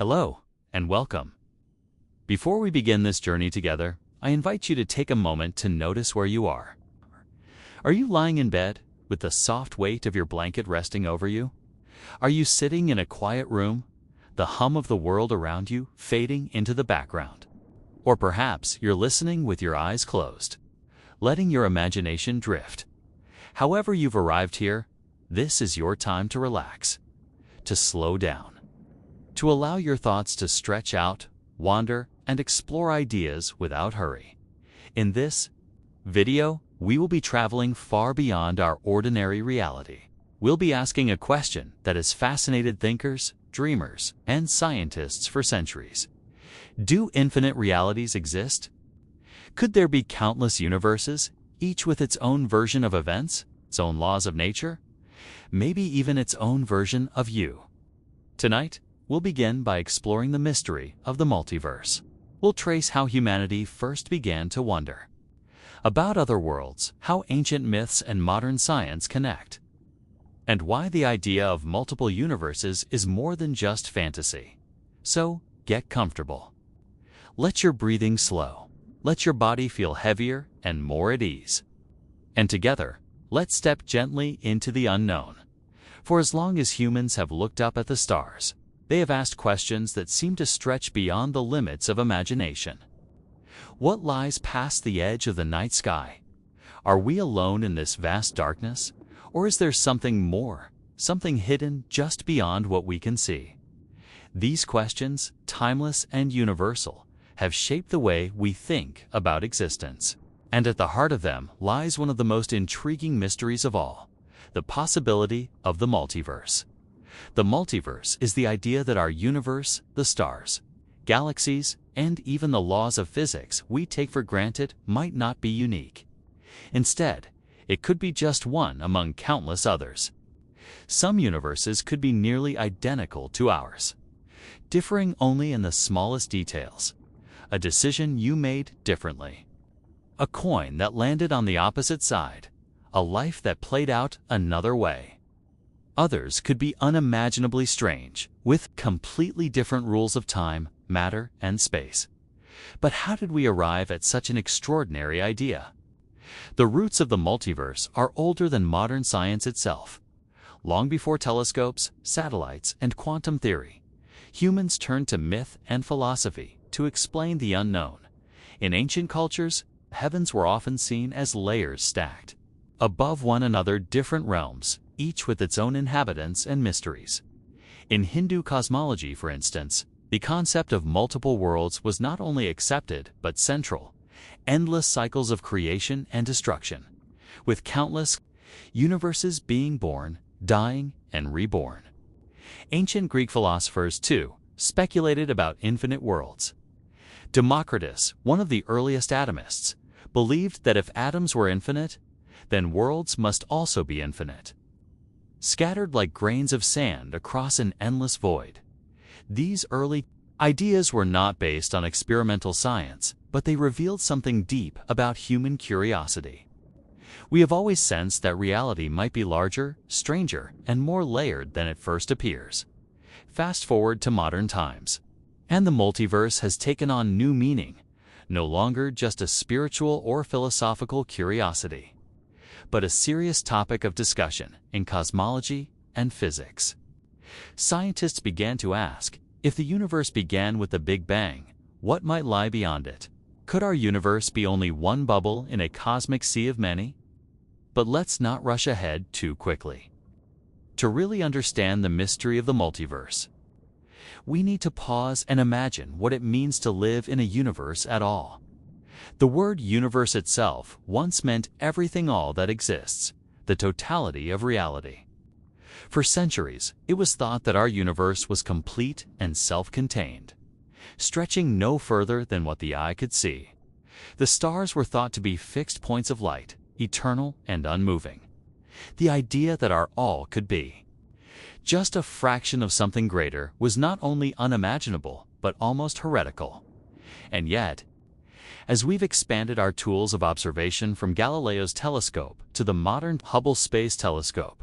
Hello, and welcome. Before we begin this journey together, I invite you to take a moment to notice where you are. Are you lying in bed, with the soft weight of your blanket resting over you? Are you sitting in a quiet room, the hum of the world around you fading into the background? Or perhaps you're listening with your eyes closed, letting your imagination drift. However you've arrived here, this is your time to relax, to slow down, to allow your thoughts to stretch out, wander, and explore ideas without hurry. In this video, we will be traveling far beyond our ordinary reality. We'll be asking a question that has fascinated thinkers, dreamers, and scientists for centuries. Do infinite realities exist? Could there be countless universes, each with its own version of events, its own laws of nature, maybe even its own version of you? Tonight, we'll begin by exploring the mystery of the multiverse. We'll trace how humanity first began to wonder about other worlds, how ancient myths and modern science connect, and why the idea of multiple universes is more than just fantasy. So, get comfortable. Let your breathing slow. Let your body feel heavier and more at ease. And together, let's step gently into the unknown. For as long as humans have looked up at the stars, they have asked questions that seem to stretch beyond the limits of imagination. What lies past the edge of the night sky? Are we alone in this vast darkness? Or is there something more, something hidden just beyond what we can see? These questions, timeless and universal, have shaped the way we think about existence. And at the heart of them lies one of the most intriguing mysteries of all, the possibility of the multiverse. The multiverse is the idea that our universe, the stars, galaxies, and even the laws of physics we take for granted might not be unique. Instead, it could be just one among countless others. Some universes could be nearly identical to ours, differing only in the smallest details. A decision you made differently, a coin that landed on the opposite side, a life that played out another way. Others could be unimaginably strange, with completely different rules of time, matter, and space. But how did we arrive at such an extraordinary idea? The roots of the multiverse are older than modern science itself. Long before telescopes, satellites, and quantum theory, humans turned to myth and philosophy to explain the unknown. In ancient cultures, heavens were often seen as layers stacked above one another, different realms, each with its own inhabitants and mysteries. In Hindu cosmology, for instance, the concept of multiple worlds was not only accepted but central. Endless cycles of creation and destruction, with countless universes being born, dying, and reborn. Ancient Greek philosophers, too, speculated about infinite worlds. Democritus, one of the earliest atomists, believed that if atoms were infinite, then worlds must also be infinite, scattered like grains of sand across an endless void. These early ideas were not based on experimental science, but they revealed something deep about human curiosity. We have always sensed that reality might be larger, stranger, and more layered than it first appears. Fast forward to modern times, and the multiverse has taken on new meaning, no longer just a spiritual or philosophical curiosity, but a serious topic of discussion in cosmology and physics. Scientists began to ask, if the universe began with the Big Bang, what might lie beyond it? Could our universe be only one bubble in a cosmic sea of many? But let's not rush ahead too quickly. To really understand the mystery of the multiverse, we need to pause and imagine what it means to live in a universe at all. The word universe itself once meant everything, all that exists, the totality of reality. For centuries, it was thought that our universe was complete and self-contained, stretching no further than what the eye could see. The stars were thought to be fixed points of light, eternal and unmoving. The idea that our all could be just a fraction of something greater was not only unimaginable, but almost heretical. And yet, as we've expanded our tools of observation from Galileo's telescope to the modern Hubble Space Telescope,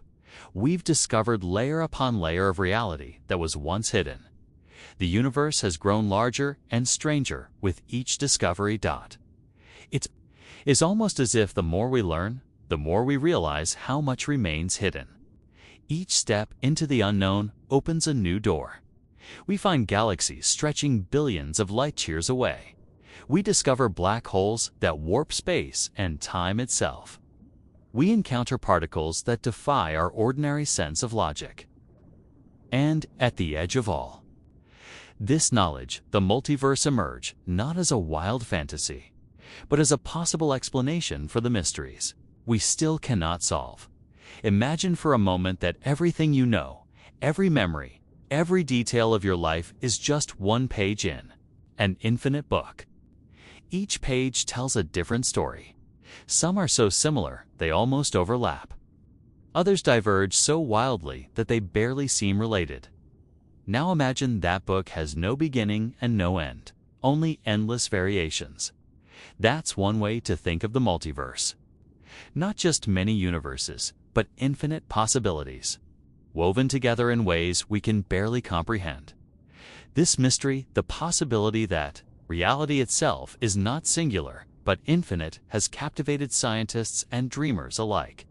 we've discovered layer upon layer of reality that was once hidden. The universe has grown larger and stranger with each discovery. It's almost as if the more we learn, the more we realize how much remains hidden. Each step into the unknown opens a new door. We find galaxies stretching billions of light-years away. We discover black holes that warp space and time itself. We encounter particles that defy our ordinary sense of logic. And at the edge of all this knowledge, the multiverse emerge not as a wild fantasy, but as a possible explanation for the mysteries we still cannot solve. Imagine for a moment that everything you know, every memory, every detail of your life is just one page in an infinite book. Each page tells a different story. Some are so similar they almost overlap. Others diverge so wildly that they barely seem related. Now imagine that book has no beginning and no end, only endless variations. That's one way to think of the multiverse. Not just many universes, but infinite possibilities, woven together in ways we can barely comprehend. This mystery, the possibility that reality itself is not singular, but infinite, has captivated scientists and dreamers alike.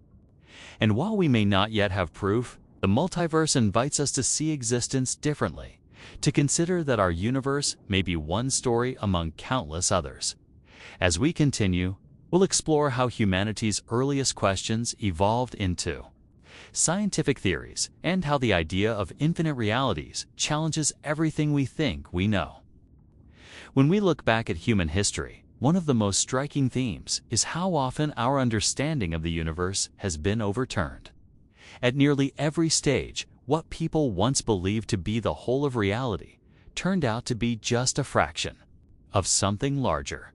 And while we may not yet have proof, the multiverse invites us to see existence differently, to consider that our universe may be one story among countless others. As we continue, we'll explore how humanity's earliest questions evolved into scientific theories and how the idea of infinite realities challenges everything we think we know. When we look back at human history, one of the most striking themes is how often our understanding of the universe has been overturned. At nearly every stage, what people once believed to be the whole of reality turned out to be just a fraction of something larger.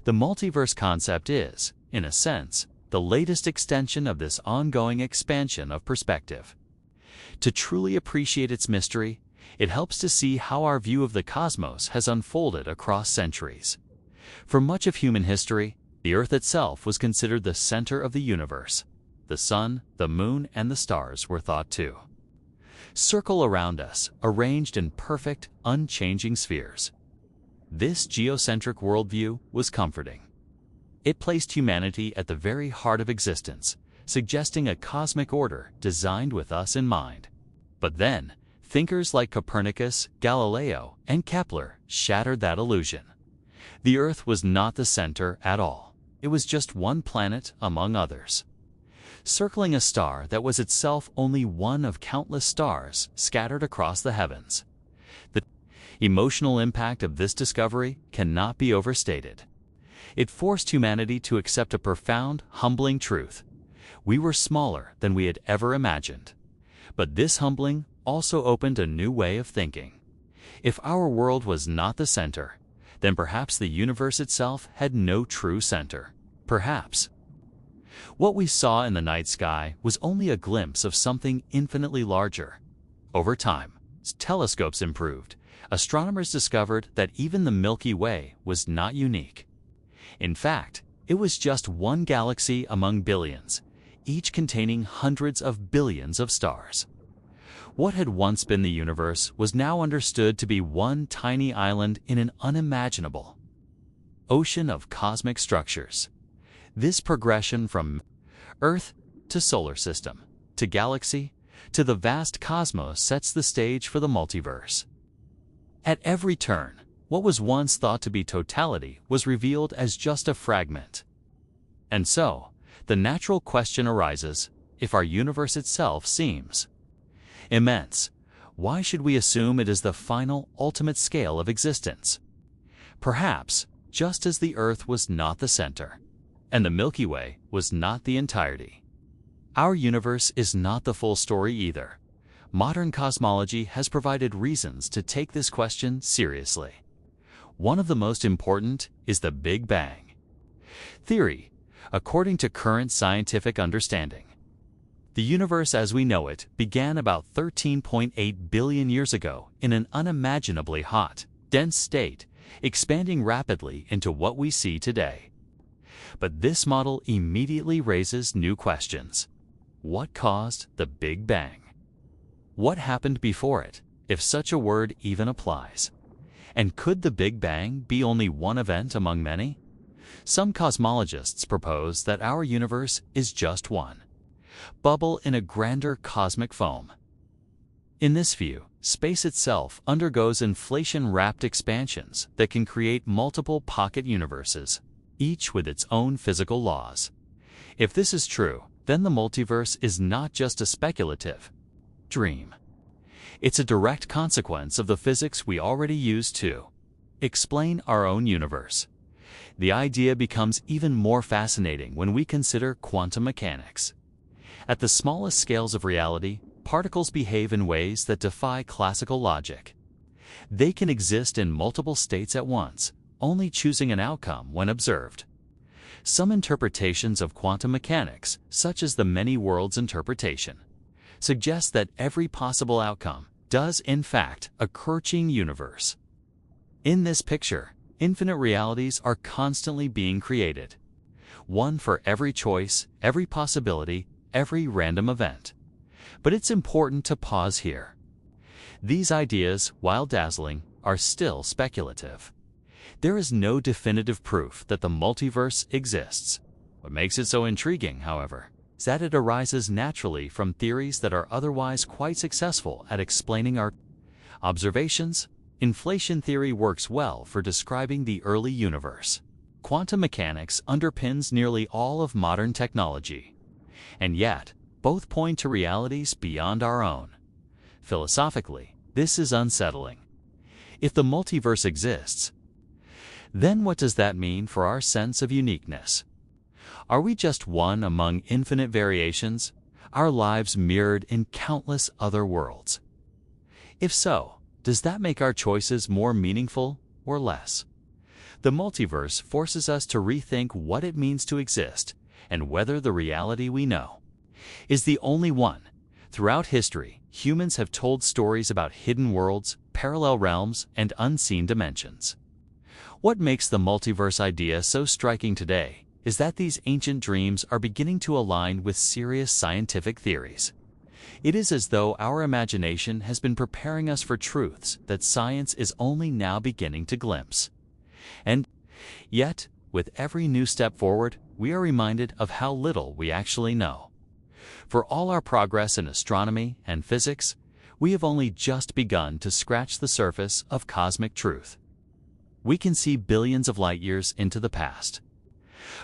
The multiverse concept is, in a sense, the latest extension of this ongoing expansion of perspective. To truly appreciate its mystery, it helps to see how our view of the cosmos has unfolded across centuries. For much of human history, the Earth itself was considered the center of the universe. The sun, the moon, and the stars were thought to circle around us, arranged in perfect, unchanging spheres. This geocentric worldview was comforting. It placed humanity at the very heart of existence, suggesting a cosmic order designed with us in mind. But then, thinkers like Copernicus, Galileo, and Kepler shattered that illusion. The Earth was not the center at all. It was just one planet among others, circling a star that was itself only one of countless stars scattered across the heavens. The emotional impact of this discovery cannot be overstated. It forced humanity to accept a profound, humbling truth. We were smaller than we had ever imagined. But this humbling also opened a new way of thinking. If our world was not the center, then perhaps the universe itself had no true center. Perhaps what we saw in the night sky was only a glimpse of something infinitely larger. Over time, as telescopes improved, astronomers discovered that even the Milky Way was not unique. In fact, it was just one galaxy among billions, each containing hundreds of billions of stars. What had once been the universe was now understood to be one tiny island in an unimaginable ocean of cosmic structures. This progression from Earth to solar system, to galaxy, to the vast cosmos sets the stage for the multiverse. At every turn, what was once thought to be totality was revealed as just a fragment. And so, the natural question arises, if our universe itself seems immense, why should we assume it is the final, ultimate scale of existence? Perhaps, just as the Earth was not the center, and the Milky Way was not the entirety, our universe is not the full story either. Modern cosmology has provided reasons to take this question seriously. One of the most important is the Big Bang theory. According to current scientific understanding, the universe as we know it began about 13.8 billion years ago in an unimaginably hot, dense state, expanding rapidly into what we see today. But this model immediately raises new questions. What caused the Big Bang? What happened before it? if such a word even applies. And could the Big Bang be only one event among many? Some cosmologists propose that our universe is just one bubble in a grander cosmic foam. In this view, space itself undergoes inflation-wrapped expansions that can create multiple pocket universes, each with its own physical laws. If this is true, then the multiverse is not just a speculative dream. It's a direct consequence of the physics we already use to explain our own universe. The idea becomes even more fascinating when we consider quantum mechanics. At the smallest scales of reality, particles behave in ways that defy classical logic. They can exist in multiple states at once, only choosing an outcome when observed. Some interpretations of quantum mechanics, such as the many worlds interpretation, suggest that every possible outcome does in fact occur in the universe. In this picture, infinite realities are constantly being created, one for every choice, every possibility, every random event. But it's important to pause here. These ideas, while dazzling, are still speculative. There is no definitive proof that the multiverse exists. What makes it so intriguing, however, is that it arises naturally from theories that are otherwise quite successful at explaining our observations. Inflation theory works well for describing the early universe. Quantum mechanics underpins nearly all of modern technology. And yet, both point to realities beyond our own. Philosophically, this is unsettling. If the multiverse exists, then what does that mean for our sense of uniqueness? Are we just one among infinite variations, our lives mirrored in countless other worlds? If so, does that make our choices more meaningful or less? The multiverse forces us to rethink what it means to exist and whether the reality we know is the only one. Throughout history, humans have told stories about hidden worlds, parallel realms, and unseen dimensions. What makes the multiverse idea so striking today is that these ancient dreams are beginning to align with serious scientific theories. It is as though our imagination has been preparing us for truths that science is only now beginning to glimpse. And yet, with every new step forward, we are reminded of how little we actually know. For all our progress in astronomy and physics, we have only just begun to scratch the surface of cosmic truth. We can see billions of light years into the past,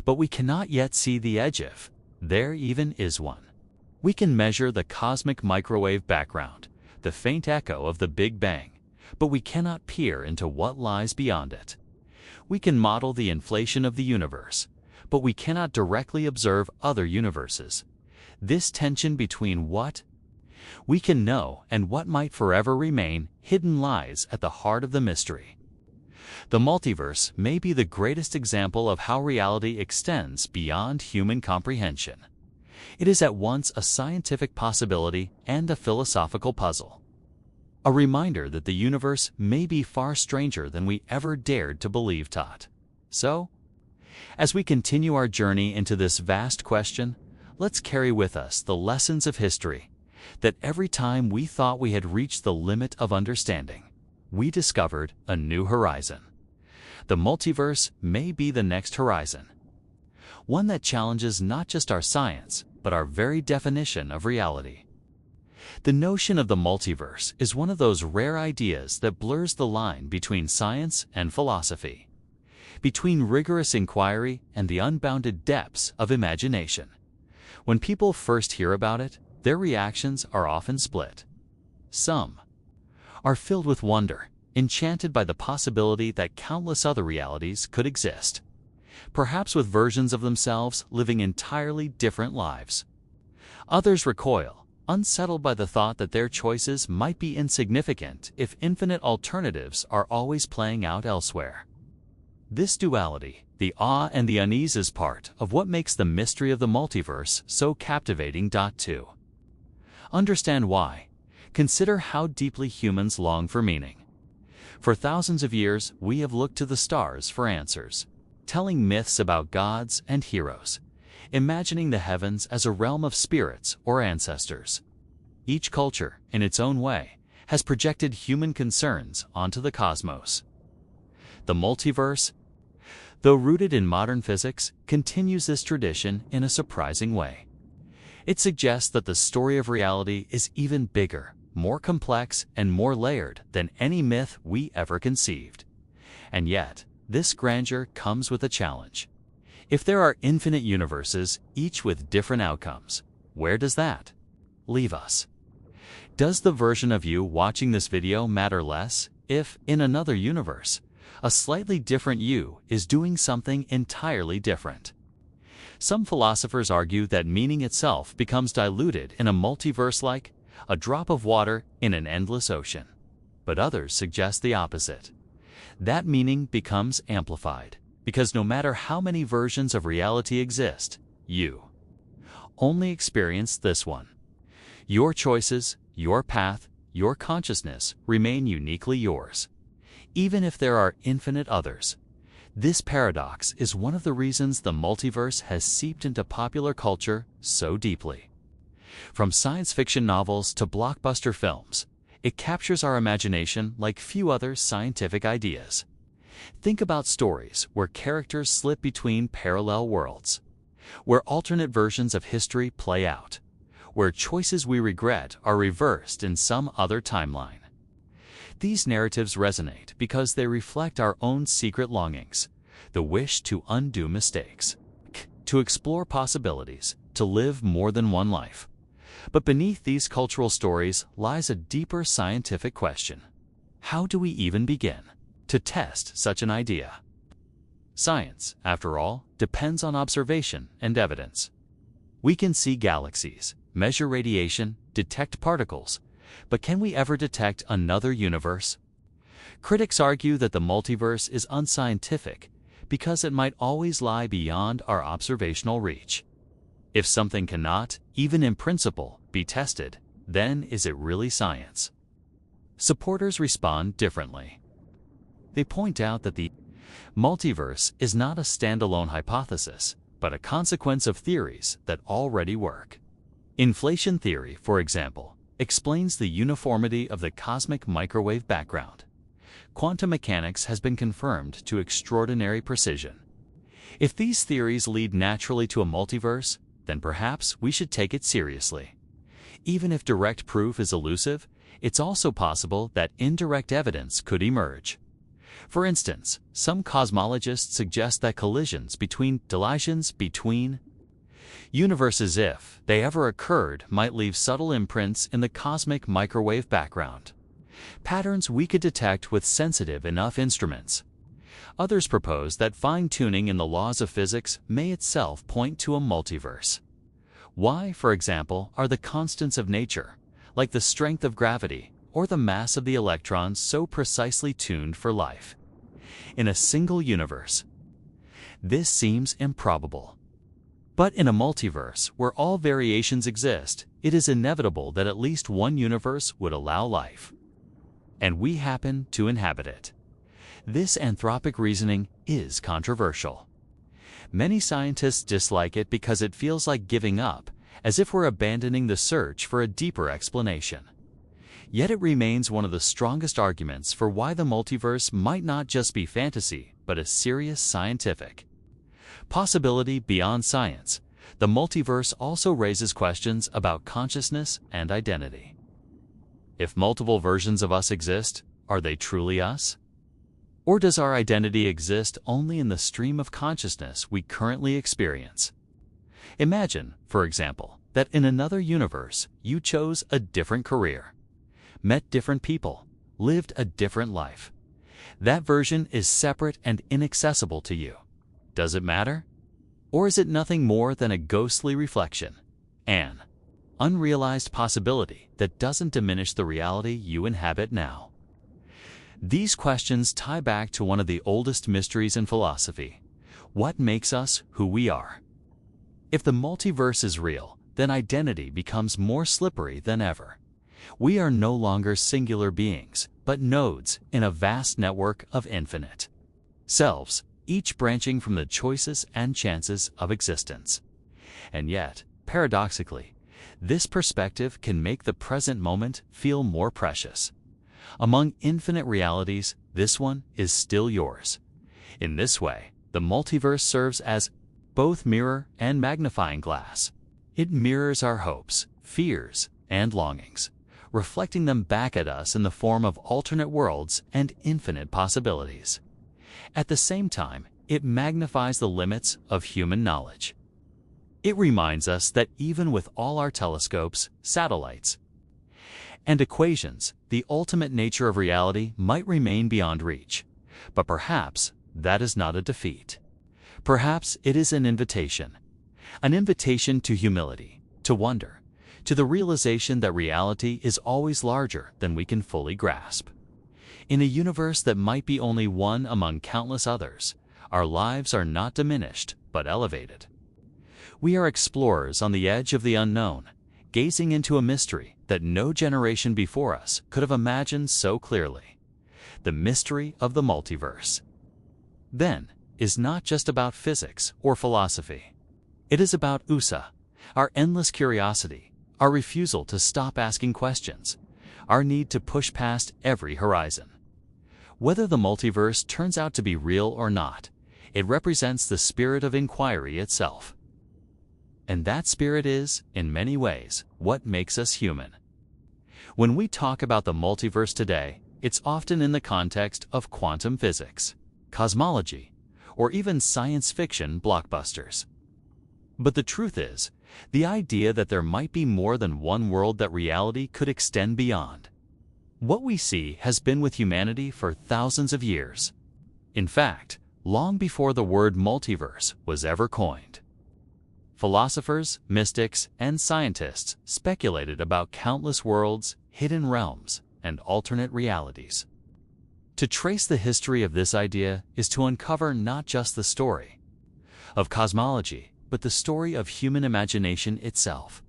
but we cannot yet see the edge if there even is one. We can measure the cosmic microwave background, the faint echo of the Big Bang, but we cannot peer into what lies beyond it. We can model the inflation of the universe, but we cannot directly observe other universes. This tension between what we can know and what might forever remain hidden lies at the heart of the mystery. The multiverse may be the greatest example of how reality extends beyond human comprehension. It is at once a scientific possibility and a philosophical puzzle. A reminder that the universe may be far stranger than we ever dared to believe. So, as we continue our journey into this vast question, let's carry with us the lessons of history, that every time we thought we had reached the limit of understanding, we discovered a new horizon. The multiverse may be the next horizon, one that challenges not just our science, but our very definition of reality. The notion of the multiverse is one of those rare ideas that blurs the line between science and philosophy, between rigorous inquiry and the unbounded depths of imagination. When people first hear about it, their reactions are often split. Some are filled with wonder, enchanted by the possibility that countless other realities could exist, perhaps with versions of themselves living entirely different lives. Others recoil, unsettled by the thought that their choices might be insignificant if infinite alternatives are always playing out elsewhere. This duality, the awe and the unease, is part of what makes the mystery of the multiverse so captivating. To understand why, consider how deeply humans long for meaning. For thousands of years, we have looked to the stars for answers, telling myths about gods and heroes, imagining the heavens as a realm of spirits or ancestors. Each culture, in its own way, has projected human concerns onto the cosmos. The multiverse, though rooted in modern physics, continues this tradition in a surprising way. It suggests that the story of reality is even bigger, more complex, and more layered than any myth we ever conceived. And yet, this grandeur comes with a challenge. If there are infinite universes, each with different outcomes, where does that leave us? Does the version of you watching this video matter less if, in another universe, a slightly different you is doing something entirely different? Some philosophers argue that meaning itself becomes diluted in a multiverse like a drop of water in an endless ocean. But others suggest the opposite. That meaning becomes amplified, because no matter how many versions of reality exist, you only experience this one. Your choices, your path, your consciousness remain uniquely yours, even if there are infinite others. This paradox is one of the reasons the multiverse has seeped into popular culture so deeply. From science fiction novels to blockbuster films, it captures our imagination like few other scientific ideas. Think about stories where characters slip between parallel worlds, where alternate versions of history play out, where choices we regret are reversed in some other timeline. These narratives resonate because they reflect our own secret longings, the wish to undo mistakes, to explore possibilities, to live more than one life. But beneath these cultural stories lies a deeper scientific question. How do we even begin to test such an idea? Science, after all, depends on observation and evidence. We can see galaxies, measure radiation, detect particles, but can we ever detect another universe? Critics argue that the multiverse is unscientific because it might always lie beyond our observational reach. If something cannot, even in principle, be tested, then is it really science? Supporters respond differently. They point out that the multiverse is not a standalone hypothesis, but a consequence of theories that already work. Inflation theory, for example, explains the uniformity of the cosmic microwave background. Quantum mechanics has been confirmed to extraordinary precision. If these theories lead naturally to a multiverse, then perhaps we should take it seriously. Even if direct proof is elusive, it's also possible that indirect evidence could emerge. For instance, some cosmologists suggest that collisions between universes, if they ever occurred, might leave subtle imprints in the cosmic microwave background, patterns we could detect with sensitive enough instruments. Others propose that fine-tuning in the laws of physics may itself point to a multiverse. Why, for example, are the constants of nature, like the strength of gravity or the mass of the electrons, so precisely tuned for life in a single universe? This seems improbable. But in a multiverse where all variations exist, it is inevitable that at least one universe would allow life. And we happen to inhabit it. This anthropic reasoning is controversial. Many scientists dislike it because it feels like giving up, as if we're abandoning the search for a deeper explanation. Yet it remains one of the strongest arguments for why the multiverse might not just be fantasy, but a serious scientific possibility beyond science. The multiverse also raises questions about consciousness and identity. If multiple versions of us exist, are they truly us? Or does our identity exist only in the stream of consciousness we currently experience? Imagine, for example, that in another universe you chose a different career, met different people, lived a different life. That version is separate and inaccessible to you. Does it matter? Or is it nothing more than a ghostly reflection, an unrealized possibility that doesn't diminish the reality you inhabit now? These questions tie back to one of the oldest mysteries in philosophy. What makes us who we are? If the multiverse is real, then identity becomes more slippery than ever. We are no longer singular beings, but nodes in a vast network of infinite selves, each branching from the choices and chances of existence. And yet, paradoxically, This perspective can make the present moment feel more precious. Among infinite realities, this one is still yours. In this way, the multiverse serves as both mirror and magnifying glass. It mirrors our hopes, fears, and longings, reflecting them back at us in the form of alternate worlds and infinite possibilities. At the same time, it magnifies the limits of human knowledge. It reminds us that even with all our telescopes, satellites, and equations, the ultimate nature of reality might remain beyond reach. But perhaps that is not a defeat. Perhaps it is an invitation to humility, to wonder, to the realization that reality is always larger than we can fully grasp. In a universe that might be only one among countless others, our lives are not diminished, but elevated. We are explorers on the edge of the unknown, gazing into a mystery that no generation before us could have imagined so clearly. The mystery of the multiverse, then, is not just about physics or philosophy. It is about USA, our endless curiosity, our refusal to stop asking questions, our need to push past every horizon. Whether the multiverse turns out to be real or not, it represents the spirit of inquiry itself. And that spirit is, in many ways, what makes us human. When we talk about the multiverse today, it's often in the context of quantum physics, cosmology, or even science fiction blockbusters. But the truth is, the idea that there might be more than one world that reality could extend beyond. What we see has been with humanity for thousands of years. In fact, long before the word multiverse was ever coined. Philosophers, mystics, and scientists speculated about countless worlds, hidden realms, and alternate realities. To trace the history of this idea is to uncover not just the story of cosmology, but the story of human imagination itself.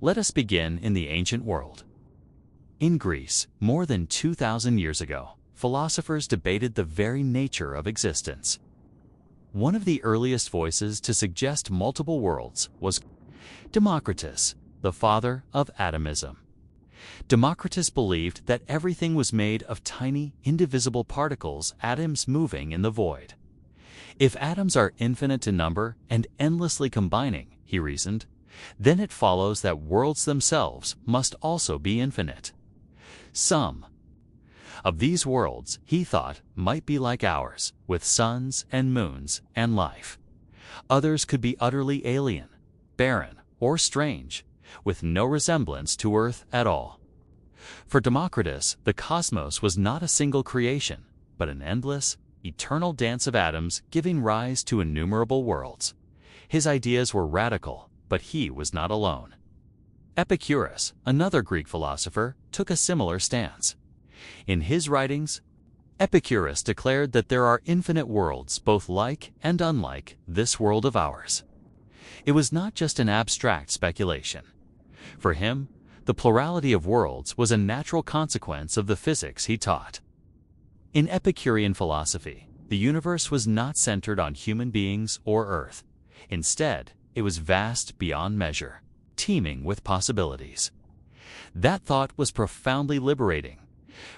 Let us begin in the ancient world. In Greece, more than 2,000 years ago, philosophers debated the very nature of existence. One of the earliest voices to suggest multiple worlds was Democritus, the father of atomism. Democritus believed that everything was made of tiny, indivisible particles, atoms moving in the void. If atoms are infinite in number and endlessly combining, he reasoned, then it follows that worlds themselves must also be infinite. Some of these worlds, he thought, might be like ours, with suns and moons and life. Others could be utterly alien, barren, or strange, with no resemblance to Earth at all. For Democritus, the cosmos was not a single creation, but an endless, eternal dance of atoms giving rise to innumerable worlds. His ideas were radical, but he was not alone. Epicurus, another Greek philosopher, took a similar stance. In his writings, Epicurus declared that there are infinite worlds both like and unlike this world of ours. It was not just an abstract speculation. For him, the plurality of worlds was a natural consequence of the physics he taught. In Epicurean philosophy, the universe was not centered on human beings or Earth. Instead, it was vast beyond measure, teeming with possibilities. That thought was profoundly liberating,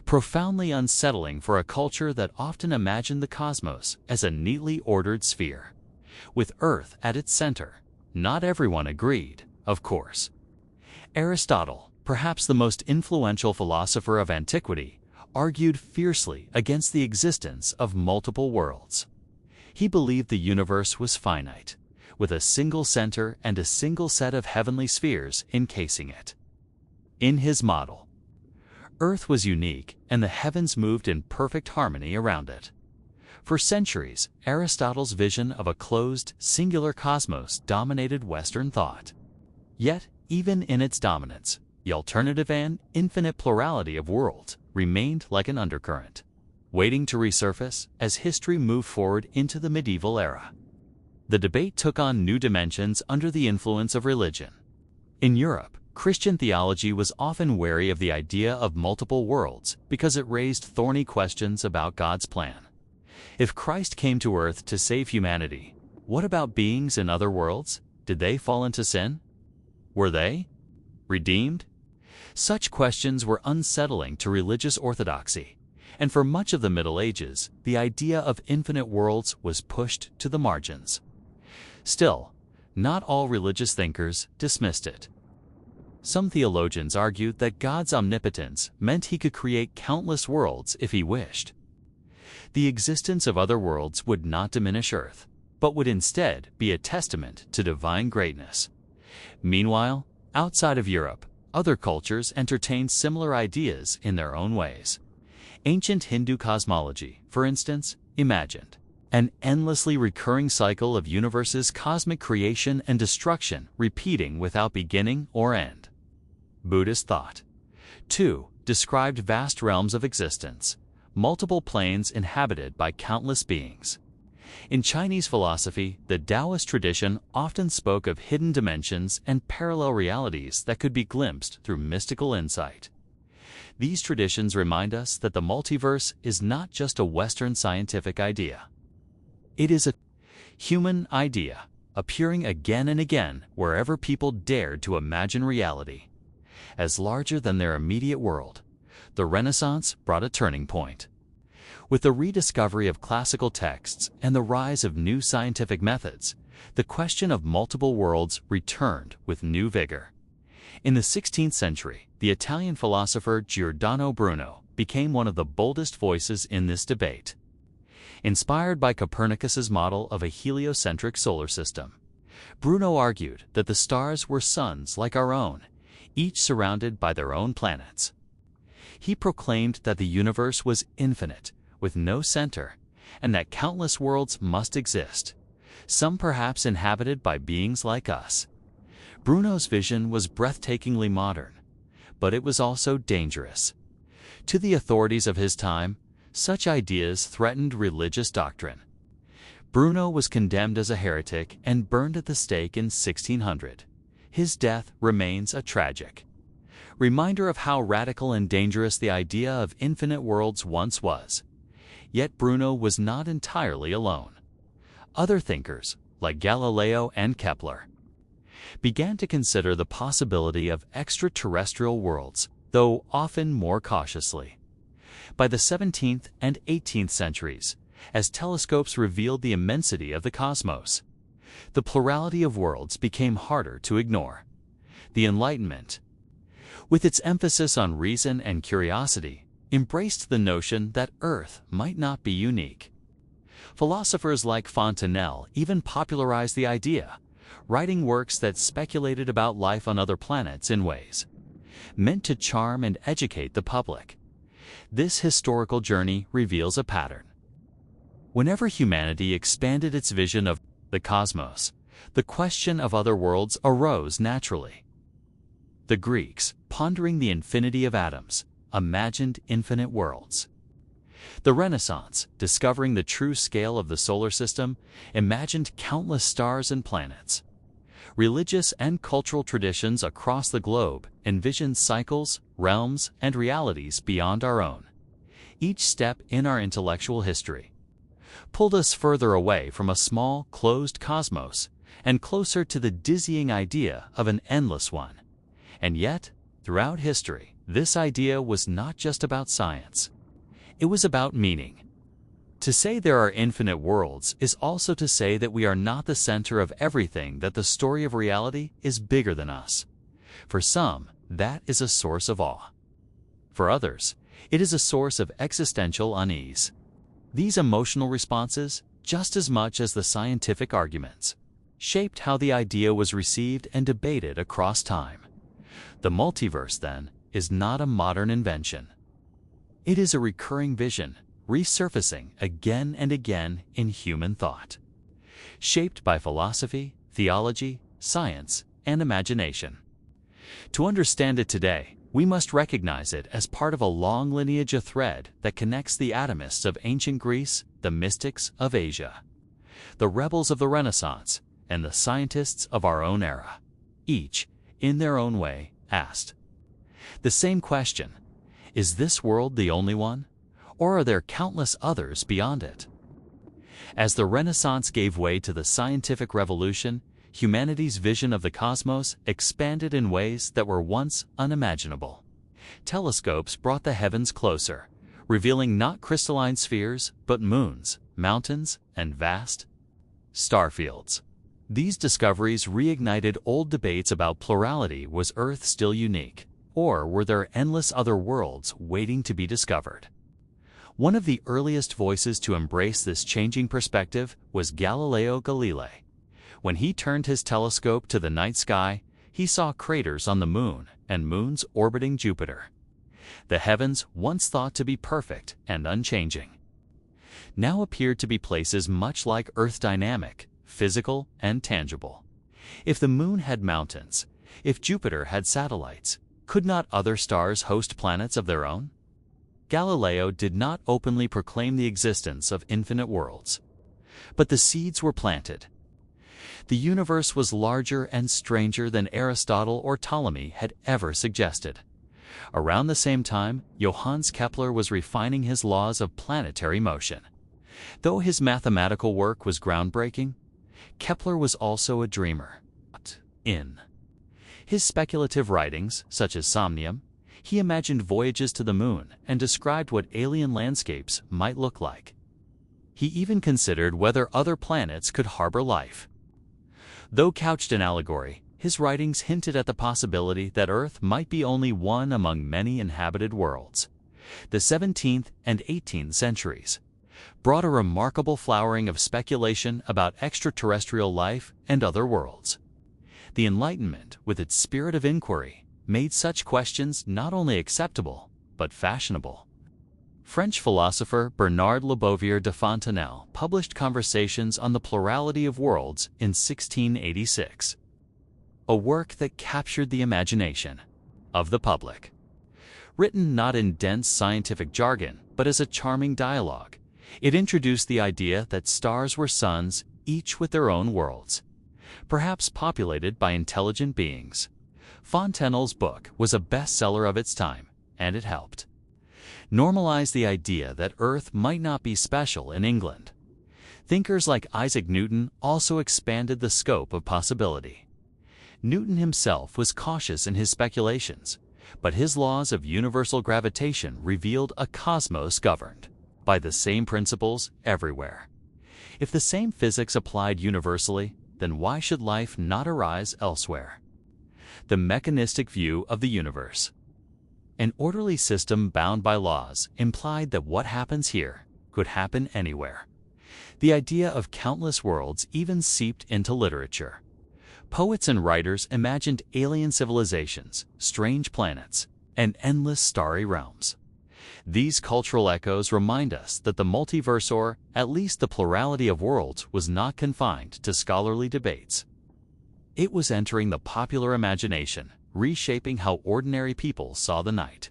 profoundly unsettling for a culture that often imagined the cosmos as a neatly ordered sphere, with Earth at its center. Not everyone agreed, of course. Aristotle, perhaps the most influential philosopher of antiquity, argued fiercely against the existence of multiple worlds. He believed the universe was finite, with a single center and a single set of heavenly spheres encasing it. In his model, Earth was unique and the heavens moved in perfect harmony around it. For centuries, Aristotle's vision of a closed, singular cosmos dominated Western thought. Yet, even in its dominance, the alternative and infinite plurality of worlds remained like an undercurrent, waiting to resurface as history moved forward into the medieval era. The debate took on new dimensions under the influence of religion. In Europe, Christian theology was often wary of the idea of multiple worlds because it raised thorny questions about God's plan. If Christ came to earth to save humanity, what about beings in other worlds? Did they fall into sin? Were they, Redeemed? Such questions were unsettling to religious orthodoxy, and for much of the Middle Ages, the idea of infinite worlds was pushed to the margins. Still, not all religious thinkers dismissed it. Some theologians argued that God's omnipotence meant he could create countless worlds if he wished. The existence of other worlds would not diminish Earth, but would instead be a testament to divine greatness. Meanwhile, outside of Europe, other cultures entertained similar ideas in their own ways. Ancient Hindu cosmology, for instance, imagined an endlessly recurring cycle of universes' cosmic creation and destruction repeating without beginning or end. Buddhist thought, too, described vast realms of existence, multiple planes inhabited by countless beings. In Chinese philosophy, the Taoist tradition often spoke of hidden dimensions and parallel realities that could be glimpsed through mystical insight. These traditions remind us that the multiverse is not just a Western scientific idea. It is a human idea, appearing again and again wherever people dared to imagine reality. As larger than their immediate world, the Renaissance brought a turning point. With the rediscovery of classical texts and the rise of new scientific methods, the question of multiple worlds returned with new vigor. In the 16th century, the Italian philosopher Giordano Bruno became one of the boldest voices in this debate. Inspired by Copernicus's model of a heliocentric solar system, Bruno argued that the stars were suns like our own, each surrounded by their own planets. He proclaimed that the universe was infinite, with no center, and that countless worlds must exist, some perhaps inhabited by beings like us. Bruno's vision was breathtakingly modern, but it was also dangerous. To the authorities of his time, such ideas threatened religious doctrine. Bruno was condemned as a heretic and burned at the stake in 1600. His death remains a tragic reminder of how radical and dangerous the idea of infinite worlds once was. Yet Bruno was not entirely alone. Other thinkers, like Galileo and Kepler, began to consider the possibility of extraterrestrial worlds, though often more cautiously. By the 17th and 18th centuries, as telescopes revealed the immensity of the cosmos, the plurality of worlds became harder to ignore. The Enlightenment, with its emphasis on reason and curiosity, embraced the notion that Earth might not be unique. Philosophers like Fontenelle even popularized the idea, writing works that speculated about life on other planets in ways meant to charm and educate the public. This historical journey reveals a pattern. Whenever humanity expanded its vision of the cosmos, the question of other worlds arose naturally. The Greeks, pondering the infinity of atoms, imagined infinite worlds. The Renaissance, discovering the true scale of the solar system, imagined countless stars and planets. Religious and cultural traditions across the globe envisioned cycles, realms, and realities beyond our own. Each step in our intellectual history pulled us further away from a small, closed cosmos and closer to the dizzying idea of an endless one. And yet, throughout history, this idea was not just about science. It was about meaning. To say there are infinite worlds is also to say that we are not the center of everything, that the story of reality is bigger than us. For some, that is a source of awe. For others, it is a source of existential unease. These emotional responses, just as much as the scientific arguments, shaped how the idea was received and debated across time. The multiverse, then, is not a modern invention. It is a recurring vision, resurfacing again and again in human thought, shaped by philosophy, theology, science, and imagination. To understand it today, we must recognize it as part of a long lineage, a thread that connects the atomists of ancient Greece, the mystics of Asia, the rebels of the Renaissance, and the scientists of our own era. Each, in their own way, asked the same question: is this world the only one, or are there countless others beyond it? As the Renaissance gave way to the scientific revolution, humanity's vision of the cosmos expanded in ways that were once unimaginable. Telescopes brought the heavens closer, revealing not crystalline spheres, but moons, mountains, and vast starfields. These discoveries reignited old debates about plurality. Was Earth still unique, or were there endless other worlds waiting to be discovered? One of the earliest voices to embrace this changing perspective was Galileo Galilei. When he turned his telescope to the night sky, he saw craters on the moon and moons orbiting Jupiter. The heavens, once thought to be perfect and unchanging, now appeared to be places much like Earth, dynamic, physical, and tangible. If the moon had mountains, if Jupiter had satellites, could not other stars host planets of their own? Galileo did not openly proclaim the existence of infinite worlds, but the seeds were planted. The universe was larger and stranger than Aristotle or Ptolemy had ever suggested. Around the same time, Johannes Kepler was refining his laws of planetary motion. Though his mathematical work was groundbreaking, Kepler was also a dreamer. In his speculative writings, such as Somnium, he imagined voyages to the moon and described what alien landscapes might look like. He even considered whether other planets could harbor life. Though couched in allegory, his writings hinted at the possibility that Earth might be only one among many inhabited worlds. The 17th and 18th centuries brought a remarkable flowering of speculation about extraterrestrial life and other worlds. The Enlightenment, with its spirit of inquiry, made such questions not only acceptable, but fashionable. French philosopher Bernard Lebovier de Fontenelle published Conversations on the Plurality of Worlds in 1686, a work that captured the imagination of the public. Written not in dense scientific jargon, but as a charming dialogue, it introduced the idea that stars were suns, each with their own worlds, perhaps populated by intelligent beings. Fontenelle's book was a bestseller of its time, and it helped normalize the idea that Earth might not be special in England. Thinkers like Isaac Newton also expanded the scope of possibility. Newton himself was cautious in his speculations, but his laws of universal gravitation revealed a cosmos governed by the same principles everywhere. If the same physics applied universally, then why should life not arise elsewhere? The mechanistic view of the universe, an orderly system bound by laws, implied that what happens here could happen anywhere. The idea of countless worlds even seeped into literature. Poets and writers imagined alien civilizations, strange planets, and endless starry realms. These cultural echoes remind us that the multiverse, or at least the plurality of worlds, was not confined to scholarly debates. It was entering the popular imagination, reshaping how ordinary people saw the night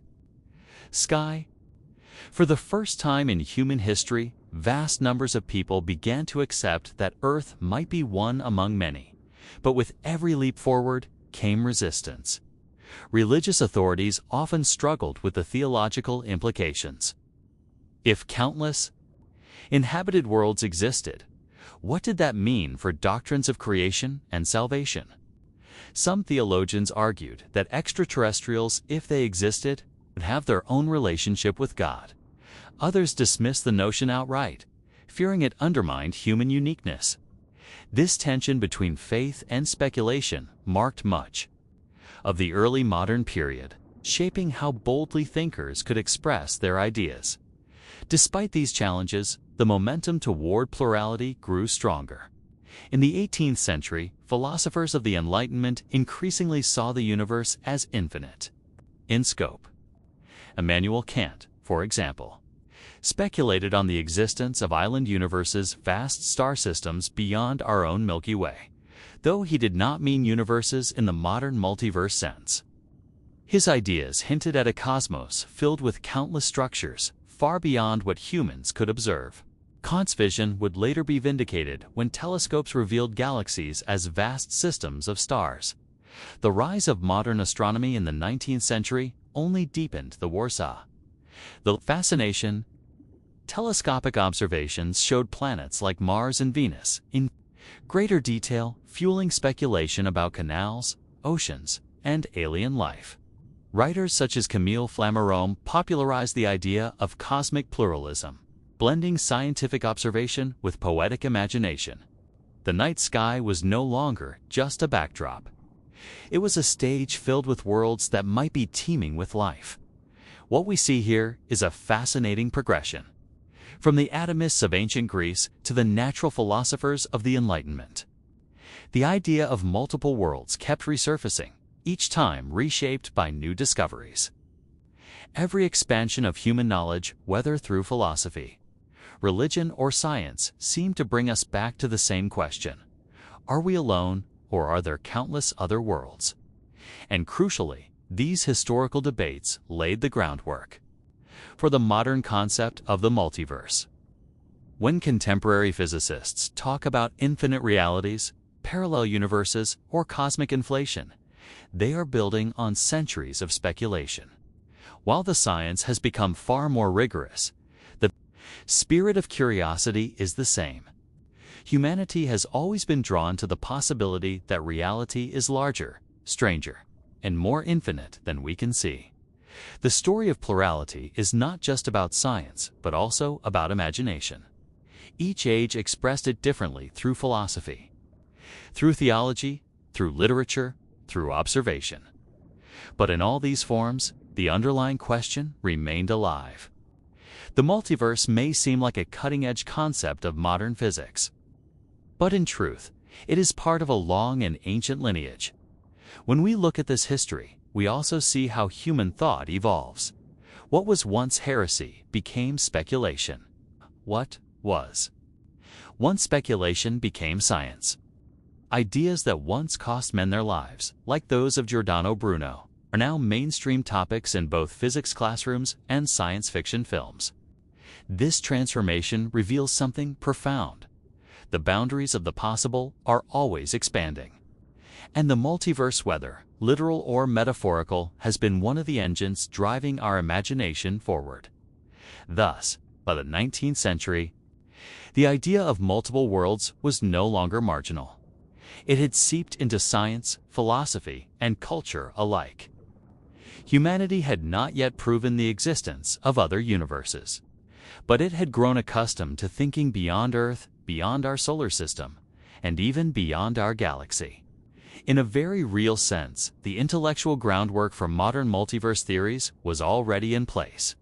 sky. For the first time in human history, vast numbers of people began to accept that Earth might be one among many. But with every leap forward came resistance. Religious authorities often struggled with the theological implications. If countless inhabited worlds existed, what did that mean for doctrines of creation and salvation? Some theologians argued that extraterrestrials, if they existed, would have their own relationship with God. Others dismissed the notion outright, fearing it undermined human uniqueness. This tension between faith and speculation marked much of the early modern period, shaping how boldly thinkers could express their ideas. Despite these challenges, the momentum toward plurality grew stronger. In the 18th century, philosophers of the Enlightenment increasingly saw the universe as infinite in scope. Immanuel Kant, for example, speculated on the existence of island universes, vast star systems beyond our own Milky Way, though he did not mean universes in the modern multiverse sense. His ideas hinted at a cosmos filled with countless structures, far beyond what humans could observe. Kant's vision would later be vindicated when telescopes revealed galaxies as vast systems of stars. The rise of modern astronomy in the 19th century only deepened the Warsaw. The fascination. Telescopic observations showed planets like Mars and Venus in Greater detail fueling speculation about canals, oceans, and alien life. Writers such as Camille Flammarion popularized the idea of cosmic pluralism, blending scientific observation with poetic imagination. The night sky was no longer just a backdrop. It was a stage filled with worlds that might be teeming with life. What we see here is a fascinating progression, from the atomists of ancient Greece to the natural philosophers of the Enlightenment. The idea of multiple worlds kept resurfacing, each time reshaped by new discoveries. Every expansion of human knowledge, whether through philosophy, religion, or science, seemed to bring us back to the same question: are we alone, or are there countless other worlds? And crucially, these historical debates laid the groundwork for the modern concept of the multiverse. When contemporary physicists talk about infinite realities, parallel universes, or cosmic inflation, they are building on centuries of speculation. While the science has become far more rigorous, the spirit of curiosity is the same. Humanity has always been drawn to the possibility that reality is larger, stranger, and more infinite than we can see. The story of plurality is not just about science, but also about imagination. Each age expressed it differently through philosophy, through theology, through literature, through observation. But in all these forms, the underlying question remained alive. The multiverse may seem like a cutting-edge concept of modern physics, but in truth, it is part of a long and ancient lineage. When we look at this history, we also see how human thought evolves. What was once heresy became speculation. What was once speculation became science. Ideas that once cost men their lives, like those of Giordano Bruno, are now mainstream topics in both physics classrooms and science fiction films. This transformation reveals something profound. The boundaries of the possible are always expanding. And the multiverse, whether literal or metaphorical, has been one of the engines driving our imagination forward. Thus, by the 19th century, the idea of multiple worlds was no longer marginal. It had seeped into science, philosophy, and culture alike. Humanity had not yet proven the existence of other universes, but it had grown accustomed to thinking beyond Earth, beyond our solar system, and even beyond our galaxy. In a very real sense, the intellectual groundwork for modern multiverse theories was already in place.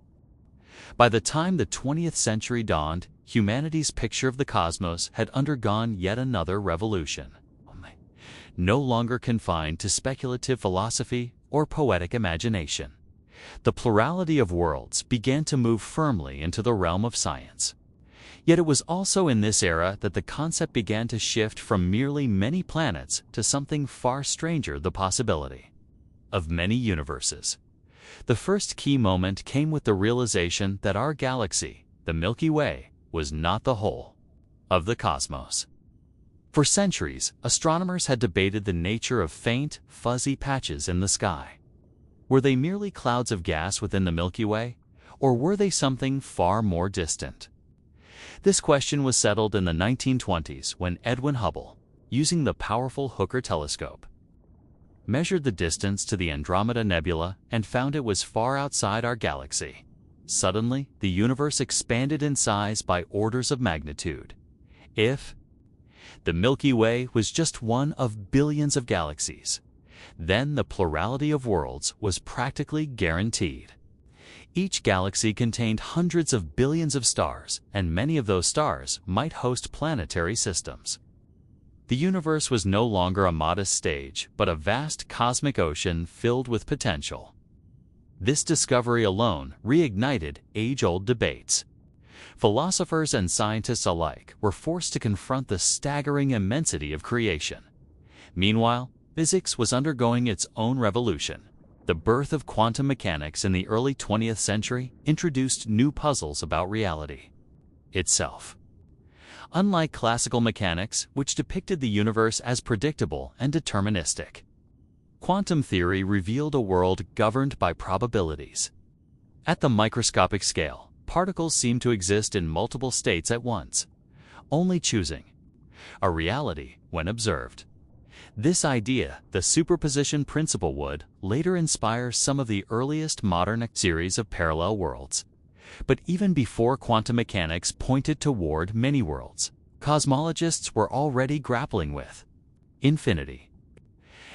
By the time the 20th century dawned, humanity's picture of the cosmos had undergone yet another revolution. No longer confined to speculative philosophy or poetic imagination, the plurality of worlds began to move firmly into the realm of science. Yet it was also in this era that the concept began to shift from merely many planets to something far stranger: the possibility of many universes. The first key moment came with the realization that our galaxy, the Milky Way, was not the whole of the cosmos. For centuries, astronomers had debated the nature of faint, fuzzy patches in the sky. Were they merely clouds of gas within the Milky Way, or were they something far more distant? This question was settled in the 1920s when Edwin Hubble, using the powerful Hooker telescope, measured the distance to the Andromeda Nebula and found it was far outside our galaxy. Suddenly, the universe expanded in size by orders of magnitude. If the Milky Way was just one of billions of galaxies, then the plurality of worlds was practically guaranteed. Each galaxy contained hundreds of billions of stars, and many of those stars might host planetary systems. The universe was no longer a modest stage, but a vast cosmic ocean filled with potential. This discovery alone reignited age-old debates. Philosophers and scientists alike were forced to confront the staggering immensity of creation. Meanwhile, physics was undergoing its own revolution. The birth of quantum mechanics in the early 20th century introduced new puzzles about reality itself. Unlike classical mechanics, which depicted the universe as predictable and deterministic, quantum theory revealed a world governed by probabilities. At the microscopic scale, particles seem to exist in multiple states at once, only choosing a reality when observed. This idea, the superposition principle, would later inspire some of the earliest modern series of parallel worlds. But even before quantum mechanics pointed toward many worlds, cosmologists were already grappling with infinity.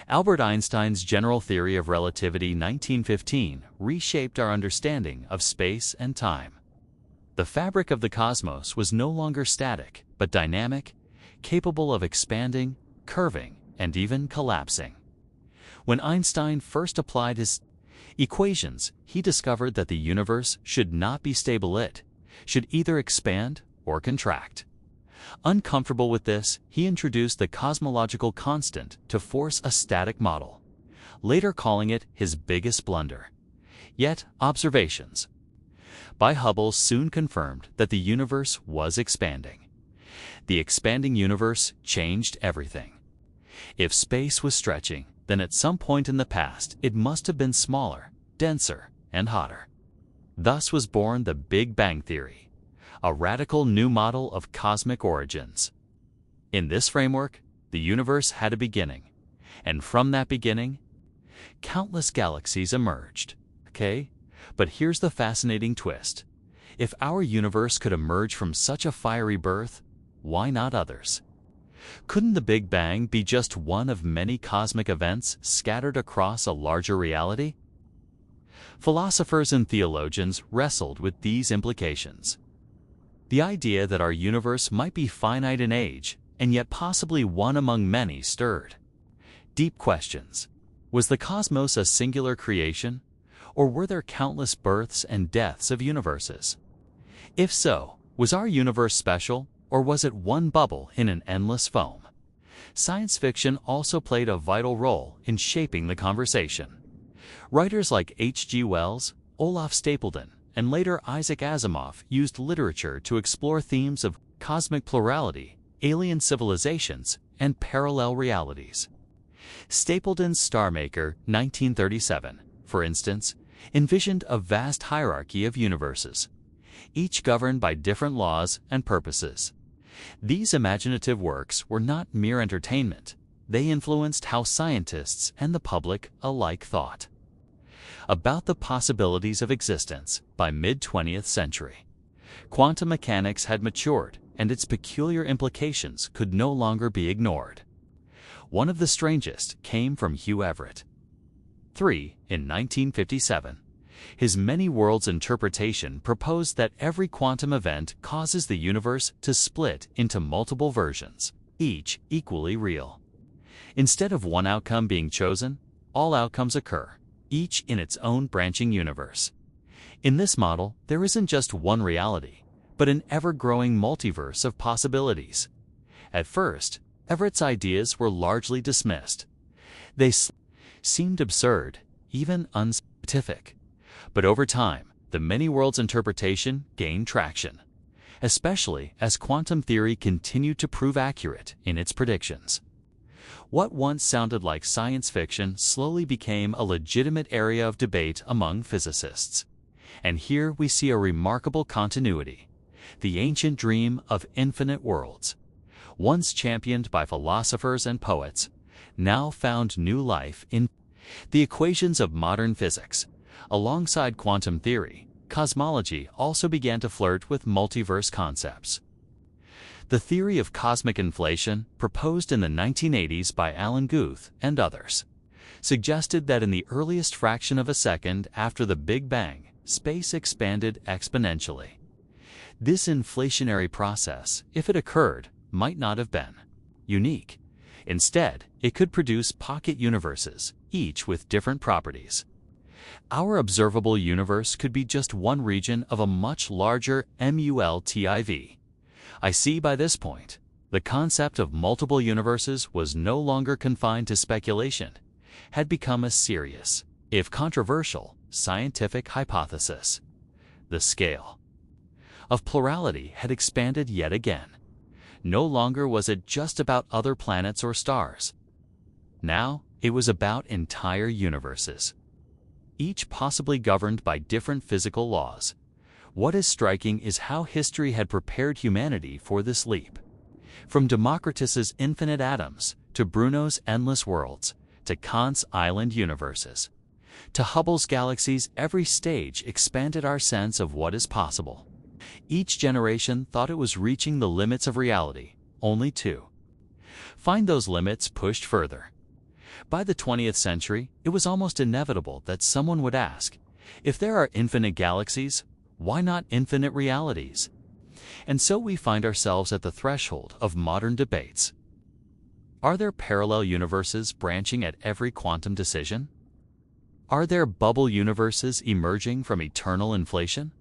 Albert Einstein's general theory of relativity 1915 reshaped our understanding of space and time. The fabric of the cosmos was no longer static, but dynamic, capable of expanding, curving, and even collapsing. When Einstein first applied his equations, he discovered that the universe should not be stable. It should either expand or contract. Uncomfortable with this, he introduced the cosmological constant to force a static model, later calling it his biggest blunder. Yet, observations by Hubble soon confirmed that the universe was expanding. The expanding universe changed everything. If space was stretching, then at some point in the past it must have been smaller, denser, and hotter. Thus was born the Big Bang Theory, a radical new model of cosmic origins. In this framework, the universe had a beginning, and from that beginning, countless galaxies emerged. But here's the fascinating twist. If our universe could emerge from such a fiery birth, why not others? Couldn't the Big Bang be just one of many cosmic events scattered across a larger reality? Philosophers and theologians wrestled with these implications. The idea that our universe might be finite in age, and yet possibly one among many, stirred deep questions. Was the cosmos a singular creation, or were there countless births and deaths of universes? If so, was our universe special, or was it one bubble in an endless foam? Science fiction also played a vital role in shaping the conversation. Writers like H.G. Wells, Olaf Stapledon, and later Isaac Asimov used literature to explore themes of cosmic plurality, alien civilizations, and parallel realities. Stapledon's Star Maker, 1937, for instance, envisioned a vast hierarchy of universes, each governed by different laws and purposes. These imaginative works were not mere entertainment. They influenced how scientists and the public alike thought about the possibilities of existence. By mid-20th century, quantum mechanics had matured, and its peculiar implications could no longer be ignored. One of the strangest came from Hugh Everett. In 1957, his many worlds interpretation proposed that every quantum event causes the universe to split into multiple versions, each equally real. Instead of one outcome being chosen, all outcomes occur, each in its own branching universe. In this model, there isn't just one reality, but an ever-growing multiverse of possibilities. At first, Everett's ideas were largely dismissed. They seemed absurd, even unscientific. But over time, the many worlds interpretation gained traction, especially as quantum theory continued to prove accurate in its predictions. What once sounded like science fiction slowly became a legitimate area of debate among physicists. And here we see a remarkable continuity. The ancient dream of infinite worlds, once championed by philosophers and poets, now found new life in the equations of modern physics. Alongside quantum theory, cosmology also began to flirt with multiverse concepts. The theory of cosmic inflation, proposed in the 1980s by Alan Guth and others, suggested that in the earliest fraction of a second after the Big Bang, space expanded exponentially. This inflationary process, if it occurred, might not have been unique. Instead, it could produce pocket universes, each with different properties. Our observable universe could be just one region of a much larger multiv. I see by this point, the concept of multiple universes was no longer confined to speculation, had become a serious, if controversial, scientific hypothesis. The scale of plurality had expanded yet again. No longer was it just about other planets or stars. Now, it was about entire universes, each possibly governed by different physical laws. What is striking is how history had prepared humanity for this leap. From Democritus's infinite atoms, to Bruno's endless worlds, to Kant's island universes, to Hubble's galaxies, every stage expanded our sense of what is possible. Each generation thought it was reaching the limits of reality, only to find those limits pushed further. By the 20th century, it was almost inevitable that someone would ask, if there are infinite galaxies, why not infinite realities? And so we find ourselves at the threshold of modern debates. Are there parallel universes branching at every quantum decision? Are there bubble universes emerging from eternal inflation?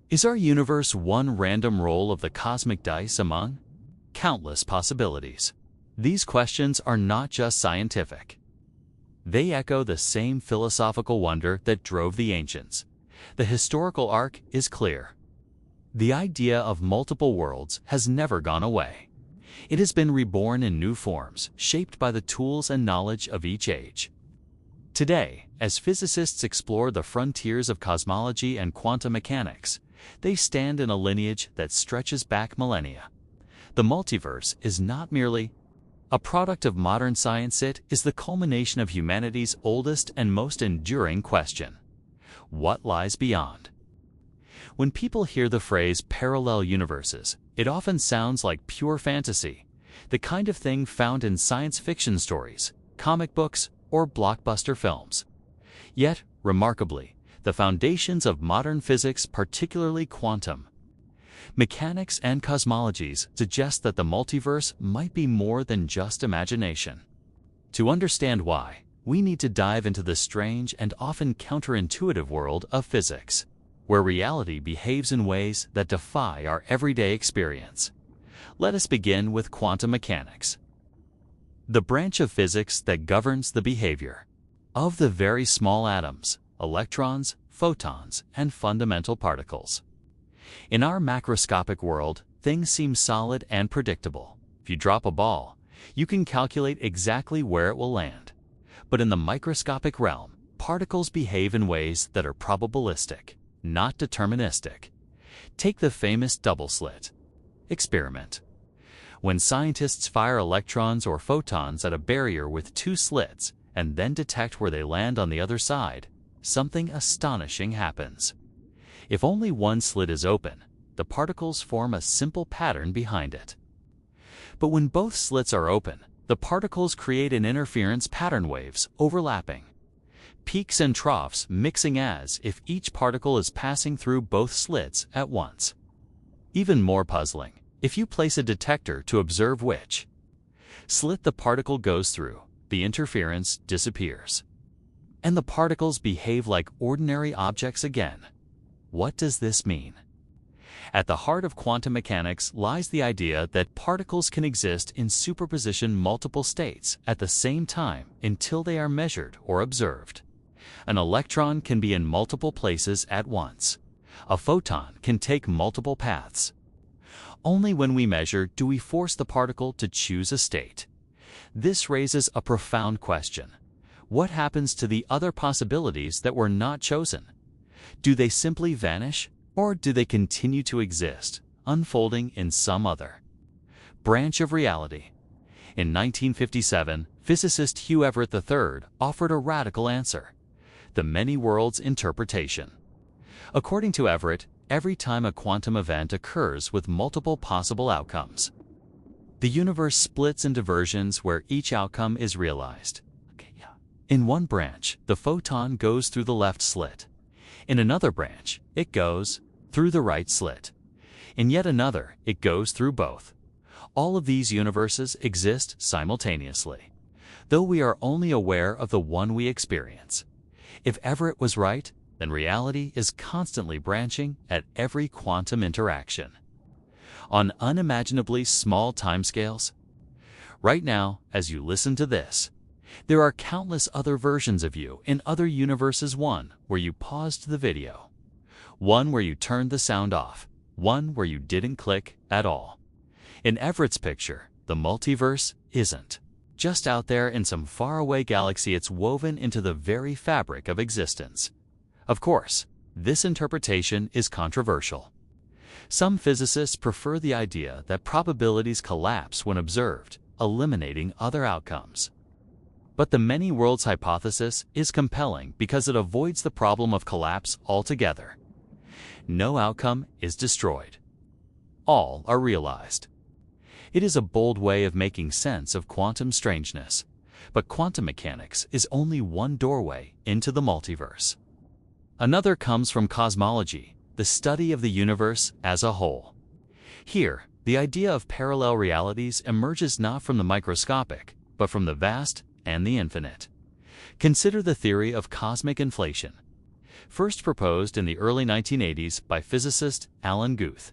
Is our universe one random roll of the cosmic dice among countless possibilities? These questions are not just scientific. They echo the same philosophical wonder that drove the ancients. The historical arc is clear. The idea of multiple worlds has never gone away. It has been reborn in new forms, shaped by the tools and knowledge of each age. Today, as physicists explore the frontiers of cosmology and quantum mechanics, they stand in a lineage that stretches back millennia. The multiverse is not merely a product of modern science, it is the culmination of humanity's oldest and most enduring question: what lies beyond? When people hear the phrase parallel universes, it often sounds like pure fantasy, the kind of thing found in science fiction stories, comic books, or blockbuster films. Yet, remarkably, the foundations of modern physics, particularly quantum mechanics and cosmologies, suggest that the multiverse might be more than just imagination. To understand why, we need to dive into the strange and often counterintuitive world of physics, where reality behaves in ways that defy our everyday experience. Let us begin with quantum mechanics, the branch of physics that governs the behavior of the very small atoms, electrons, photons, and fundamental particles. In our macroscopic world, things seem solid and predictable. If you drop a ball, you can calculate exactly where it will land. But in the microscopic realm, particles behave in ways that are probabilistic, not deterministic. Take the famous double-slit experiment. When scientists fire electrons or photons at a barrier with two slits and then detect where they land on the other side, something astonishing happens. If only one slit is open, the particles form a simple pattern behind it. But when both slits are open, the particles create an interference pattern, waves overlapping, peaks and troughs mixing as if each particle is passing through both slits at once. Even more puzzling, if you place a detector to observe which slit the particle goes through, the interference disappears, and the particles behave like ordinary objects again. What does this mean? At the heart of quantum mechanics lies the idea that particles can exist in superposition multiple states at the same time until they are measured or observed. An electron can be in multiple places at once. A photon can take multiple paths. Only when we measure do we force the particle to choose a state. This raises a profound question. What happens to the other possibilities that were not chosen? Do they simply vanish, or do they continue to exist, unfolding in some other branch of reality? In 1957, physicist Hugh Everett III offered a radical answer: the many worlds interpretation. According to Everett, every time a quantum event occurs with multiple possible outcomes, the universe splits into versions where each outcome is realized. In one branch, the photon goes through the left slit. In another branch, it goes through the right slit. In yet another, it goes through both. All of these universes exist simultaneously, though we are only aware of the one we experience. If Everett was right, then reality is constantly branching at every quantum interaction, on unimaginably small timescales. Right now, as you listen to this, there are countless other versions of you in other universes, one where you paused the video, one where you turned the sound off, one where you didn't click at all. In Everett's picture, the multiverse isn't just out there in some faraway galaxy, it's woven into the very fabric of existence. Of course, this interpretation is controversial. Some physicists prefer the idea that probabilities collapse when observed, eliminating other outcomes. But the many worlds hypothesis is compelling because it avoids the problem of collapse altogether. No outcome is destroyed. All are realized. It is a bold way of making sense of quantum strangeness, but quantum mechanics is only one doorway into the multiverse. Another comes from cosmology, the study of the universe as a whole. Here, the idea of parallel realities emerges not from the microscopic, but from the vast and the infinite. Consider the theory of cosmic inflation, first proposed in the early 1980s by physicist Alan Guth.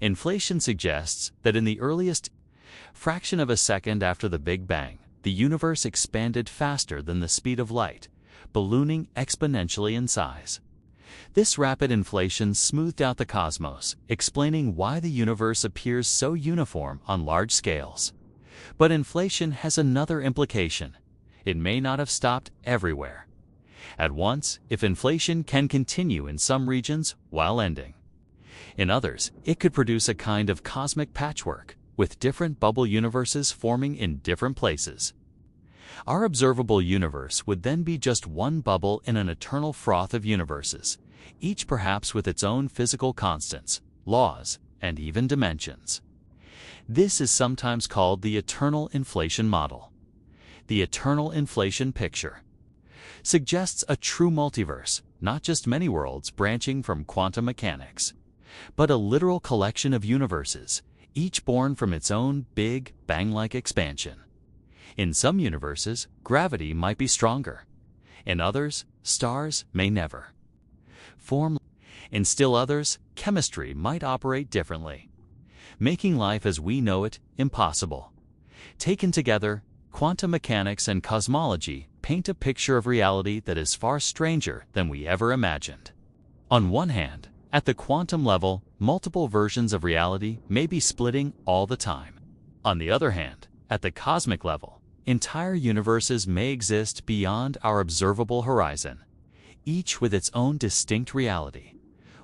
Inflation suggests that in the earliest fraction of a second after the Big Bang, the universe expanded faster than the speed of light, ballooning exponentially in size. This rapid inflation smoothed out the cosmos, explaining why the universe appears so uniform on large scales. But inflation has another implication. It may not have stopped everywhere at once if inflation can continue in some regions while ending. In others, it could produce a kind of cosmic patchwork, with different bubble universes forming in different places. Our observable universe would then be just one bubble in an eternal froth of universes, each perhaps with its own physical constants, laws, and even dimensions. This is sometimes called the eternal inflation model. The eternal inflation picture suggests a true multiverse, not just many worlds branching from quantum mechanics, but a literal collection of universes, each born from its own big, bang-like expansion. In some universes, gravity might be stronger. In others, stars may never form. In still others, chemistry might operate differently, making life as we know it impossible. Taken together, quantum mechanics and cosmology paint a picture of reality that is far stranger than we ever imagined. On one hand, at the quantum level, multiple versions of reality may be splitting all the time. On the other hand, at the cosmic level, entire universes may exist beyond our observable horizon, each with its own distinct reality.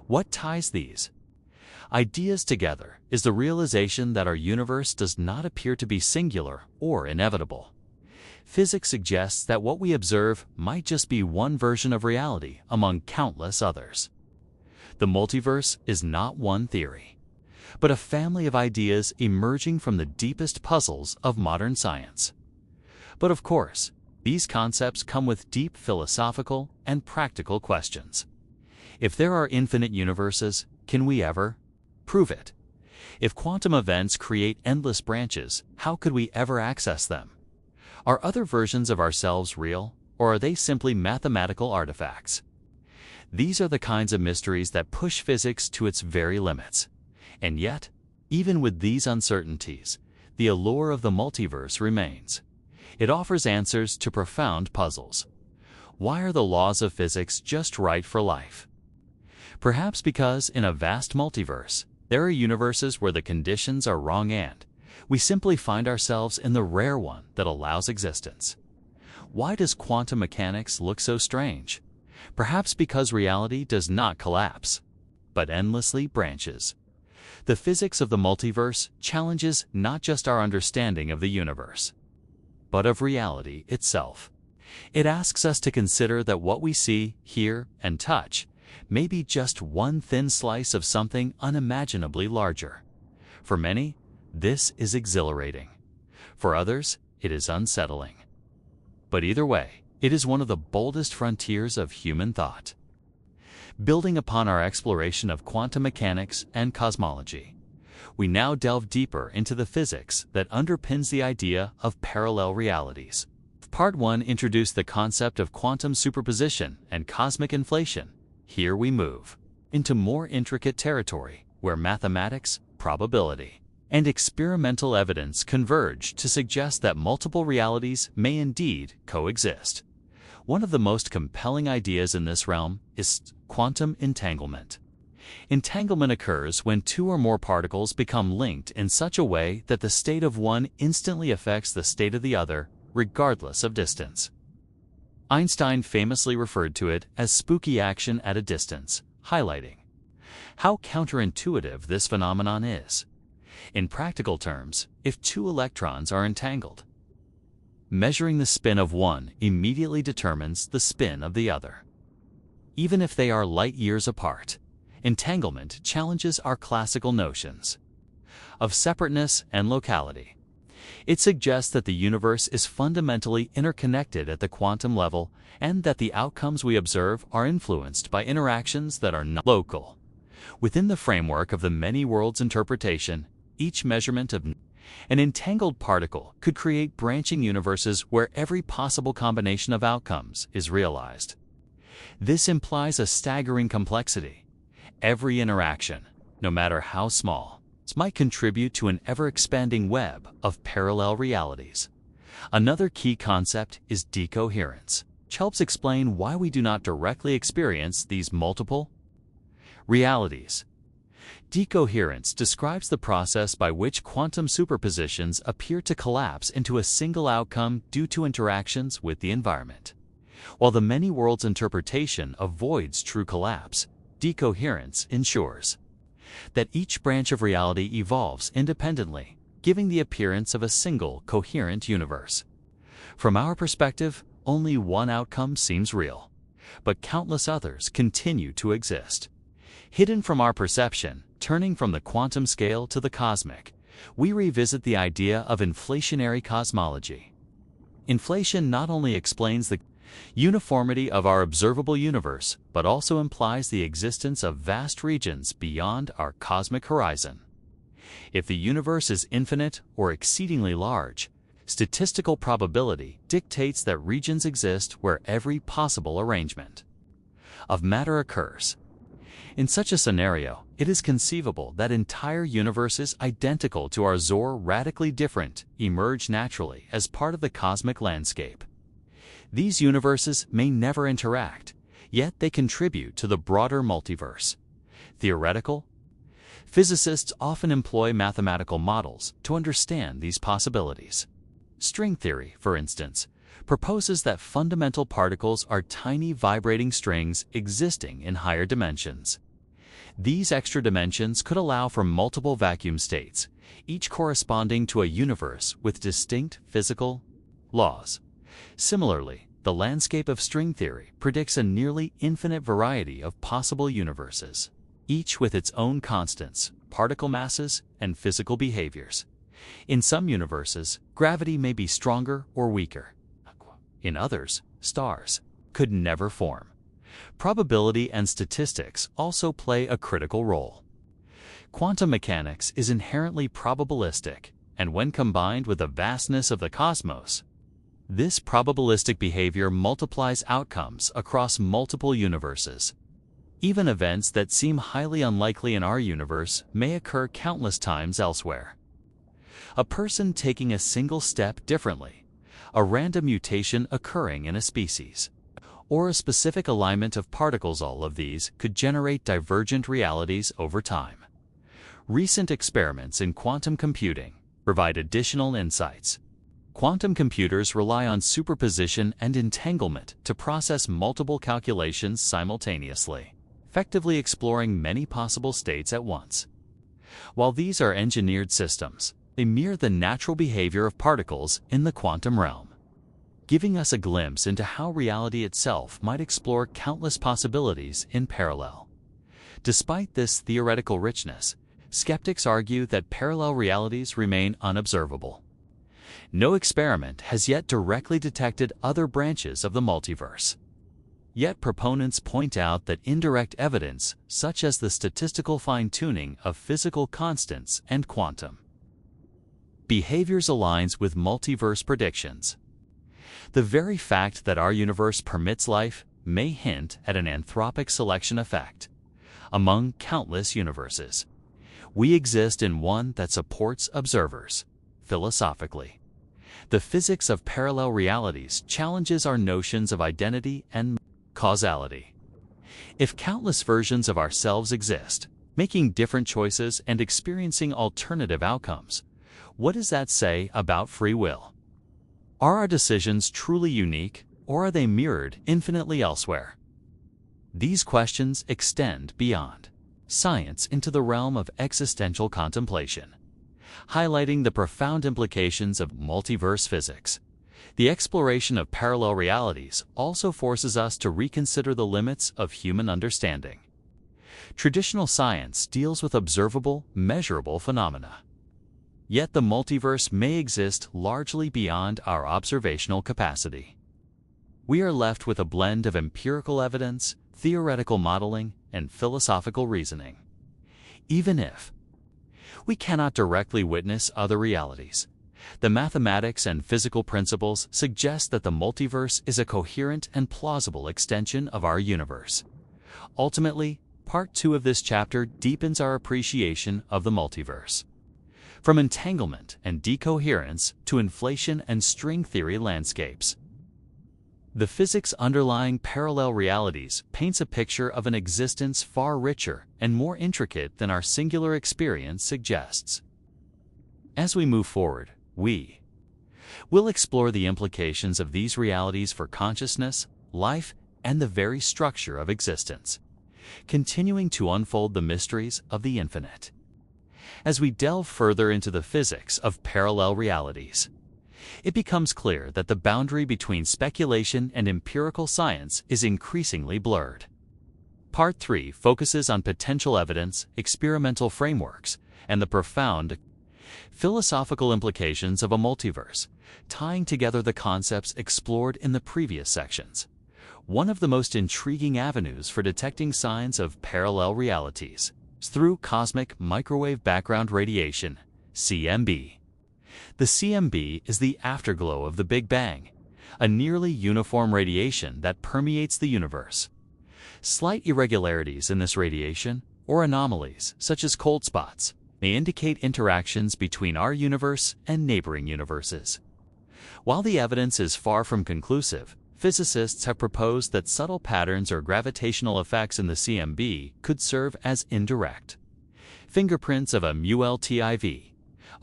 What ties these ideas together is the realization that our universe does not appear to be singular or inevitable. Physics suggests that what we observe might just be one version of reality among countless others. The multiverse is not one theory, but a family of ideas emerging from the deepest puzzles of modern science. But of course, these concepts come with deep philosophical and practical questions. If there are infinite universes, can we ever prove it? If quantum events create endless branches, how could we ever access them? Are other versions of ourselves real, or are they simply mathematical artifacts? These are the kinds of mysteries that push physics to its very limits. And yet, even with these uncertainties, the allure of the multiverse remains. It offers answers to profound puzzles. Why are the laws of physics just right for life? Perhaps because in a vast multiverse, there are universes where the conditions are wrong and we simply find ourselves in the rare one that allows existence. Why does quantum mechanics look so strange? Perhaps because reality does not collapse, but endlessly branches. The physics of the multiverse challenges not just our understanding of the universe, but of reality itself. It asks us to consider that what we see, hear, and touch may be just one thin slice of something unimaginably larger. For many, this is exhilarating. For others, it is unsettling. But either way, it is one of the boldest frontiers of human thought. Building upon our exploration of quantum mechanics and cosmology, we now delve deeper into the physics that underpins the idea of parallel realities. Part 1 introduced the concept of quantum superposition and cosmic inflation. Here we move into more intricate territory where mathematics, probability, and experimental evidence converge to suggest that multiple realities may indeed coexist. One of the most compelling ideas in this realm is quantum entanglement. Entanglement occurs when two or more particles become linked in such a way that the state of one instantly affects the state of the other, regardless of distance. Einstein famously referred to it as spooky action at a distance, highlighting How counterintuitive this phenomenon is. In practical terms, if two electrons are entangled, measuring the spin of one immediately determines the spin of the other. Even if they are light years apart, entanglement challenges our classical notions of separateness and locality. It suggests that the universe is fundamentally interconnected at the quantum level and that the outcomes we observe are influenced by interactions that are not local. Within the framework of the many worlds interpretation, each measurement of an entangled particle could create branching universes where every possible combination of outcomes is realized. This implies a staggering complexity. Every interaction, no matter how small, might contribute to an ever-expanding web of parallel realities. Another key concept is decoherence, which helps explain why we do not directly experience these multiple realities. Decoherence describes the process by which quantum superpositions appear to collapse into a single outcome due to interactions with the environment. While the many worlds interpretation avoids true collapse, decoherence ensures that each branch of reality evolves independently, giving the appearance of a single, coherent universe. From our perspective, only one outcome seems real, but countless others continue to exist. Hidden from our perception, turning from the quantum scale to the cosmic, we revisit the idea of inflationary cosmology. Inflation not only explains the uniformity of our observable universe, but also implies the existence of vast regions beyond our cosmic horizon. If the universe is infinite or exceedingly large, statistical probability dictates that regions exist where every possible arrangement of matter occurs. In such a scenario, it is conceivable that entire universes identical to our Zor radically different emerge naturally as part of the cosmic landscape. These universes may never interact, yet they contribute to the broader multiverse. Theoretical physicists often employ mathematical models to understand these possibilities. String theory, for instance, proposes that fundamental particles are tiny vibrating strings existing in higher dimensions. These extra dimensions could allow for multiple vacuum states, each corresponding to a universe with distinct physical laws. Similarly, the landscape of string theory predicts a nearly infinite variety of possible universes, each with its own constants, particle masses, and physical behaviors. In some universes, gravity may be stronger or weaker. In others, stars could never form. Probability and statistics also play a critical role. Quantum mechanics is inherently probabilistic, and when combined with the vastness of the cosmos, this probabilistic behavior multiplies outcomes across multiple universes. Even events that seem highly unlikely in our universe may occur countless times elsewhere. A person taking a single step differently, a random mutation occurring in a species, or a specific alignment of particles, all of these could generate divergent realities over time. Recent experiments in quantum computing provide additional insights. Quantum computers rely on superposition and entanglement to process multiple calculations simultaneously, effectively exploring many possible states at once. While these are engineered systems, they mirror the natural behavior of particles in the quantum realm, giving us a glimpse into how reality itself might explore countless possibilities in parallel. Despite this theoretical richness, skeptics argue that parallel realities remain unobservable. No experiment has yet directly detected other branches of the multiverse. Yet proponents point out that indirect evidence, such as the statistical fine-tuning of physical constants and quantum behaviors, aligns with multiverse predictions. The very fact that our universe permits life may hint at an anthropic selection effect. Among countless universes, we exist in one that supports observers. Philosophically, the physics of parallel realities challenges our notions of identity and causality. If countless versions of ourselves exist, making different choices and experiencing alternative outcomes, what does that say about free will? Are our decisions truly unique, or are they mirrored infinitely elsewhere? These questions extend beyond science into the realm of existential contemplation, highlighting the profound implications of multiverse physics. The exploration of parallel realities also forces us to reconsider the limits of human understanding. Traditional science deals with observable, measurable phenomena. Yet the multiverse may exist largely beyond our observational capacity. We are left with a blend of empirical evidence, theoretical modeling, and philosophical reasoning. Even if we cannot directly witness other realities, the mathematics and physical principles suggest that the multiverse is a coherent and plausible extension of our universe. Ultimately, Part 2 of this chapter deepens our appreciation of the multiverse. From entanglement and decoherence to inflation and string theory landscapes. The physics underlying parallel realities paints a picture of an existence far richer and more intricate than our singular experience suggests. As we move forward, we will explore the implications of these realities for consciousness, life, and the very structure of existence, continuing to unfold the mysteries of the infinite. As we delve further into the physics of parallel realities, it becomes clear that the boundary between speculation and empirical science is increasingly blurred. Part 3 focuses on potential evidence, experimental frameworks, and the profound philosophical implications of a multiverse, tying together the concepts explored in the previous sections. One of the most intriguing avenues for detecting signs of parallel realities is through cosmic microwave background radiation, CMB. The CMB is the afterglow of the Big Bang, a nearly uniform radiation that permeates the universe. Slight irregularities in this radiation, or anomalies such as cold spots, may indicate interactions between our universe and neighboring universes. While the evidence is far from conclusive, physicists have proposed that subtle patterns or gravitational effects in the CMB could serve as indirect fingerprints of a multiv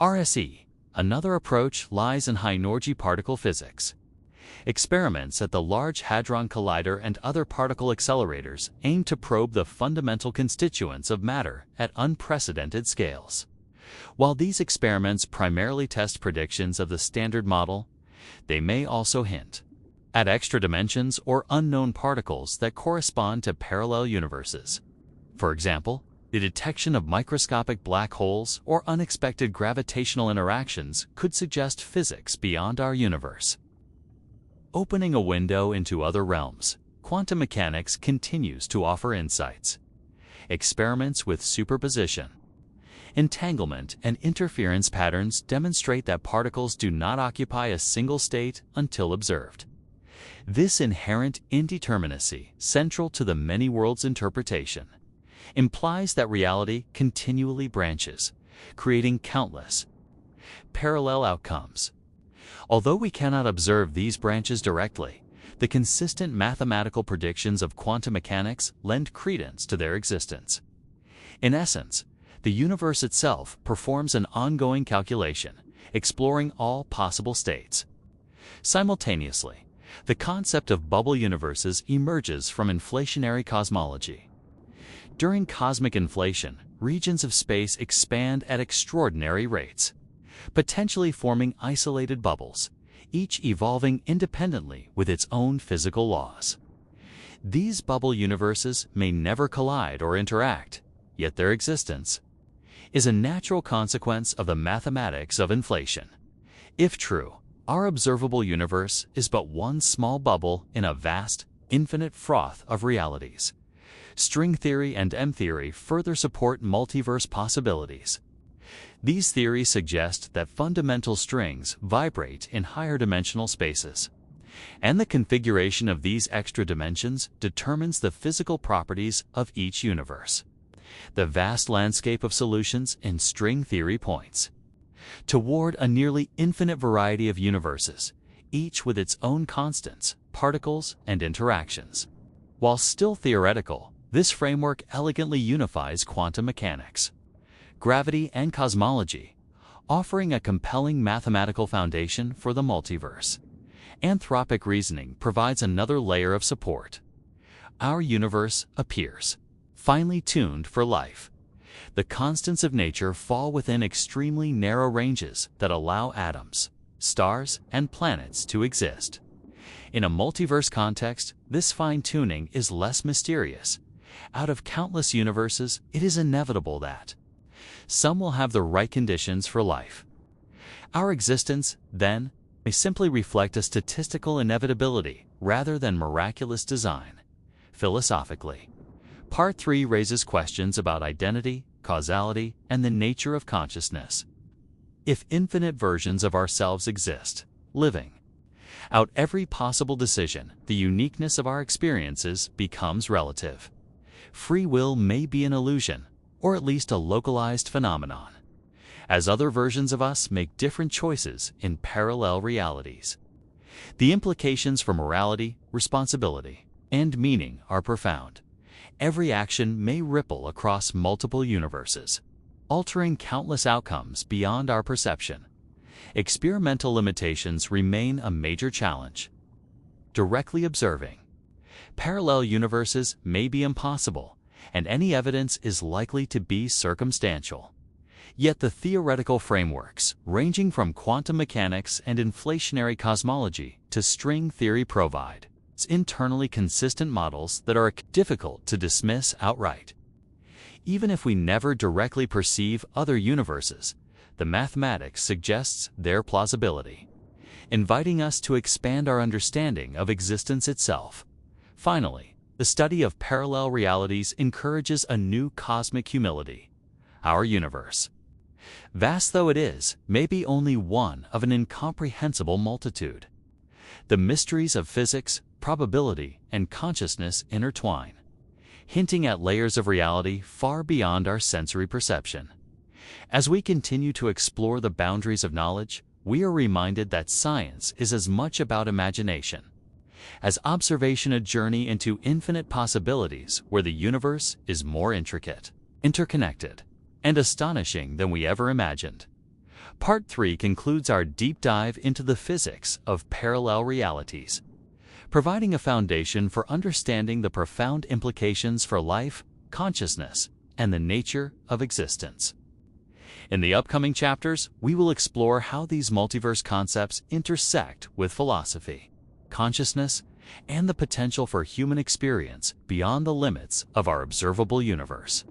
RSE. Another approach lies in high-energy particle physics. Experiments at the Large Hadron Collider and other particle accelerators aim to probe the fundamental constituents of matter at unprecedented scales. While these experiments primarily test predictions of the Standard Model, they may also hint at extra dimensions or unknown particles that correspond to parallel universes. For example, the detection of microscopic black holes or unexpected gravitational interactions could suggest physics beyond our universe. Opening a window into other realms, quantum mechanics continues to offer insights. Experiments with superposition, entanglement, and interference patterns demonstrate that particles do not occupy a single state until observed. This inherent indeterminacy, central to the many worlds interpretation, implies that reality continually branches, creating countless parallel outcomes. Although we cannot observe these branches directly, the consistent mathematical predictions of quantum mechanics lend credence to their existence. In essence, the universe itself performs an ongoing calculation, exploring all possible states. Simultaneously, the concept of bubble universes emerges from inflationary cosmology. During cosmic inflation, regions of space expand at extraordinary rates, potentially forming isolated bubbles, each evolving independently with its own physical laws. These bubble universes may never collide or interact, yet their existence is a natural consequence of the mathematics of inflation. If true, our observable universe is but one small bubble in a vast, infinite froth of realities. String theory and M-theory further support multiverse possibilities. These theories suggest that fundamental strings vibrate in higher dimensional spaces, and the configuration of these extra dimensions determines the physical properties of each universe. The vast landscape of solutions in string theory points toward a nearly infinite variety of universes, each with its own constants, particles, and interactions. While still theoretical, this framework elegantly unifies quantum mechanics, gravity, and cosmology, offering a compelling mathematical foundation for the multiverse. Anthropic reasoning provides another layer of support. Our universe appears finely tuned for life. The constants of nature fall within extremely narrow ranges that allow atoms, stars, and planets to exist. In a multiverse context, this fine-tuning is less mysterious. Out of countless universes, it is inevitable that some will have the right conditions for life. Our existence, then, may simply reflect a statistical inevitability rather than miraculous design. Philosophically, Part 3 raises questions about identity, causality, and the nature of consciousness. If infinite versions of ourselves exist, living out every possible decision, the uniqueness of our experiences becomes relative. Free will may be an illusion, or at least a localized phenomenon, as other versions of us make different choices in parallel realities. The implications for morality, responsibility, and meaning are profound. Every action may ripple across multiple universes, altering countless outcomes beyond our perception. Experimental limitations remain a major challenge. Directly observing parallel universes may be impossible, and any evidence is likely to be circumstantial. Yet the theoretical frameworks, ranging from quantum mechanics and inflationary cosmology to string theory, provide internally consistent models that are difficult to dismiss outright. Even if we never directly perceive other universes, the mathematics suggests their plausibility, inviting us to expand our understanding of existence itself. Finally, the study of parallel realities encourages a new cosmic humility. Our universe, vast though it is, may be only one of an incomprehensible multitude. The mysteries of physics, probability, and consciousness intertwine, hinting at layers of reality far beyond our sensory perception. As we continue to explore the boundaries of knowledge, we are reminded that science is as much about imagination as observation, a journey into infinite possibilities where the universe is more intricate, interconnected, and astonishing than we ever imagined. Part 3 concludes our deep dive into the physics of parallel realities, providing a foundation for understanding the profound implications for life, consciousness, and the nature of existence. In the upcoming chapters, we will explore how these multiverse concepts intersect with philosophy, consciousness, and the potential for human experience beyond the limits of our observable universe.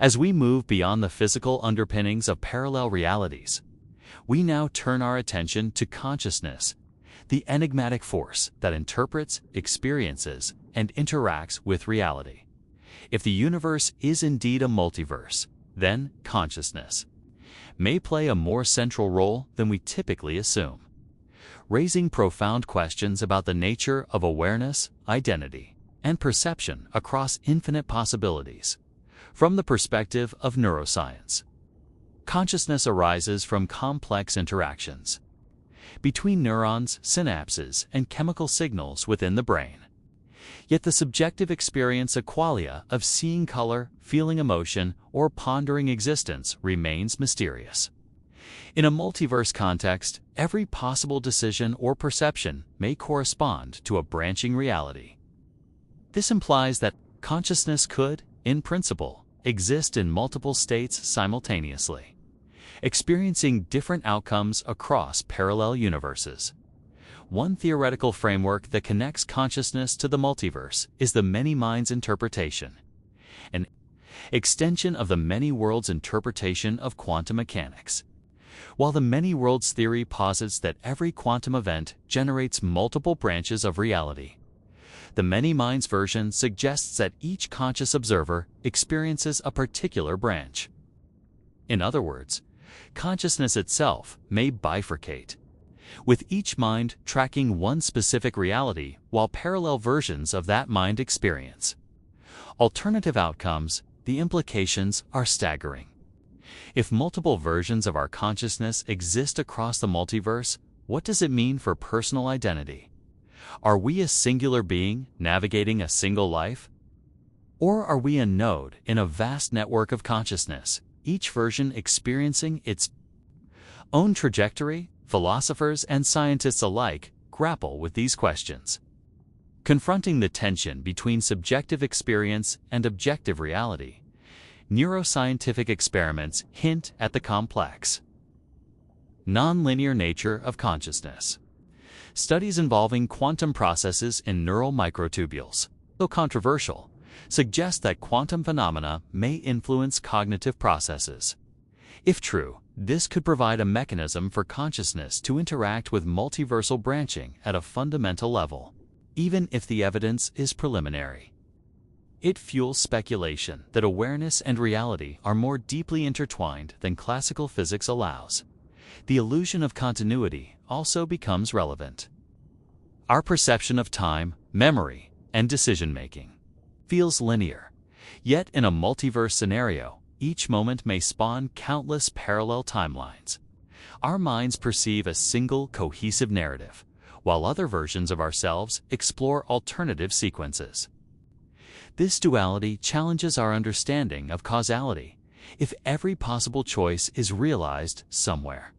As we move beyond the physical underpinnings of parallel realities, we now turn our attention to consciousness, the enigmatic force that interprets, experiences, and interacts with reality. If the universe is indeed a multiverse, then consciousness may play a more central role than we typically assume, raising profound questions about the nature of awareness, identity, and perception across infinite possibilities. From the perspective of neuroscience, consciousness arises from complex interactions between neurons, synapses, and chemical signals within the brain. Yet the subjective experience, qualia of seeing color, feeling emotion, or pondering existence remains mysterious. In a multiverse context, every possible decision or perception may correspond to a branching reality. This implies that consciousness could, in principle, exist in multiple states simultaneously, experiencing different outcomes across parallel universes. One theoretical framework that connects consciousness to the multiverse is the many minds interpretation, an extension of the many worlds interpretation of quantum mechanics. While the many worlds theory posits that every quantum event generates multiple branches of reality, the many minds version suggests that each conscious observer experiences a particular branch. In other words, consciousness itself may bifurcate, with each mind tracking one specific reality while parallel versions of that mind experience alternative outcomes. The implications are staggering. If multiple versions of our consciousness exist across the multiverse, what does it mean for personal identity? Are we a singular being navigating a single life? Or are we a node in a vast network of consciousness, each version experiencing its own trajectory? Philosophers and scientists alike grapple with these questions. Confronting the tension between subjective experience and objective reality, neuroscientific experiments hint at the complex, nonlinear nature of consciousness. Studies involving quantum processes in neural microtubules, though controversial, suggest that quantum phenomena may influence cognitive processes. If true, this could provide a mechanism for consciousness to interact with multiversal branching at a fundamental level, even if the evidence is preliminary. It fuels speculation that awareness and reality are more deeply intertwined than classical physics allows. The illusion of continuity also becomes relevant. Our perception of time, memory, and decision-making feels linear. Yet in a multiverse scenario, each moment may spawn countless parallel timelines. Our minds perceive a single cohesive narrative, while other versions of ourselves explore alternative sequences. This duality challenges our understanding of causality. If every possible choice is realized somewhere,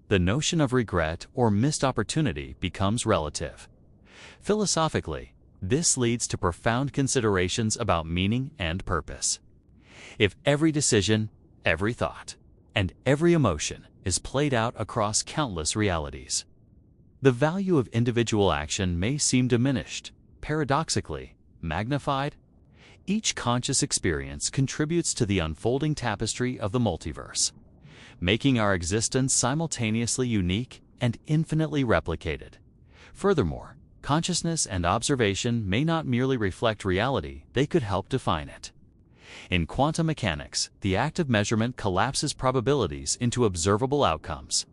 the notion of regret or missed opportunity becomes relative. Philosophically, this leads to profound considerations about meaning and purpose. If every decision, every thought, and every emotion is played out across countless realities, the value of individual action may seem diminished, paradoxically, magnified. Each conscious experience contributes to the unfolding tapestry of the multiverse, making our existence simultaneously unique and infinitely replicated. Furthermore, consciousness and observation may not merely reflect reality, they could help define it. In quantum mechanics, the act of measurement collapses probabilities into observable outcomes.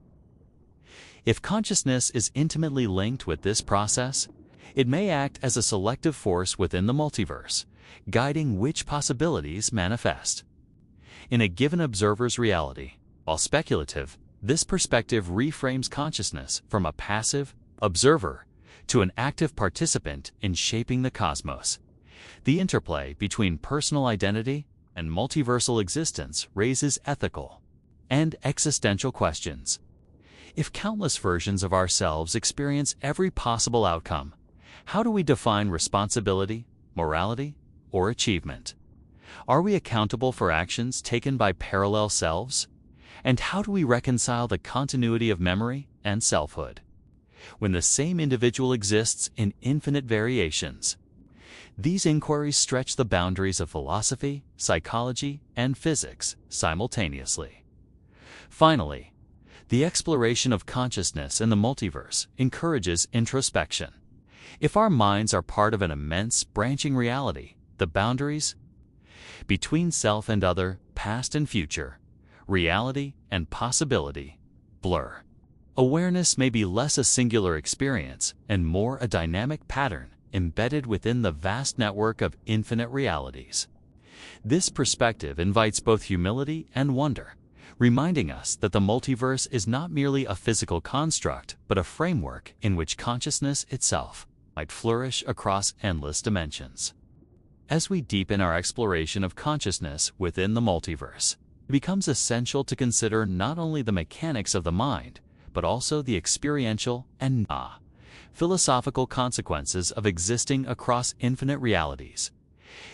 If consciousness is intimately linked with this process, it may act as a selective force within the multiverse, guiding which possibilities manifest. In a given observer's reality, while speculative, this perspective reframes consciousness from a passive observer to an active participant in shaping the cosmos. The interplay between personal identity and multiversal existence raises ethical and existential questions. If countless versions of ourselves experience every possible outcome, how do we define responsibility, morality, or achievement? Are we accountable for actions taken by parallel selves? And how do we reconcile the continuity of memory and selfhood when the same individual exists in infinite variations? These inquiries stretch the boundaries of philosophy, psychology, and physics simultaneously. Finally, the exploration of consciousness in the multiverse encourages introspection. If our minds are part of an immense, branching reality, the boundaries between self and other, past and future, reality and possibility blur. Awareness may be less a singular experience and more a dynamic pattern embedded within the vast network of infinite realities. This perspective invites both humility and wonder, reminding us that the multiverse is not merely a physical construct, but a framework in which consciousness itself might flourish across endless dimensions. As we deepen our exploration of consciousness within the multiverse, it becomes essential to consider not only the mechanics of the mind, but also the experiential and philosophical consequences of existing across infinite realities.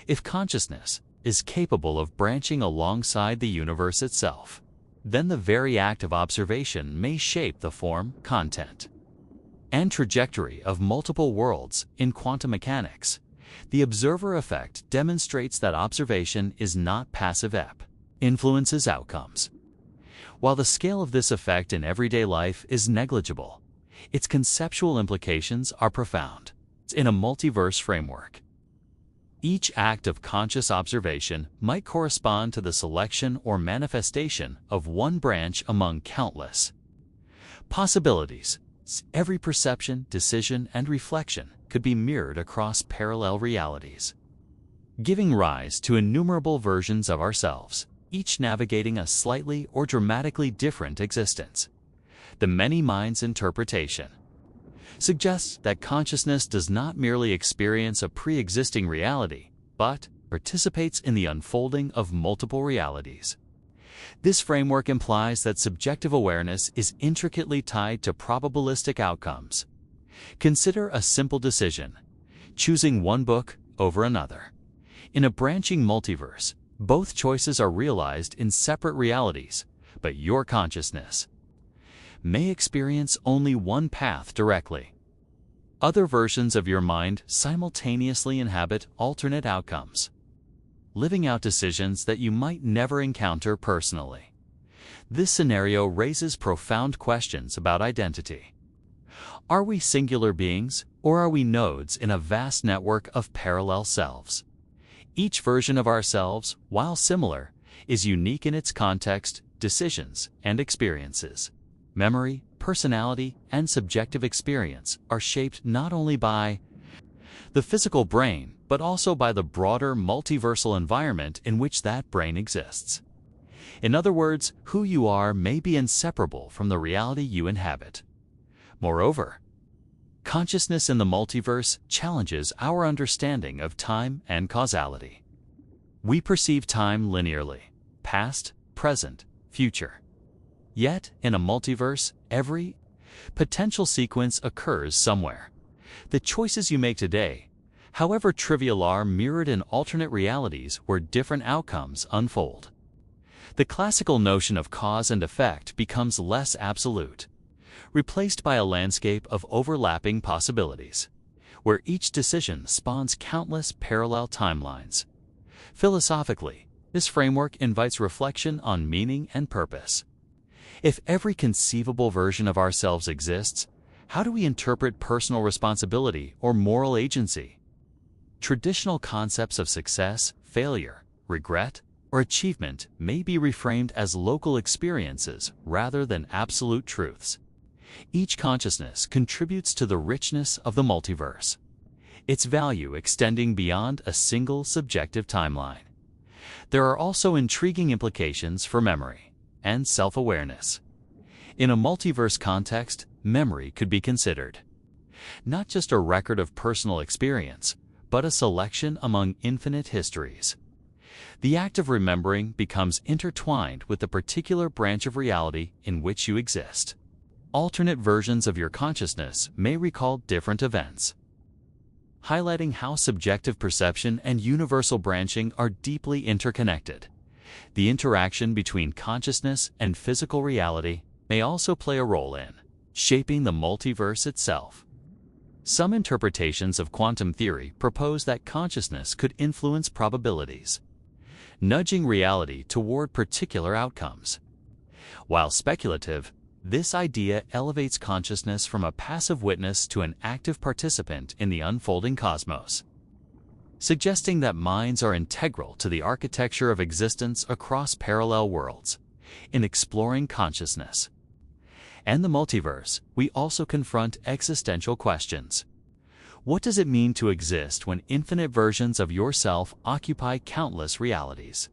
If consciousness is capable of branching alongside the universe itself, then the very act of observation may shape the form, content, and trajectory of multiple worlds in quantum mechanics. The observer effect demonstrates that observation is not passive influences outcomes. While the scale of this effect in everyday life is negligible, its conceptual implications are profound. In a multiverse framework, each act of conscious observation might correspond to the selection or manifestation of one branch among countless possibilities. Every perception, decision, and reflection could be mirrored across parallel realities, giving rise to innumerable versions of ourselves, each navigating a slightly or dramatically different existence. The many minds interpretation suggests that consciousness does not merely experience a pre-existing reality, but participates in the unfolding of multiple realities. This framework implies that subjective awareness is intricately tied to probabilistic outcomes. Consider a simple decision: choosing one book over another. In a branching multiverse, both choices are realized in separate realities, but your consciousness may experience only one path directly. Other versions of your mind simultaneously inhabit alternate outcomes, living out decisions that you might never encounter personally. This scenario raises profound questions about identity. Are we singular beings, or are we nodes in a vast network of parallel selves? Each version of ourselves, while similar, is unique in its context, decisions, and experiences. Memory, personality, and subjective experience are shaped not only by the physical brain, but also by the broader multiversal environment in which that brain exists. In other words, who you are may be inseparable from the reality you inhabit. Moreover, consciousness in the multiverse challenges our understanding of time and causality. We perceive time linearly: past, present, future. Yet, in a multiverse, every potential sequence occurs somewhere. The choices you make today, however trivial, are mirrored in alternate realities where different outcomes unfold. The classical notion of cause and effect becomes less absolute, replaced by a landscape of overlapping possibilities, where each decision spawns countless parallel timelines. Philosophically, this framework invites reflection on meaning and purpose. If every conceivable version of ourselves exists, how do we interpret personal responsibility or moral agency? Traditional concepts of success, failure, regret, or achievement may be reframed as local experiences rather than absolute truths. Each consciousness contributes to the richness of the multiverse, its value extending beyond a single subjective timeline. There are also intriguing implications for memory and self-awareness. In a multiverse context, memory could be considered not just a record of personal experience, but a selection among infinite histories. The act of remembering becomes intertwined with the particular branch of reality in which you exist. Alternate versions of your consciousness may recall different events, highlighting how subjective perception and universal branching are deeply interconnected. The interaction between consciousness and physical reality may also play a role in shaping the multiverse itself. Some interpretations of quantum theory propose that consciousness could influence probabilities, nudging reality toward particular outcomes. While speculative, this idea elevates consciousness from a passive witness to an active participant in the unfolding cosmos, suggesting that minds are integral to the architecture of existence across parallel worlds. In exploring consciousness and the multiverse, we also confront existential questions. What does it mean to exist when infinite versions of yourself occupy countless realities?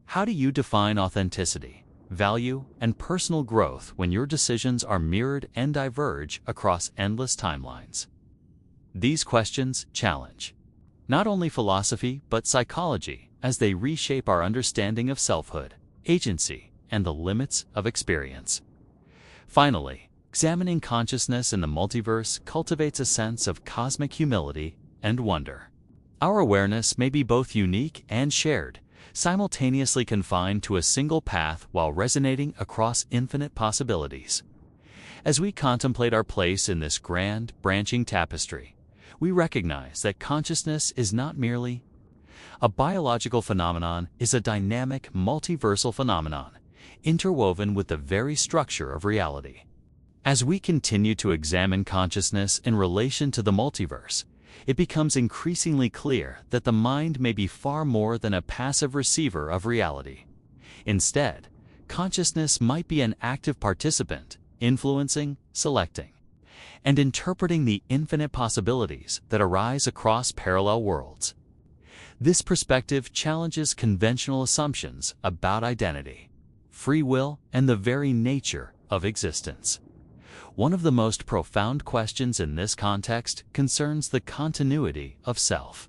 How do you define authenticity, value, and personal growth when your decisions are mirrored and diverge across endless timelines? These questions challenge not only philosophy but psychology as they reshape our understanding of selfhood, agency, and the limits of experience. Finally, examining consciousness in the multiverse cultivates a sense of cosmic humility and wonder. Our awareness may be both unique and shared, simultaneously confined to a single path while resonating across infinite possibilities. As we contemplate our place in this grand, branching tapestry, we recognize that consciousness is not merely a biological phenomenon, it is a dynamic, multiversal phenomenon, interwoven with the very structure of reality. As we continue to examine consciousness in relation to the multiverse, it becomes increasingly clear that the mind may be far more than a passive receiver of reality. Instead, consciousness might be an active participant, influencing, selecting, and interpreting the infinite possibilities that arise across parallel worlds. This perspective challenges conventional assumptions about identity, free will, and the very nature of existence. One of the most profound questions in this context concerns the continuity of self.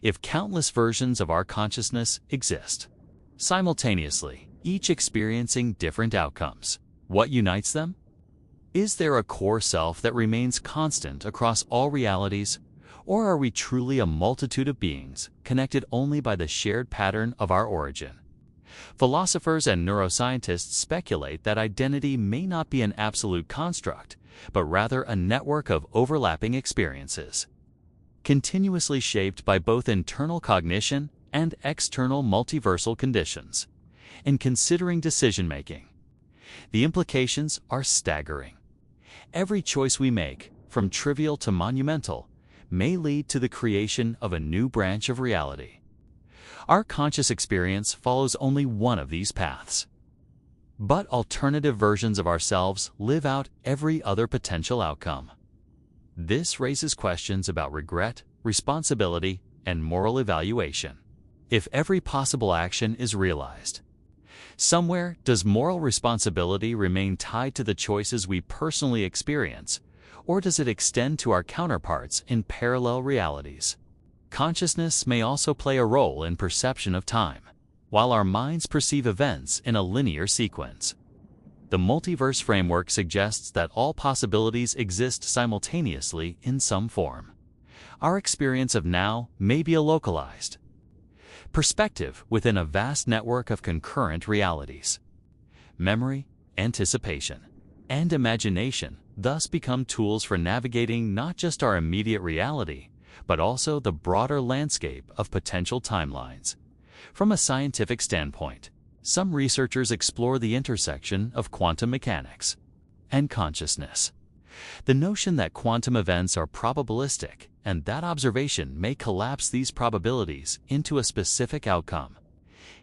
If countless versions of our consciousness exist, simultaneously, each experiencing different outcomes, what unites them? Is there a core self that remains constant across all realities, Or are we truly a multitude of beings, connected only by the shared pattern of our origin? Philosophers and neuroscientists speculate that identity may not be an absolute construct, but rather a network of overlapping experiences, continuously shaped by both internal cognition and external multiversal conditions. In considering decision-making, the implications are staggering. Every choice we make, from trivial to monumental, may lead to the creation of a new branch of reality. Our conscious experience follows only one of these paths. But alternative versions of ourselves live out every other potential outcome. This raises questions about regret, responsibility, and moral evaluation. If every possible action is realized, somewhere does moral responsibility remain tied to the choices we personally experience, or does it extend to our counterparts in parallel realities? Consciousness may also play a role in perception of time, while our minds perceive events in a linear sequence. The multiverse framework suggests that all possibilities exist simultaneously in some form. Our experience of now may be a localized perspective within a vast network of concurrent realities. Memory, anticipation, and imagination thus become tools for navigating not just our immediate reality, but also the broader landscape of potential timelines. From a scientific standpoint, some researchers explore the intersection of quantum mechanics and consciousness. The notion that quantum events are probabilistic and that observation may collapse these probabilities into a specific outcome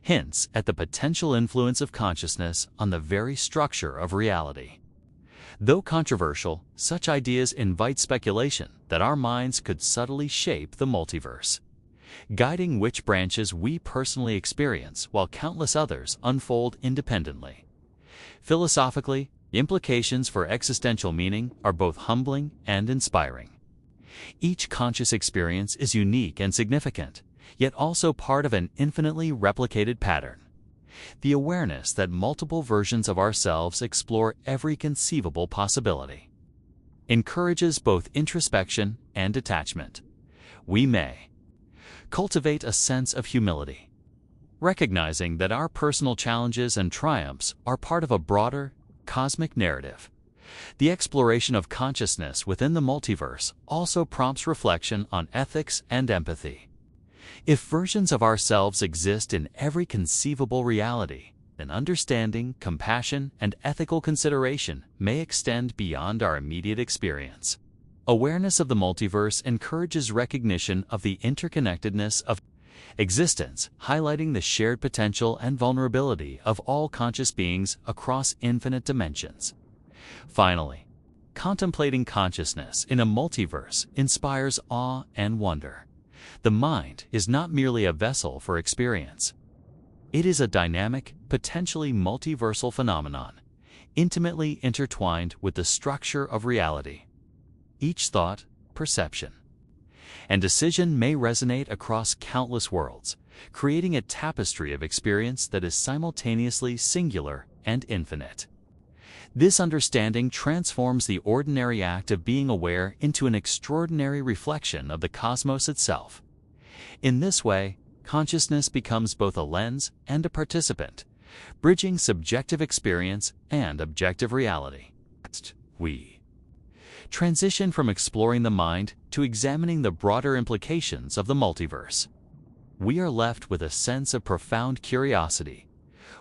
hints at the potential influence of consciousness on the very structure of reality. Though controversial, such ideas invite speculation that our minds could subtly shape the multiverse, guiding which branches we personally experience while countless others unfold independently. Philosophically, the implications for existential meaning are both humbling and inspiring. Each conscious experience is unique and significant, yet also part of an infinitely replicated pattern. The awareness that multiple versions of ourselves explore every conceivable possibility encourages both introspection and detachment. We may cultivate a sense of humility, recognizing that our personal challenges and triumphs are part of a broader, cosmic narrative. The exploration of consciousness within the multiverse also prompts reflection on ethics and empathy. If versions of ourselves exist in every conceivable reality, then understanding, compassion, and ethical consideration may extend beyond our immediate experience. Awareness of the multiverse encourages recognition of the interconnectedness of existence, highlighting the shared potential and vulnerability of all conscious beings across infinite dimensions. Finally, contemplating consciousness in a multiverse inspires awe and wonder. The mind is not merely a vessel for experience. It is a dynamic, potentially multiversal phenomenon, intimately intertwined with the structure of reality. Each thought, perception, and decision may resonate across countless worlds, creating a tapestry of experience that is simultaneously singular and infinite. This understanding transforms the ordinary act of being aware into an extraordinary reflection of the cosmos itself. In this way, consciousness becomes both a lens and a participant, bridging subjective experience and objective reality. We transition from exploring the mind to examining the broader implications of the multiverse. We are left with a sense of profound curiosity.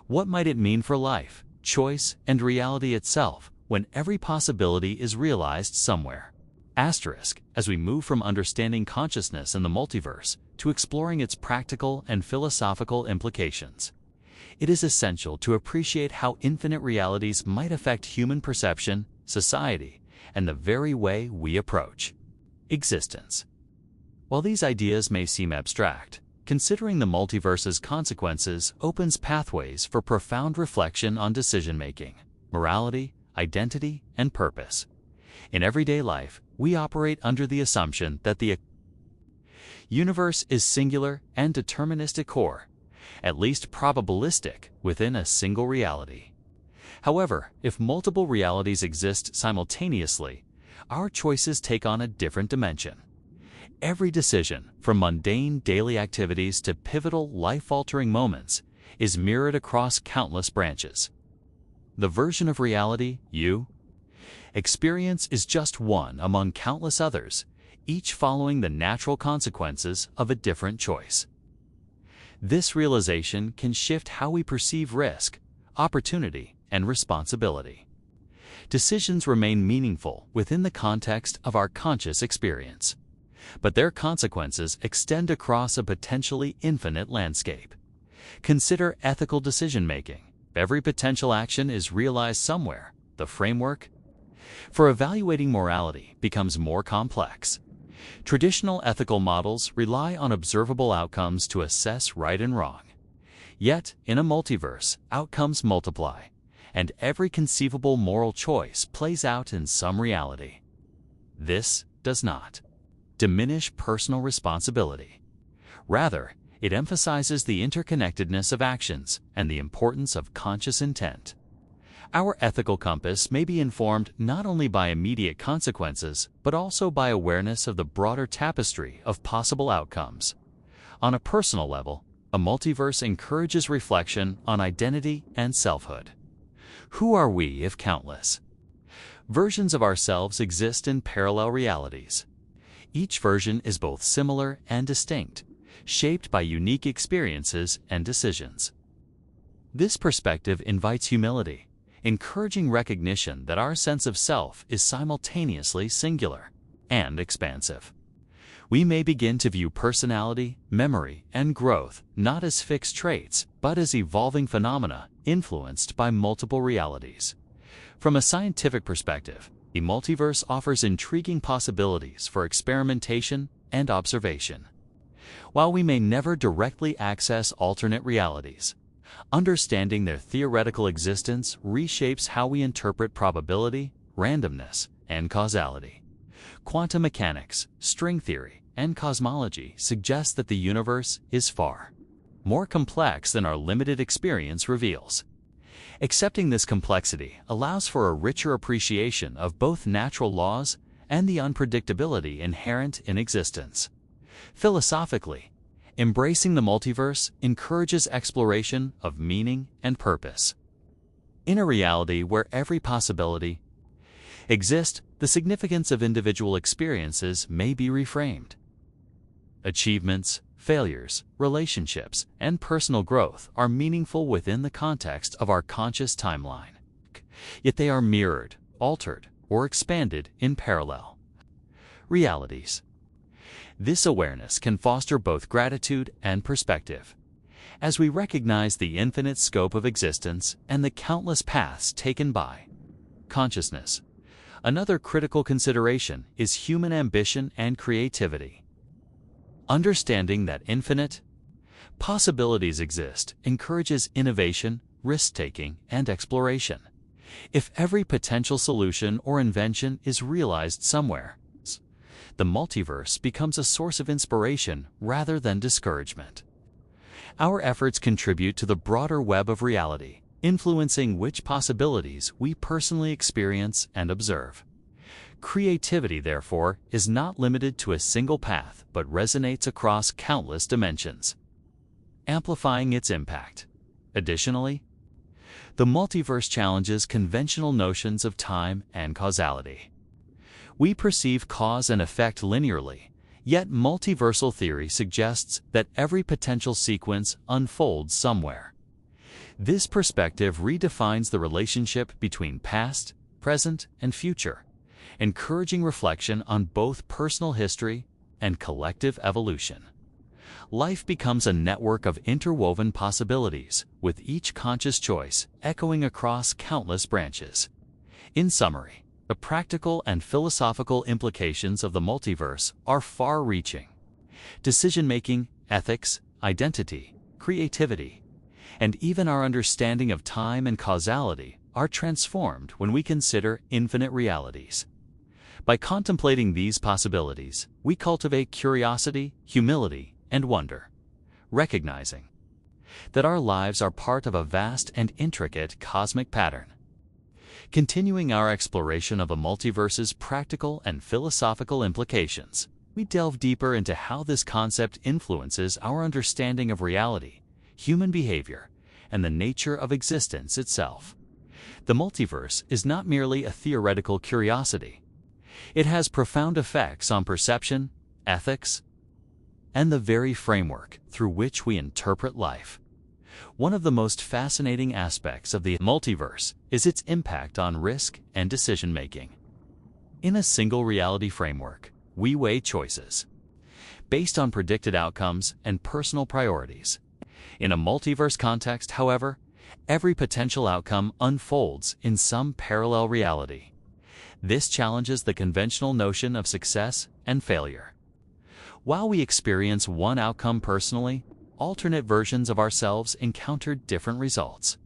What might it mean for life, choice, and reality itself when every possibility is realized somewhere? As we move from understanding consciousness in the multiverse to exploring its practical and philosophical implications, it is essential to appreciate how infinite realities might affect human perception, society, and the very way we approach existence. While these ideas may seem abstract, considering the multiverse's consequences opens pathways for profound reflection on decision-making, morality, identity, and purpose. In everyday life, we operate under the assumption that the universe is singular and deterministic, or at least probabilistic, within a single reality. However, if multiple realities exist simultaneously, our choices take on a different dimension. Every decision, from mundane daily activities to pivotal life-altering moments, is mirrored across countless branches. The version of reality you experience is just one among countless others, each following the natural consequences of a different choice. This realization can shift how we perceive risk, opportunity, and responsibility. Decisions remain meaningful within the context of our conscious experience, but their consequences extend across a potentially infinite landscape. Consider ethical decision-making. Every potential action is realized somewhere. The framework for evaluating morality becomes more complex. Traditional ethical models rely on observable outcomes to assess right and wrong. Yet, in a multiverse, outcomes multiply, and every conceivable moral choice plays out in some reality. This does not diminish personal responsibility. Rather, it emphasizes the interconnectedness of actions and the importance of conscious intent. Our ethical compass may be informed not only by immediate consequences, but also by awareness of the broader tapestry of possible outcomes. On a personal level, a multiverse encourages reflection on identity and selfhood. Who are we if countless versions of ourselves exist in parallel realities? Each version is both similar and distinct, shaped by unique experiences and decisions. This perspective invites humility, encouraging recognition that our sense of self is simultaneously singular and expansive. We may begin to view personality, memory, and growth not as fixed traits, but as evolving phenomena influenced by multiple realities. From a scientific perspective, the multiverse offers intriguing possibilities for experimentation and observation. While we may never directly access alternate realities, understanding their theoretical existence reshapes how we interpret probability, randomness, and causality. Quantum mechanics, string theory, and cosmology suggest that the universe is far more complex than our limited experience reveals. Accepting this complexity allows for a richer appreciation of both natural laws and the unpredictability inherent in existence. Philosophically, embracing the multiverse encourages exploration of meaning and purpose. In a reality where every possibility exists, the significance of individual experiences may be reframed. Achievements, failures, relationships, and personal growth are meaningful within the context of our conscious timeline. Yet they are mirrored, altered, or expanded in parallel realities. This awareness can foster both gratitude and perspective, as we recognize the infinite scope of existence and the countless paths taken by consciousness. Another critical consideration is human ambition and creativity. Understanding that infinite possibilities exist encourages innovation, risk-taking, and exploration. If every potential solution or invention is realized somewhere, the multiverse becomes a source of inspiration rather than discouragement. Our efforts contribute to the broader web of reality, influencing which possibilities we personally experience and observe. Creativity, therefore, is not limited to a single path, but resonates across countless dimensions, amplifying its impact. Additionally, the multiverse challenges conventional notions of time and causality. We perceive cause and effect linearly, yet multiversal theory suggests that every potential sequence unfolds somewhere. This perspective redefines the relationship between past, present, and future, encouraging reflection on both personal history and collective evolution. Life becomes a network of interwoven possibilities, with each conscious choice echoing across countless branches. In summary, the practical and philosophical implications of the multiverse are far-reaching. Decision-making, ethics, identity, creativity, and even our understanding of time and causality are transformed when we consider infinite realities. By contemplating these possibilities, we cultivate curiosity, humility, and wonder, recognizing that our lives are part of a vast and intricate cosmic pattern. Continuing our exploration of the multiverse's practical and philosophical implications, we delve deeper into how this concept influences our understanding of reality, human behavior, and the nature of existence itself. The multiverse is not merely a theoretical curiosity. It has profound effects on perception, ethics, and the very framework through which we interpret life. One of the most fascinating aspects of the multiverse is its impact on risk and decision-making. In a single reality framework, we weigh choices based on predicted outcomes and personal priorities. In a multiverse context, however, every potential outcome unfolds in some parallel reality. This challenges the conventional notion of success and failure. While we experience one outcome personally, alternate versions of ourselves encounter different results.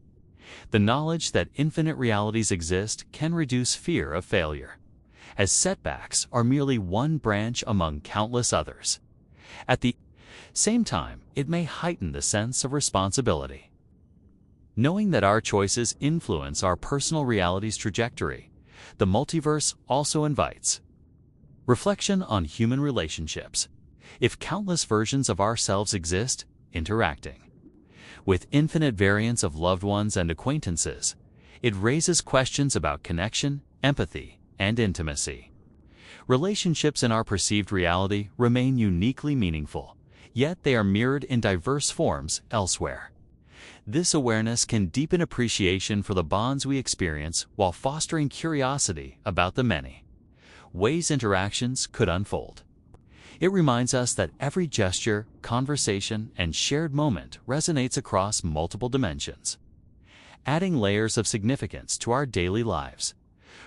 The knowledge that infinite realities exist can reduce fear of failure, as setbacks are merely one branch among countless others. At the same time, it may heighten the sense of responsibility. Knowing that our choices influence our personal reality's trajectory, the multiverse also invites reflection on human relationships. If countless versions of ourselves exist, interacting with infinite variants of loved ones and acquaintances, it raises questions about connection, empathy, and intimacy. Relationships in our perceived reality remain uniquely meaningful, yet they are mirrored in diverse forms elsewhere. This awareness can deepen appreciation for the bonds we experience while fostering curiosity about the many ways interactions could unfold. It reminds us that every gesture, conversation, and shared moment resonates across multiple dimensions, adding layers of significance to our daily lives.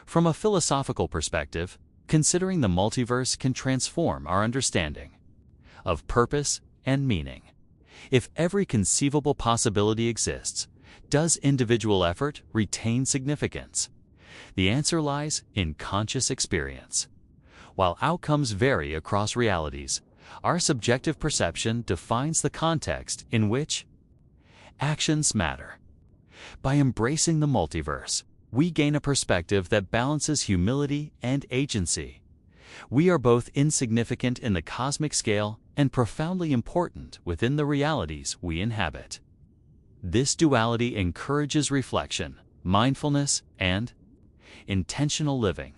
From a philosophical perspective, considering the multiverse can transform our understanding of purpose and meaning. If every conceivable possibility exists, does individual effort retain significance? The answer lies in conscious experience. While outcomes vary across realities, our subjective perception defines the context in which actions matter. By embracing the multiverse, we gain a perspective that balances humility and agency. We are both insignificant in the cosmic scale and profoundly important within the realities we inhabit. This duality encourages reflection, mindfulness, and intentional living.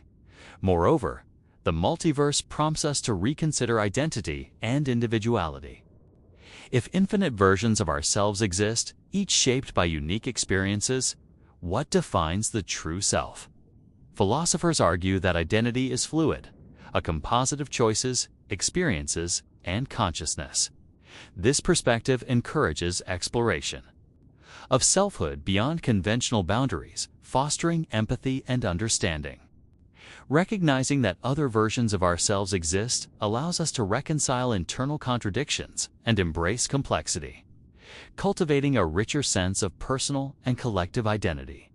Moreover, the multiverse prompts us to reconsider identity and individuality. If infinite versions of ourselves exist, each shaped by unique experiences, what defines the true self? Philosophers argue that identity is fluid, a composite of choices, experiences, and consciousness. This perspective encourages exploration of selfhood beyond conventional boundaries, fostering empathy and understanding. Recognizing that other versions of ourselves exist allows us to reconcile internal contradictions and embrace complexity, cultivating a richer sense of personal and collective identity.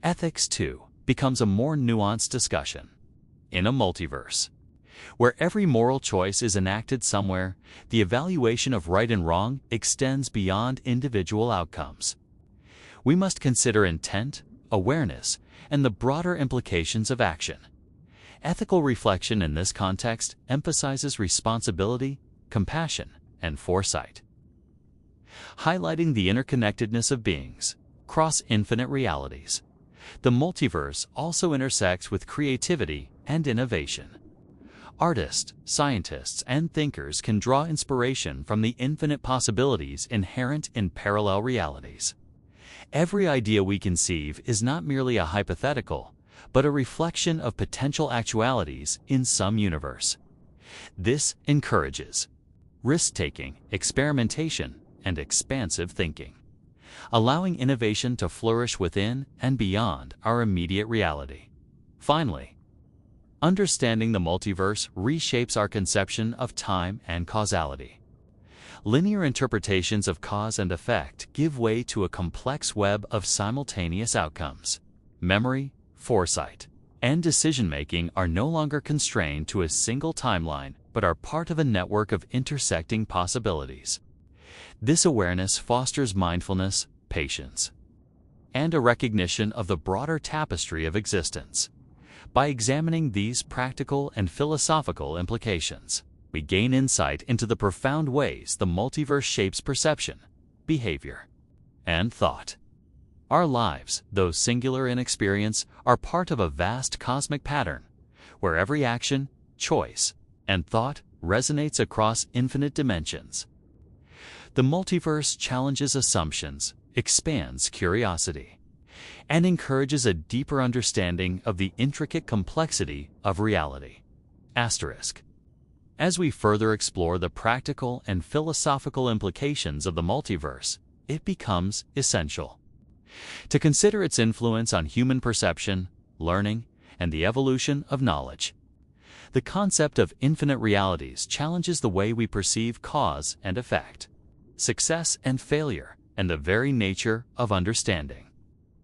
Ethics, too, becomes a more nuanced discussion. In a multiverse, where every moral choice is enacted somewhere, the evaluation of right and wrong extends beyond individual outcomes. We must consider intent, awareness, and the broader implications of action. Ethical reflection in this context emphasizes responsibility, compassion, and foresight, highlighting the interconnectedness of beings across infinite realities. The multiverse also intersects with creativity and innovation. Artists, scientists, and thinkers can draw inspiration from the infinite possibilities inherent in parallel realities. Every idea we conceive is not merely a hypothetical, but a reflection of potential actualities in some universe. This encourages risk-taking, experimentation, and expansive thinking, allowing innovation to flourish within and beyond our immediate reality. Finally, understanding the multiverse reshapes our conception of time and causality. Linear interpretations of cause and effect give way to a complex web of simultaneous outcomes. Memory, foresight, and decision-making are no longer constrained to a single timeline, but are part of a network of intersecting possibilities. This awareness fosters mindfulness, patience, and a recognition of the broader tapestry of existence. By examining these practical and philosophical implications, we gain insight into the profound ways the multiverse shapes perception, behavior, and thought. Our lives, though singular in experience, are part of a vast cosmic pattern, where every action, choice, and thought resonates across infinite dimensions. The multiverse challenges assumptions, expands curiosity, and encourages a deeper understanding of the intricate complexity of reality. Asterisk. As we further explore the practical and philosophical implications of the multiverse, it becomes essential to consider its influence on human perception, learning, and the evolution of knowledge. The concept of infinite realities challenges the way we perceive cause and effect, success and failure, and the very nature of understanding.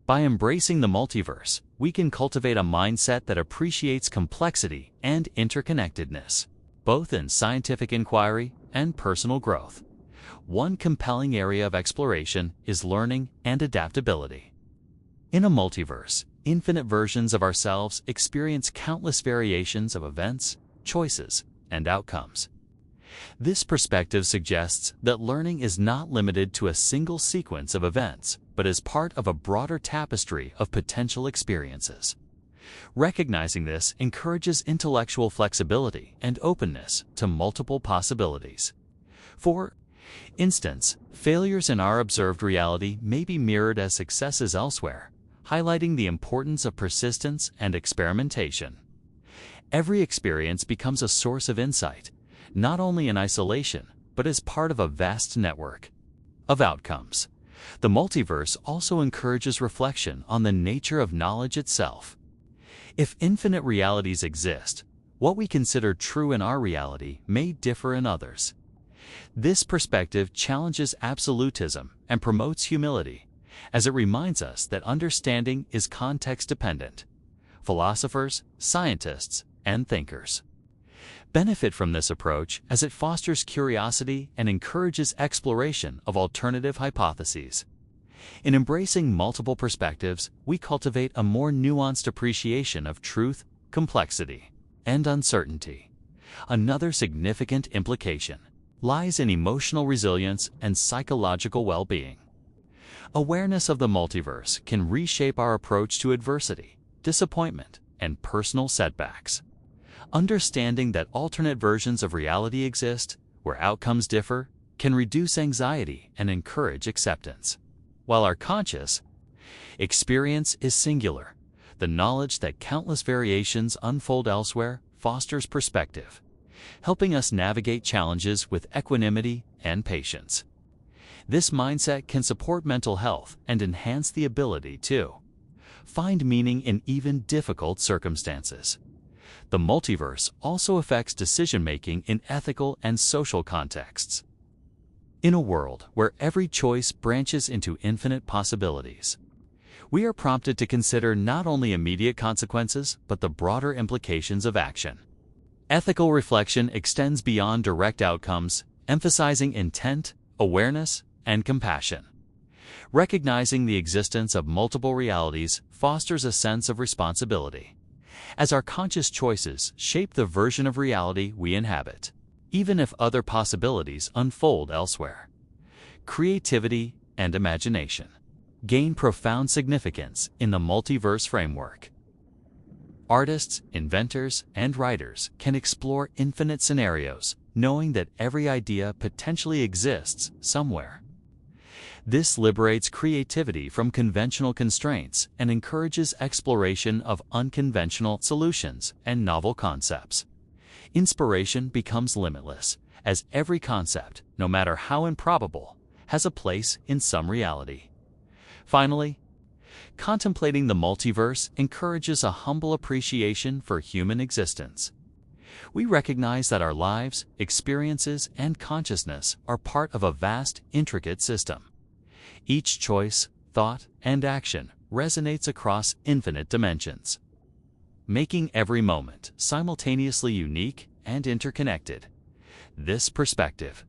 By embracing the multiverse, we can cultivate a mindset that appreciates complexity and interconnectedness, both in scientific inquiry and personal growth. One compelling area of exploration is learning and adaptability. In a multiverse, infinite versions of ourselves experience countless variations of events, choices, and outcomes. This perspective suggests that learning is not limited to a single sequence of events, but is part of a broader tapestry of potential experiences. Recognizing this encourages intellectual flexibility and openness to multiple possibilities. For instance, failures in our observed reality may be mirrored as successes elsewhere, highlighting the importance of persistence and experimentation. Every experience becomes a source of insight, not only in isolation, but as part of a vast network of outcomes. The multiverse also encourages reflection on the nature of knowledge itself. If infinite realities exist, what we consider true in our reality may differ in others. This perspective challenges absolutism and promotes humility, as it reminds us that understanding is context-dependent. Philosophers, scientists, and thinkers benefit from this approach as it fosters curiosity and encourages exploration of alternative hypotheses. In embracing multiple perspectives, we cultivate a more nuanced appreciation of truth, complexity, and uncertainty. Another significant implication lies in emotional resilience and psychological well-being. Awareness of the multiverse can reshape our approach to adversity, disappointment, and personal setbacks. Understanding that alternate versions of reality exist, where outcomes differ, can reduce anxiety and encourage acceptance. While our conscious experience is singular, the knowledge that countless variations unfold elsewhere fosters perspective, helping us navigate challenges with equanimity and patience. This mindset can support mental health and enhance the ability to find meaning in even difficult circumstances. The multiverse also affects decision-making in ethical and social contexts. In a world where every choice branches into infinite possibilities, we are prompted to consider not only immediate consequences, but the broader implications of action. Ethical reflection extends beyond direct outcomes, emphasizing intent, awareness, and compassion. Recognizing the existence of multiple realities fosters a sense of responsibility, as our conscious choices shape the version of reality we inhabit, even if other possibilities unfold elsewhere. Creativity and imagination gain profound significance in the multiverse framework. Artists, inventors, and writers can explore infinite scenarios, knowing that every idea potentially exists somewhere. This liberates creativity from conventional constraints and encourages exploration of unconventional solutions and novel concepts. Inspiration becomes limitless, as every concept, no matter how improbable, has a place in some reality. Finally, contemplating the multiverse encourages a humble appreciation for human existence. We recognize that our lives, experiences, and consciousness are part of a vast, intricate system. Each choice, thought, and action resonates across infinite dimensions, making every moment simultaneously unique and interconnected. This perspective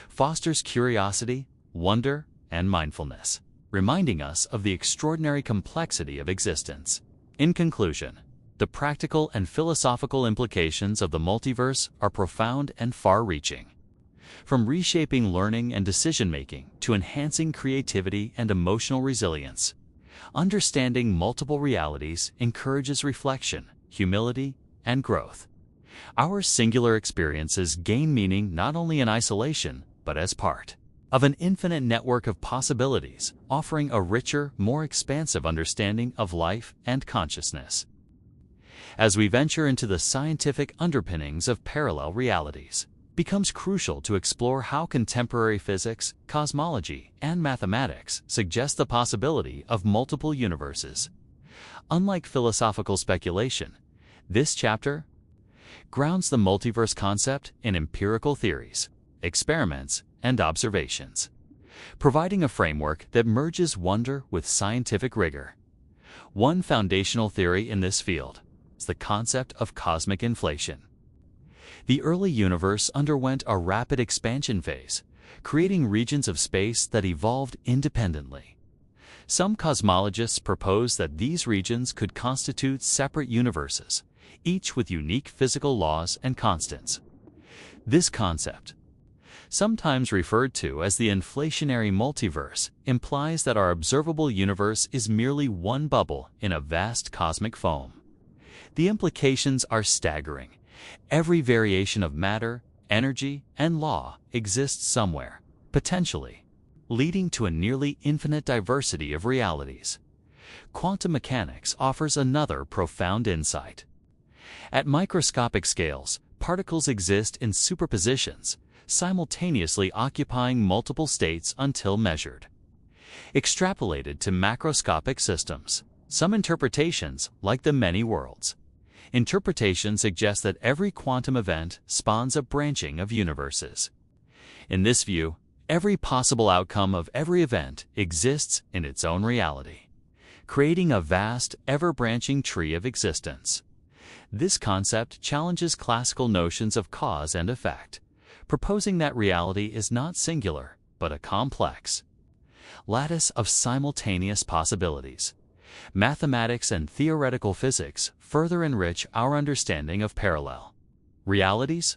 fosters curiosity, wonder, and mindfulness, reminding us of the extraordinary complexity of existence. In conclusion, the practical and philosophical implications of the multiverse are profound and far-reaching. From reshaping learning and decision-making to enhancing creativity and emotional resilience, understanding multiple realities encourages reflection, humility, and growth. Our singular experiences gain meaning not only in isolation, but as part of an infinite network of possibilities, offering a richer, more expansive understanding of life and consciousness. As we venture into the scientific underpinnings of parallel realities, it becomes crucial to explore how contemporary physics, cosmology, and mathematics suggest the possibility of multiple universes. Unlike philosophical speculation, this chapter grounds the multiverse concept in empirical theories, experiments, and observations, providing a framework that merges wonder with scientific rigor. One foundational theory in this field is the concept of cosmic inflation. The early universe underwent a rapid expansion phase, creating regions of space that evolved independently. Some cosmologists propose that these regions could constitute separate universes, each with unique physical laws and constants. This concept, sometimes referred to as the inflationary multiverse, implies that our observable universe is merely one bubble in a vast cosmic foam. The implications are staggering. Every variation of matter, energy, and law exists somewhere, potentially, leading to a nearly infinite diversity of realities. Quantum mechanics offers another profound insight. At microscopic scales, particles exist in superpositions, simultaneously occupying multiple states until measured. Extrapolated to macroscopic systems, some interpretations, like the many worlds, interpretation suggests that every quantum event spawns a branching of universes. In this view, every possible outcome of every event exists in its own reality, creating a vast, ever-branching tree of existence. This concept challenges classical notions of cause and effect, proposing that reality is not singular, but a complex lattice of simultaneous possibilities. Mathematics and theoretical physics further enrich our understanding of parallel realities.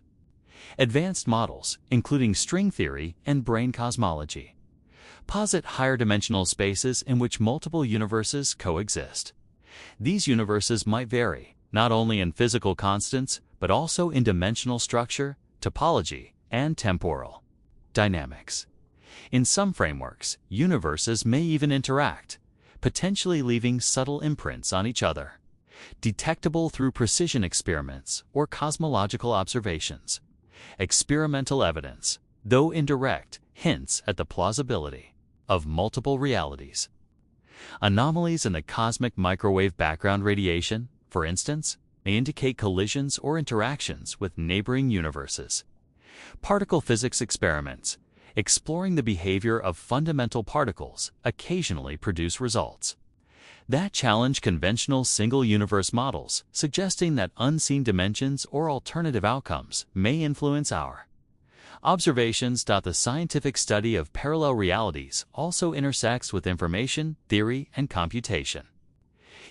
Advanced models, including string theory and brain cosmology, posit higher dimensional spaces in which multiple universes coexist. These universes might vary, not only in physical constants, but also in dimensional structure, topology, and temporal dynamics. In some frameworks, universes may even interact, potentially leaving subtle imprints on each other, detectable through precision experiments or cosmological observations. Experimental evidence, though indirect, hints at the plausibility of multiple realities. Anomalies in the cosmic microwave background radiation, for instance, may indicate collisions or interactions with neighboring universes. Particle physics experiments, exploring the behavior of fundamental particles, occasionally produce results that challenge conventional single-universe models, suggesting that unseen dimensions or alternative outcomes may influence our observations. The scientific study of parallel realities also intersects with information, theory, and computation.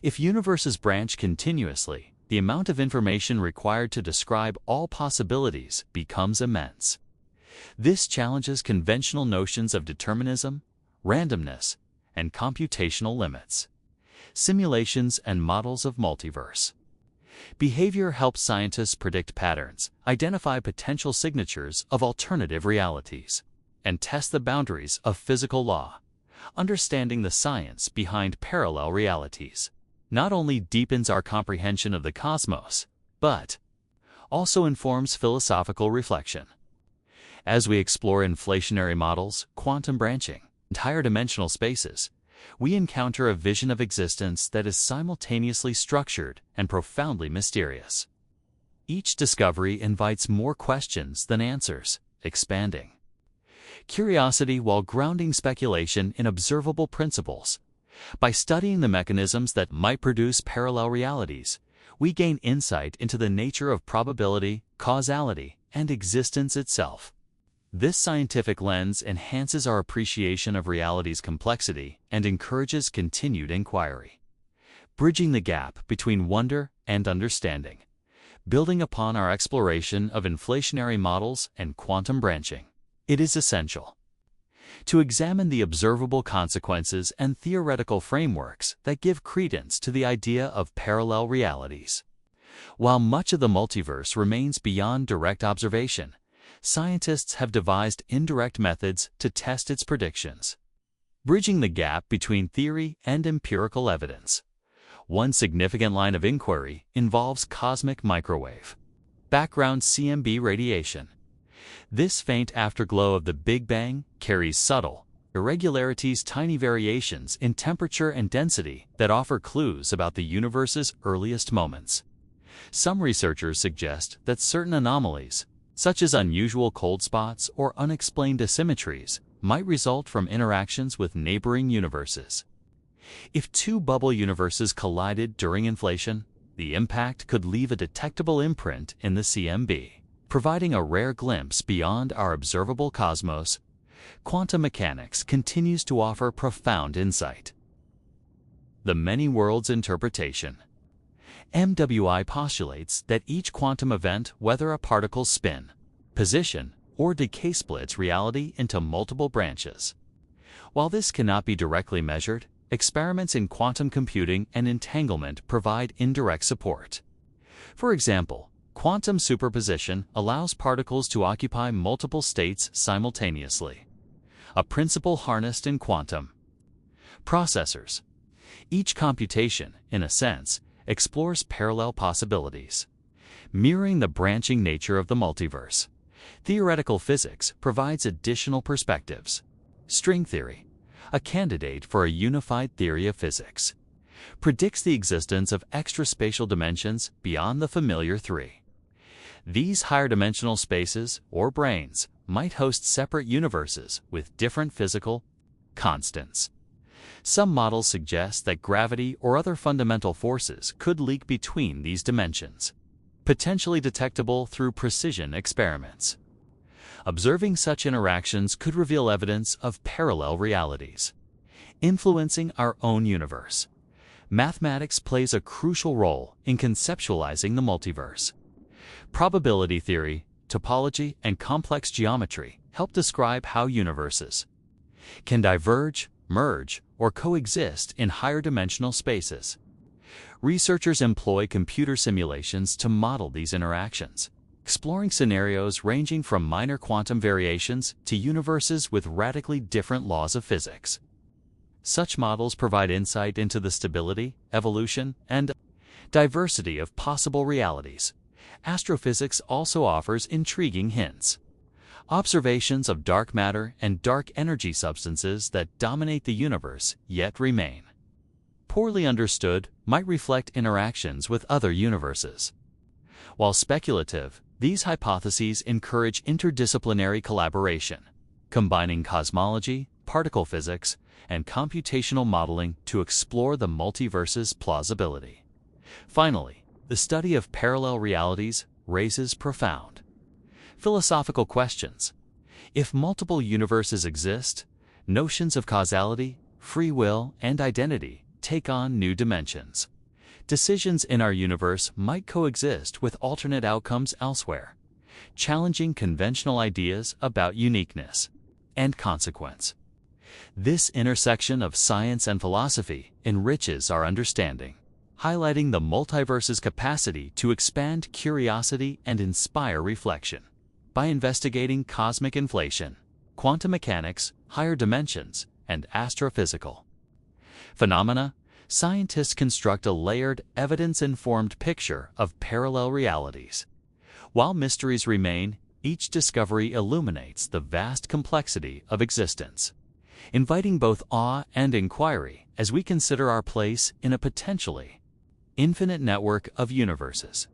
If universes branch continuously, the amount of information required to describe all possibilities becomes immense. This challenges conventional notions of determinism, randomness, and computational limits. Simulations and models of multiverse behavior help scientists predict patterns, identify potential signatures of alternative realities, and test the boundaries of physical law. Understanding the science behind parallel realities not only deepens our comprehension of the cosmos, but also informs philosophical reflection. As we explore inflationary models, quantum branching, and higher dimensional spaces, we encounter a vision of existence that is simultaneously structured and profoundly mysterious. Each discovery invites more questions than answers, expanding curiosity while grounding speculation in observable principles. By studying the mechanisms that might produce parallel realities, we gain insight into the nature of probability, causality, and existence itself. This scientific lens enhances our appreciation of reality's complexity and encourages continued inquiry. bridging the gap between wonder and understanding, building upon our exploration of inflationary models and quantum branching. It is essential to examine the observable consequences and theoretical frameworks that give credence to the idea of parallel realities. While much of the multiverse remains beyond direct observation, scientists have devised indirect methods to test its predictions, bridging the gap between theory and empirical evidence. One significant line of inquiry involves cosmic microwave background CMB radiation. This faint afterglow of the Big Bang carries subtle irregularities, tiny variations in temperature and density that offer clues about the universe's earliest moments. Some researchers suggest that certain anomalies, such as unusual cold spots or unexplained asymmetries, might result from interactions with neighboring universes. If two bubble universes collided during inflation, the impact could leave a detectable imprint in the CMB, providing a rare glimpse beyond our observable cosmos. Quantum mechanics continues to offer profound insight. The many worlds interpretation. MWI postulates that each quantum event, whether a particle's spin, position, or decay, splits reality into multiple branches. While this cannot be directly measured, experiments in quantum computing and entanglement provide indirect support. For example, quantum superposition allows particles to occupy multiple states simultaneously, a principle harnessed in quantum processors. Each computation, in a sense, explores parallel possibilities, mirroring the branching nature of the multiverse. Theoretical physics provides additional perspectives. String theory, a candidate for a unified theory of physics, predicts the existence of extraspatial dimensions beyond the familiar three. These higher-dimensional spaces, or branes, might host separate universes with different physical constants. Some models suggest that gravity or other fundamental forces could leak between these dimensions, potentially detectable through precision experiments. Observing such interactions could reveal evidence of parallel realities, influencing our own universe. Mathematics plays a crucial role in conceptualizing the multiverse. Probability theory, topology, and complex geometry help describe how universes can diverge, merge, or coexist in higher dimensional spaces. Researchers employ computer simulations to model these interactions, exploring scenarios ranging from minor quantum variations to universes with radically different laws of physics. Such models provide insight into the stability, evolution, and diversity of possible realities. Astrophysics also offers intriguing hints. Observations of dark matter and dark energy substances that dominate the universe yet remain poorly understood might reflect interactions with other universes. While speculative, these hypotheses encourage interdisciplinary collaboration, combining cosmology, particle physics, and computational modeling to explore the multiverse's plausibility. Finally, the study of parallel realities raises profound philosophical questions. If multiple universes exist, notions of causality, free will, and identity take on new dimensions. Decisions in our universe might coexist with alternate outcomes elsewhere, challenging conventional ideas about uniqueness and consequence. This intersection of science and philosophy enriches our understanding, highlighting the multiverse's capacity to expand curiosity and inspire reflection. By investigating cosmic inflation, quantum mechanics, higher dimensions, and astrophysical phenomena, scientists construct a layered, evidence-informed picture of parallel realities. While mysteries remain, each discovery illuminates the vast complexity of existence, inviting both awe and inquiry as we consider our place in a potentially infinite network of universes.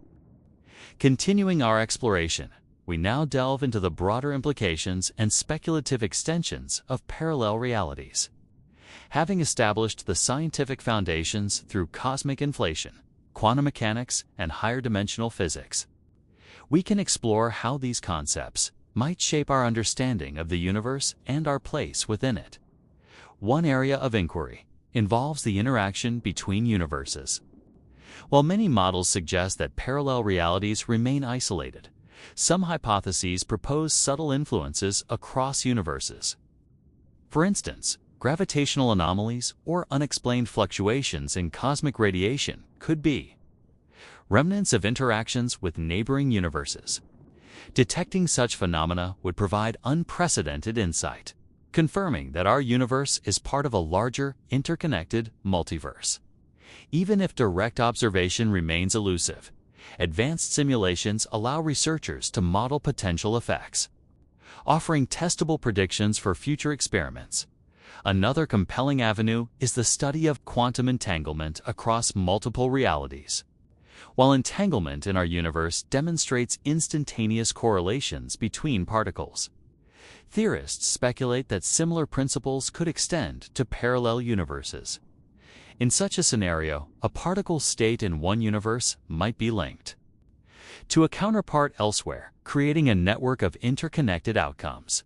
Continuing our exploration, we now delve into the broader implications and speculative extensions of parallel realities. Having established the scientific foundations through cosmic inflation, quantum mechanics, and higher dimensional physics, we can explore how these concepts might shape our understanding of the universe and our place within it. One area of inquiry involves the interaction between universes. While many models suggest that parallel realities remain isolated, some hypotheses propose subtle influences across universes. For instance, gravitational anomalies or unexplained fluctuations in cosmic radiation could be remnants of interactions with neighboring universes. Detecting such phenomena would provide unprecedented insight, confirming that our universe is part of a larger, interconnected multiverse. Even if direct observation remains elusive, advanced simulations allow researchers to model potential effects, offering testable predictions for future experiments. Another compelling avenue is the study of quantum entanglement across multiple realities. While entanglement in our universe demonstrates instantaneous correlations between particles, theorists speculate that similar principles could extend to parallel universes. In such a scenario, a particle state in one universe might be linked to a counterpart elsewhere, creating a network of interconnected outcomes.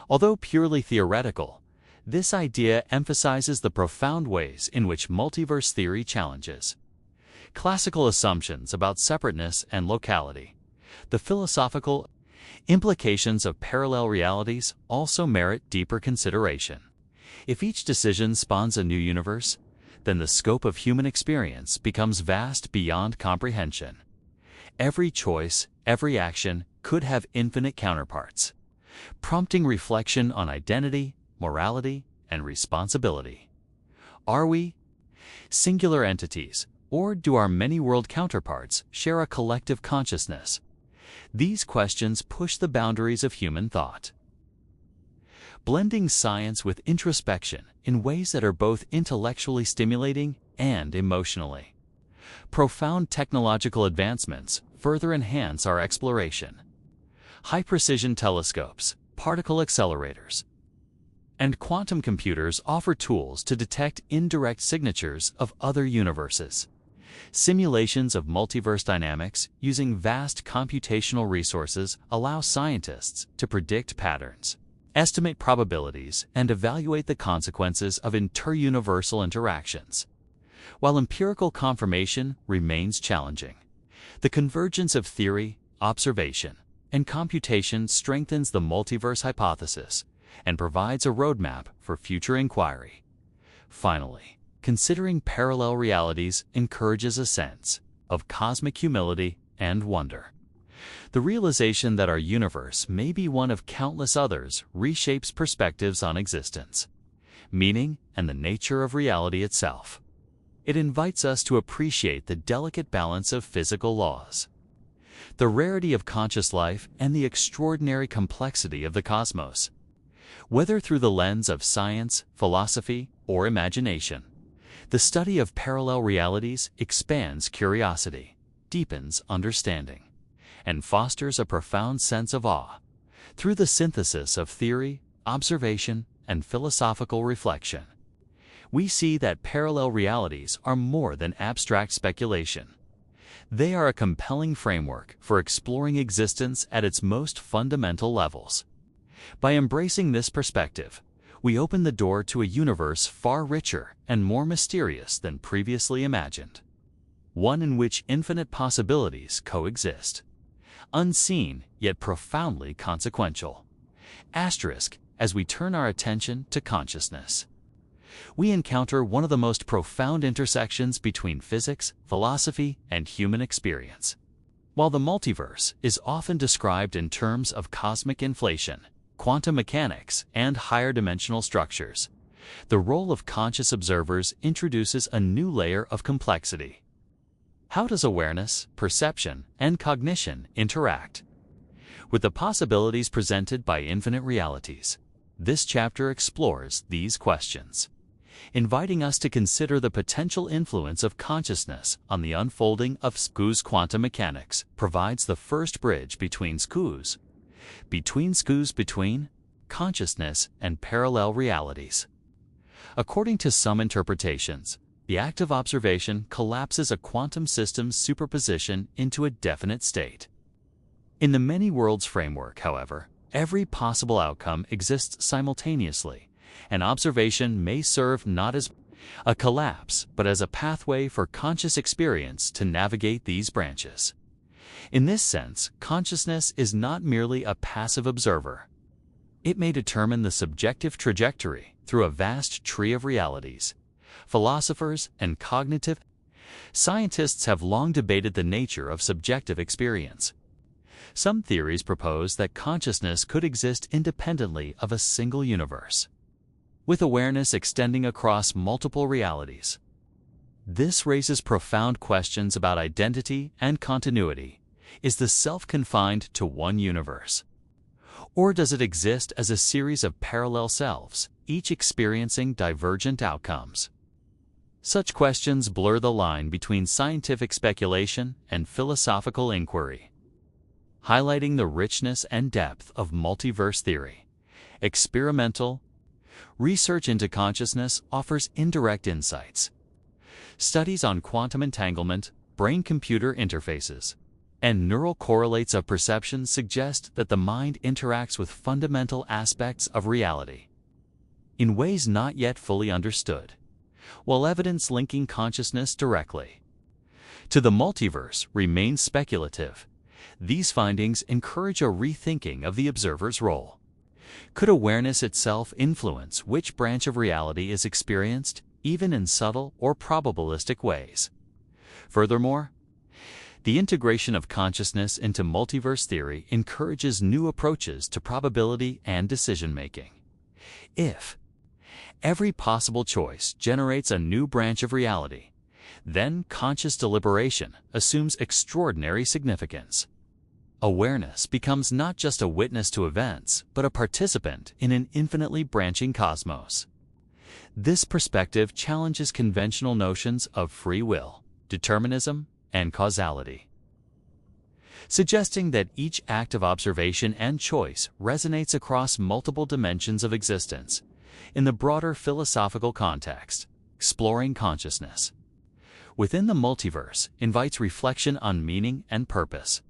Although purely theoretical, this idea emphasizes the profound ways in which multiverse theory challenges classical assumptions about separateness and locality. The philosophical implications of parallel realities also merit deeper consideration. If each decision spawns a new universe, then the scope of human experience becomes vast beyond comprehension. Every choice, every action could have infinite counterparts, prompting reflection on identity, morality, and responsibility. Are we singular entities, or do our many-world counterparts share a collective consciousness? These questions push the boundaries of human thought, blending science with introspection in ways that are both intellectually stimulating and emotionally. Profound technological advancements further enhance our exploration. High-precision telescopes, particle accelerators, and quantum computers offer tools to detect indirect signatures of other universes. Simulations of multiverse dynamics using vast computational resources allow scientists to predict patterns, estimate probabilities, and evaluate the consequences of interuniversal interactions. While empirical confirmation remains challenging, the convergence of theory, observation, and computation strengthens the multiverse hypothesis and provides a roadmap for future inquiry. Finally, considering parallel realities encourages a sense of cosmic humility and wonder. The realization that our universe may be one of countless others reshapes perspectives on existence, meaning, and the nature of reality itself. It invites us to appreciate the delicate balance of physical laws, the rarity of conscious life, and the extraordinary complexity of the cosmos. Whether through the lens of science, philosophy, or imagination, the study of parallel realities expands curiosity, deepens understanding, and fosters a profound sense of awe. Through the synthesis of theory, observation, and philosophical reflection, we see that parallel realities are more than abstract speculation. They are a compelling framework for exploring existence at its most fundamental levels. By embracing this perspective, we open the door to a universe far richer and more mysterious than previously imagined, one in which infinite possibilities coexist, unseen yet profoundly consequential. Asterisk, as we turn our attention to consciousness, we encounter one of the most profound intersections between physics, philosophy, and human experience. While the multiverse is often described in terms of cosmic inflation, quantum mechanics, and higher dimensional structures, the role of conscious observers introduces a new layer of complexity. How does awareness, perception, and cognition interact with the possibilities presented by infinite realities? This chapter explores these questions, inviting us to consider the potential influence of consciousness on the unfolding of SCU's. Quantum mechanics provides the first bridge between consciousness and parallel realities. According to some interpretations, the act of observation collapses a quantum system's superposition into a definite state. In the many worlds framework, however, every possible outcome exists simultaneously, and observation may serve not as a collapse, but as a pathway for conscious experience to navigate these branches. In this sense, consciousness is not merely a passive observer. It may determine the subjective trajectory through a vast tree of realities. Philosophers and cognitive scientists have long debated the nature of subjective experience. Some theories propose that consciousness could exist independently of a single universe, with awareness extending across multiple realities. This raises profound questions about identity and continuity. Is the self confined to one universe? Or does it exist as a series of parallel selves, each experiencing divergent outcomes? Such questions blur the line between scientific speculation and philosophical inquiry, highlighting the richness and depth of multiverse theory. Experimental research into consciousness offers indirect insights. Studies on quantum entanglement, brain-computer interfaces, and neural correlates of perception suggest that the mind interacts with fundamental aspects of reality in ways not yet fully understood, while evidence linking consciousness directly to the multiverse remains speculative. These findings encourage a rethinking of the observer's role. Could awareness itself influence which branch of reality is experienced, even in subtle or probabilistic ways? Furthermore, the integration of consciousness into multiverse theory encourages new approaches to probability and decision-making. If every possible choice generates a new branch of reality, then conscious deliberation assumes extraordinary significance. Awareness becomes not just a witness to events, but a participant in an infinitely branching cosmos. This perspective challenges conventional notions of free will, determinism, and causality, suggesting that each act of observation and choice resonates across multiple dimensions of existence. In the broader philosophical context, exploring consciousness within the multiverse invites reflection on meaning and purpose.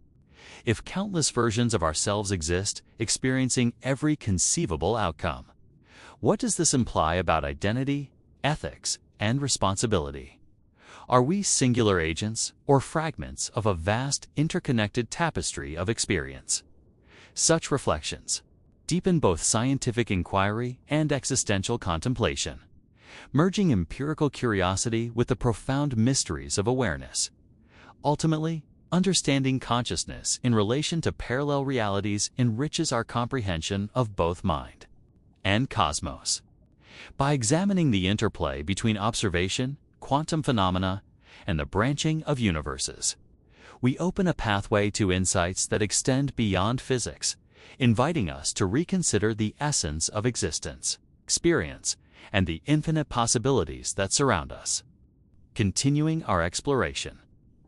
If countless versions of ourselves exist, experiencing every conceivable outcome, what does this imply about identity, ethics, and responsibility? Are we singular agents or fragments of a vast, interconnected tapestry of experience? Such reflections deepen both scientific inquiry and existential contemplation, merging empirical curiosity with the profound mysteries of awareness. Ultimately, understanding consciousness in relation to parallel realities enriches our comprehension of both mind and cosmos. By examining the interplay between observation, quantum phenomena, and the branching of universes, we open a pathway to insights that extend beyond physics, inviting us to reconsider the essence of existence, experience, and the infinite possibilities that surround us. Continuing our exploration,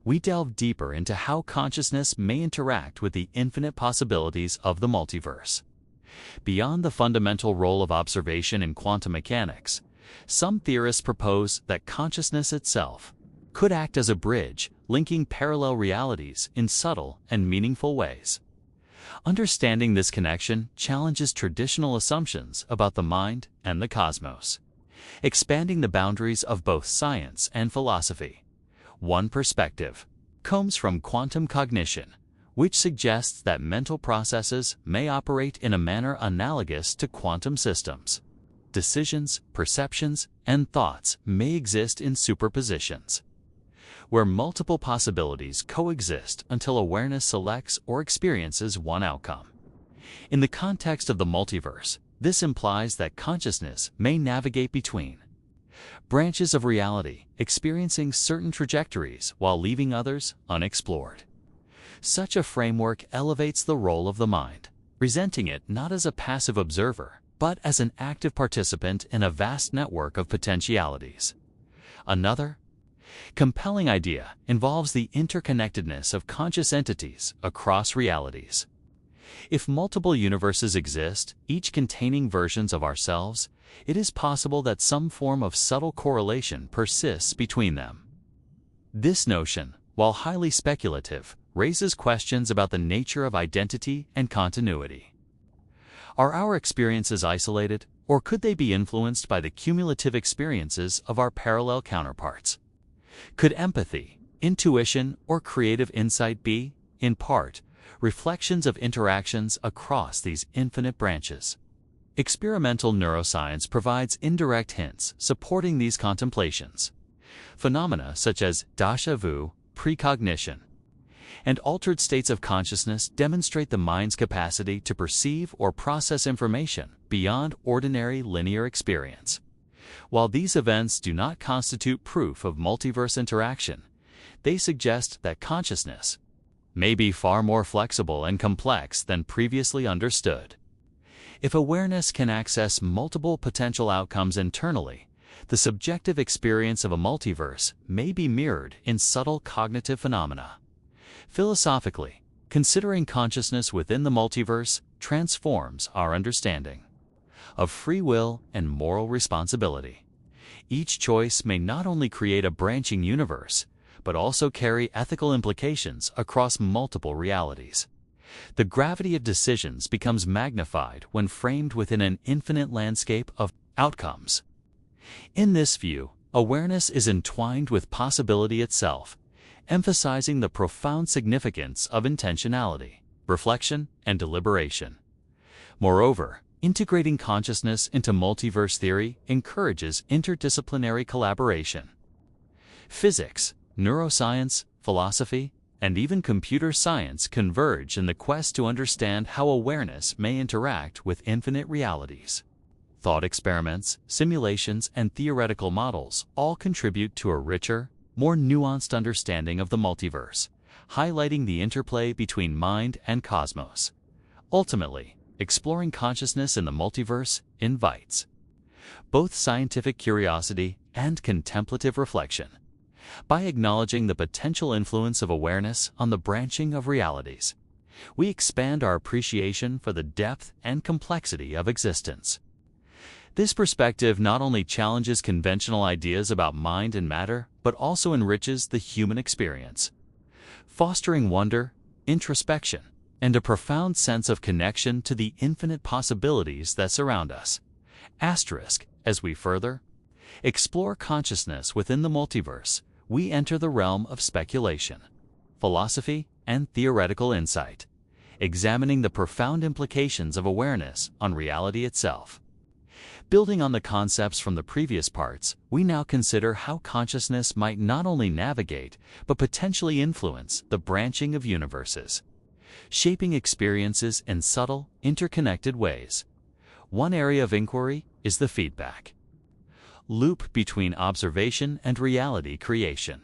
we delve deeper into how consciousness may interact with the infinite possibilities of the multiverse. Beyond the fundamental role of observation in quantum mechanics, some theorists propose that consciousness itself could act as a bridge, linking parallel realities in subtle and meaningful ways. Understanding this connection challenges traditional assumptions about the mind and the cosmos, expanding the boundaries of both science and philosophy. One perspective comes from quantum cognition, which suggests that mental processes may operate in a manner analogous to quantum systems. Decisions, perceptions, and thoughts may exist in superpositions, where multiple possibilities coexist until awareness selects or experiences one outcome. In the context of the multiverse, this implies that consciousness may navigate between branches of reality, experiencing certain trajectories while leaving others unexplored. Such a framework elevates the role of the mind, presenting it not as a passive observer, but as an active participant in a vast network of potentialities. Another compelling idea involves the interconnectedness of conscious entities across realities. If multiple universes exist, each containing versions of ourselves, it is possible that some form of subtle correlation persists between them. This notion, while highly speculative, raises questions about the nature of identity and continuity. Are our experiences isolated, or could they be influenced by the cumulative experiences of our parallel counterparts? Could empathy, intuition, or creative insight be, in part, reflections of interactions across these infinite branches? Experimental neuroscience provides indirect hints supporting these contemplations. Phenomena such as déjà vu, precognition, and altered states of consciousness demonstrate the mind's capacity to perceive or process information beyond ordinary linear experience. While these events do not constitute proof of multiverse interaction, they suggest that consciousness may be far more flexible and complex than previously understood. If awareness can access multiple potential outcomes internally, the subjective experience of a multiverse may be mirrored in subtle cognitive phenomena. Philosophically, considering consciousness within the multiverse transforms our understanding of free will and moral responsibility. Each choice may not only create a branching universe, but also carry ethical implications across multiple realities. The gravity of decisions becomes magnified when framed within an infinite landscape of outcomes. In this view, awareness is entwined with possibility itself, emphasizing the profound significance of intentionality, reflection, and deliberation. Moreover, integrating consciousness into multiverse theory encourages interdisciplinary collaboration. Physics, neuroscience, philosophy, and even computer science converge in the quest to understand how awareness may interact with infinite realities. Thought experiments, simulations, and theoretical models all contribute to a richer, more nuanced understanding of the multiverse, highlighting the interplay between mind and cosmos. Ultimately, exploring consciousness in the multiverse invites both scientific curiosity and contemplative reflection. By acknowledging the potential influence of awareness on the branching of realities, we expand our appreciation for the depth and complexity of existence. This perspective not only challenges conventional ideas about mind and matter, but also enriches the human experience, fostering wonder, introspection, and a profound sense of connection to the infinite possibilities that surround us. As we further explore consciousness within the multiverse, we enter the realm of speculation, philosophy, and theoretical insight, examining the profound implications of awareness on reality itself. Building on the concepts from the previous parts, we now consider how consciousness might not only navigate, but potentially influence the branching of universes, shaping experiences in subtle, interconnected ways. One area of inquiry is the feedback loop between observation and reality creation.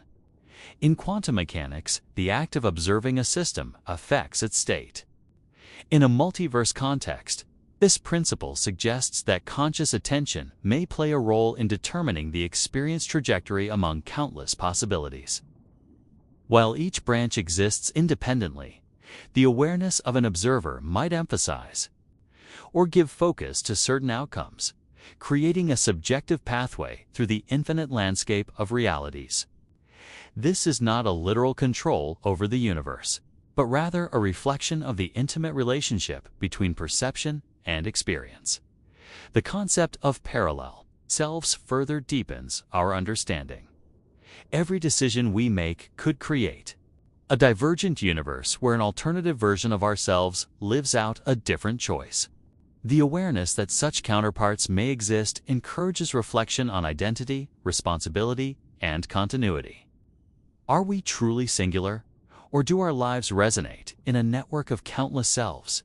In quantum mechanics, the act of observing a system affects its state. In a multiverse context, this principle suggests that conscious attention may play a role in determining the experience trajectory among countless possibilities. While each branch exists independently, the awareness of an observer might emphasize or give focus to certain outcomes, creating a subjective pathway through the infinite landscape of realities. This is not a literal control over the universe, but rather a reflection of the intimate relationship between perception and experience. The concept of parallel selves further deepens our understanding. Every decision we make could create a divergent universe where an alternative version of ourselves lives out a different choice. The awareness that such counterparts may exist encourages reflection on identity, responsibility, and continuity. Are we truly singular, or do our lives resonate in a network of countless selves,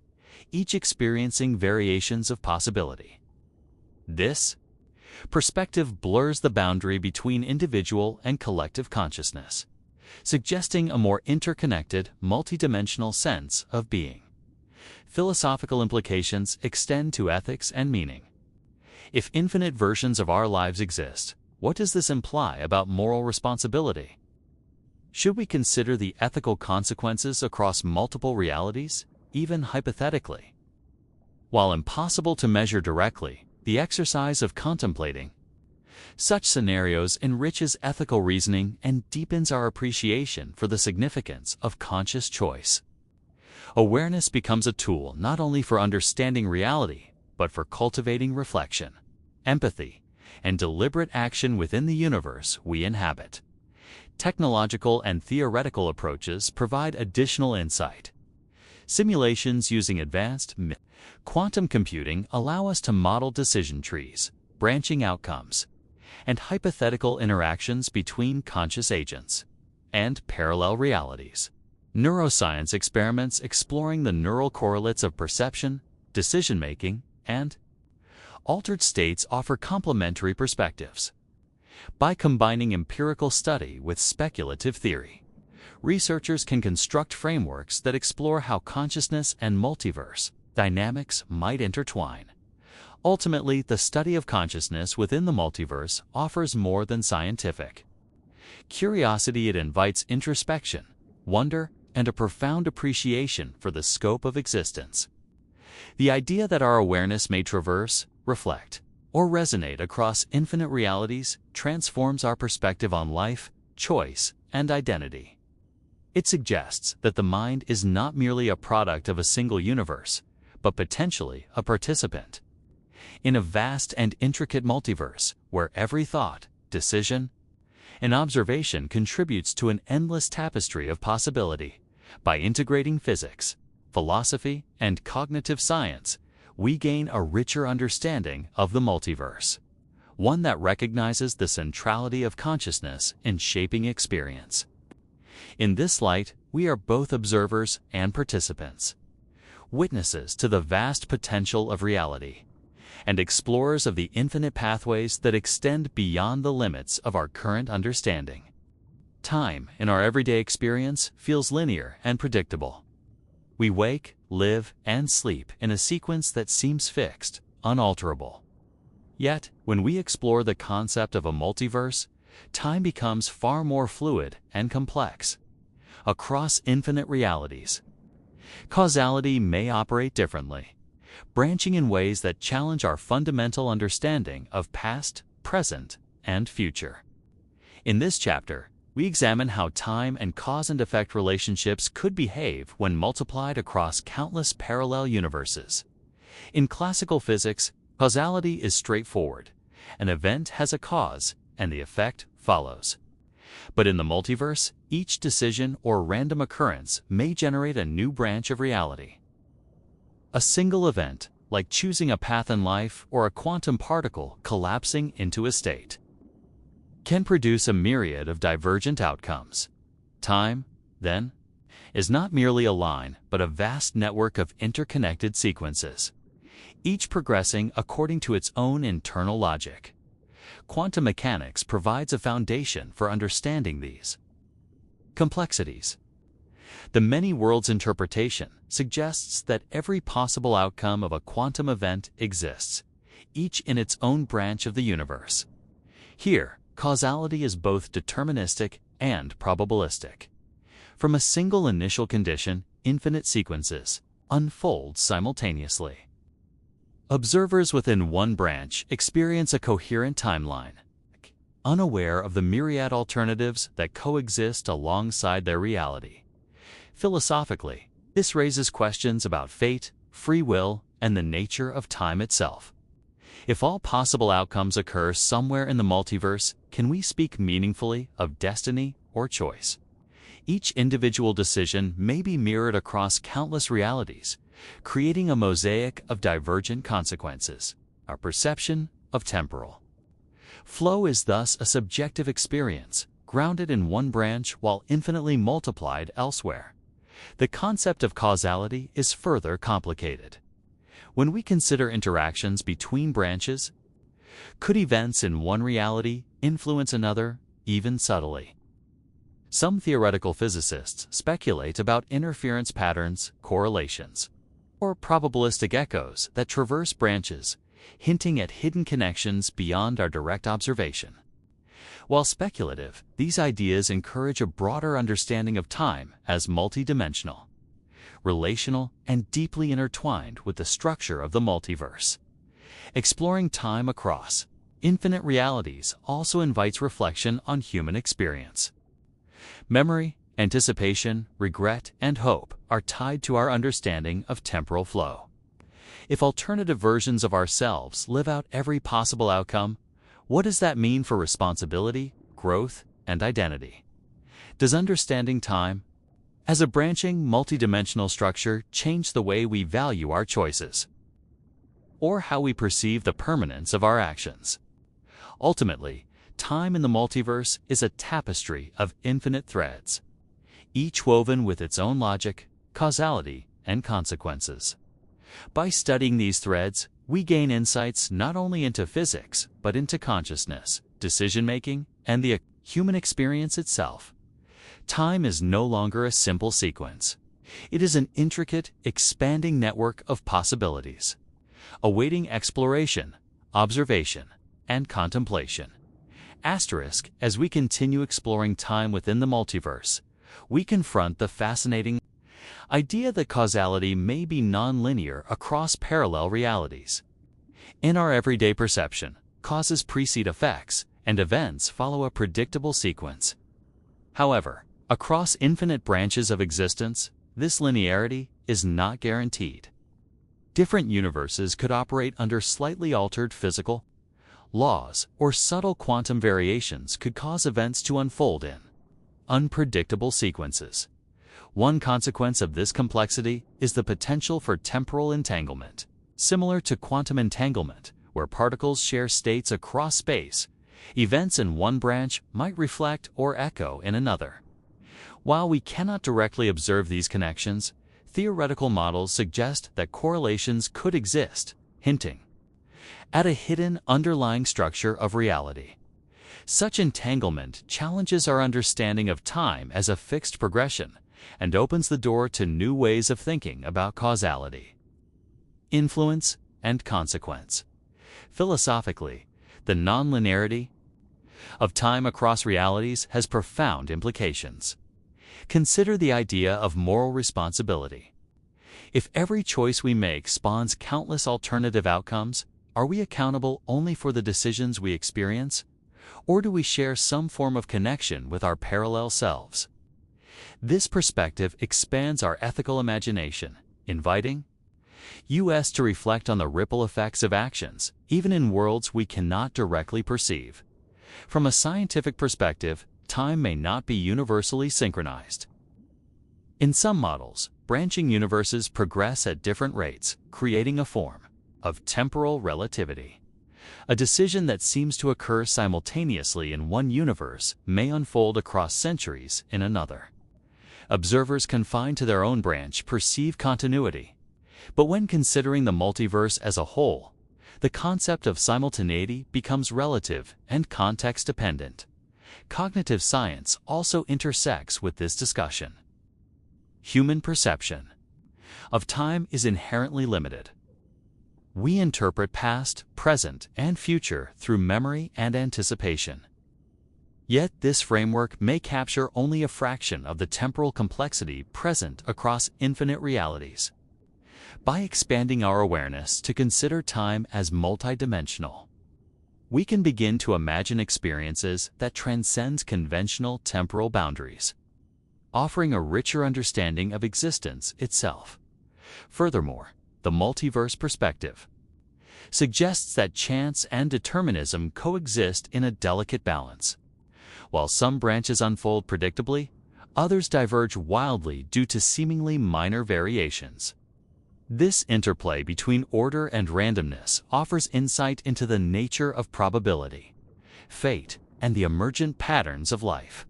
each experiencing variations of possibility? This perspective blurs the boundary between individual and collective consciousness, suggesting a more interconnected, multidimensional sense of being. Philosophical implications extend to ethics and meaning. If infinite versions of our lives exist, what does this imply about moral responsibility? Should we consider the ethical consequences across multiple realities, even hypothetically? While impossible to measure directly, the exercise of contemplating such scenarios enriches ethical reasoning and deepens our appreciation for the significance of conscious choice. Awareness becomes a tool not only for understanding reality, but for cultivating reflection, empathy, and deliberate action within the universe we inhabit. Technological and theoretical approaches provide additional insight. Simulations using advanced quantum computing allow us to model decision trees, branching outcomes, and hypothetical interactions between conscious agents and parallel realities. Neuroscience experiments exploring the neural correlates of perception, decision-making, and altered states offer complementary perspectives. By combining empirical study with speculative theory, researchers can construct frameworks that explore how consciousness and multiverse dynamics might intertwine. Ultimately, the study of consciousness within the multiverse offers more than scientific curiosity. It invites introspection, wonder, and a profound appreciation for the scope of existence. The idea that our awareness may traverse, reflect, or resonate across infinite realities transforms our perspective on life, choice, and identity. It suggests that the mind is not merely a product of a single universe, but potentially a participant in a vast and intricate multiverse where every thought, decision, and observation contributes to an endless tapestry of possibility. By integrating physics, philosophy, and cognitive science, we gain a richer understanding of the multiverse, one that recognizes the centrality of consciousness in shaping experience. In this light, we are both observers and participants, witnesses to the vast potential of reality, and explorers of the infinite pathways that extend beyond the limits of our current understanding. Time in our everyday experience feels linear and predictable. We wake, live, and sleep in a sequence that seems fixed, unalterable. Yet, when we explore the concept of a multiverse, time becomes far more fluid and complex. Across infinite realities, causality may operate differently, branching in ways that challenge our fundamental understanding of past, present, and future. In this chapter, we examine how time and cause and effect relationships could behave when multiplied across countless parallel universes. In classical physics, causality is straightforward. An event has a cause, and the effect follows. But in the multiverse, each decision or random occurrence may generate a new branch of reality. A single event, like choosing a path in life or a quantum particle collapsing into a state, can produce a myriad of divergent outcomes. Time, then, is not merely a line, but a vast network of interconnected sequences, each progressing according to its own internal logic. Quantum mechanics provides a foundation for understanding these complexities. The many worlds interpretation suggests that every possible outcome of a quantum event exists, each in its own branch of the universe. Here, causality is both deterministic and probabilistic. From a single initial condition, infinite sequences unfold simultaneously. Observers within one branch experience a coherent timeline, unaware of the myriad alternatives that coexist alongside their reality. Philosophically, this raises questions about fate, free will, and the nature of time itself. If all possible outcomes occur somewhere in the multiverse, can we speak meaningfully of destiny or choice? Each individual decision may be mirrored across countless realities, creating a mosaic of divergent consequences. Our perception of temporal flow is thus a subjective experience, grounded in one branch while infinitely multiplied elsewhere. The concept of causality is further complicated. When we consider interactions between branches, could events in one reality influence another, even subtly? Some theoretical physicists speculate about interference patterns, correlations, or probabilistic echoes that traverse branches, hinting at hidden connections beyond our direct observation. While speculative, these ideas encourage a broader understanding of time as multidimensional, relational, and deeply intertwined with the structure of the multiverse. Exploring time across infinite realities also invites reflection on human experience. Memory, anticipation, regret, and hope are tied to our understanding of temporal flow. If alternative versions of ourselves live out every possible outcome, what does that mean for responsibility, growth, and identity? Does understanding time as a branching, multidimensional structure change the way we value our choices, or how we perceive the permanence of our actions? Ultimately, time in the multiverse is a tapestry of infinite threads, each woven with its own logic, causality, and consequences. By studying these threads, we gain insights not only into physics, but into consciousness, decision-making, and the human experience itself. Time is no longer a simple sequence. It is an intricate, expanding network of possibilities, awaiting exploration, observation, and contemplation. Asterisk, as we continue exploring time within the multiverse, we confront the fascinating idea that causality may be non-linear across parallel realities. In our everyday perception, causes precede effects, and events follow a predictable sequence. However, across infinite branches of existence, this linearity is not guaranteed. Different universes could operate under slightly altered physical laws, or subtle quantum variations could cause events to unfold in unpredictable sequences. One consequence of this complexity is the potential for temporal entanglement. Similar to quantum entanglement, where particles share states across space, events in one branch might reflect or echo in another. While we cannot directly observe these connections, theoretical models suggest that correlations could exist, hinting at a hidden underlying structure of reality. Such entanglement challenges our understanding of time as a fixed progression and opens the door to new ways of thinking about causality, influence, and consequence. Philosophically, the nonlinearity of time across realities has profound implications. Consider the idea of moral responsibility. If every choice we make spawns countless alternative outcomes, are we accountable only for the decisions we experience, or do we share some form of connection with our parallel selves? This perspective expands our ethical imagination, inviting us to reflect on the ripple effects of actions, even in worlds we cannot directly perceive. From a scientific perspective, time may not be universally synchronized. In some models, branching universes progress at different rates, creating a form of temporal relativity. A decision that seems to occur simultaneously in one universe may unfold across centuries in another. Observers confined to their own branch perceive continuity, but when considering the multiverse as a whole, the concept of simultaneity becomes relative and context-dependent. Cognitive science also intersects with this discussion. Human perception of time is inherently limited. We interpret past, present, and future through memory and anticipation. Yet this framework may capture only a fraction of the temporal complexity present across infinite realities. By expanding our awareness to consider time as multidimensional, we can begin to imagine experiences that transcend conventional temporal boundaries, offering a richer understanding of existence itself. Furthermore, the multiverse perspective suggests that chance and determinism coexist in a delicate balance. While some branches unfold predictably, others diverge wildly due to seemingly minor variations. This interplay between order and randomness offers insight into the nature of probability, fate, and the emergent patterns of life.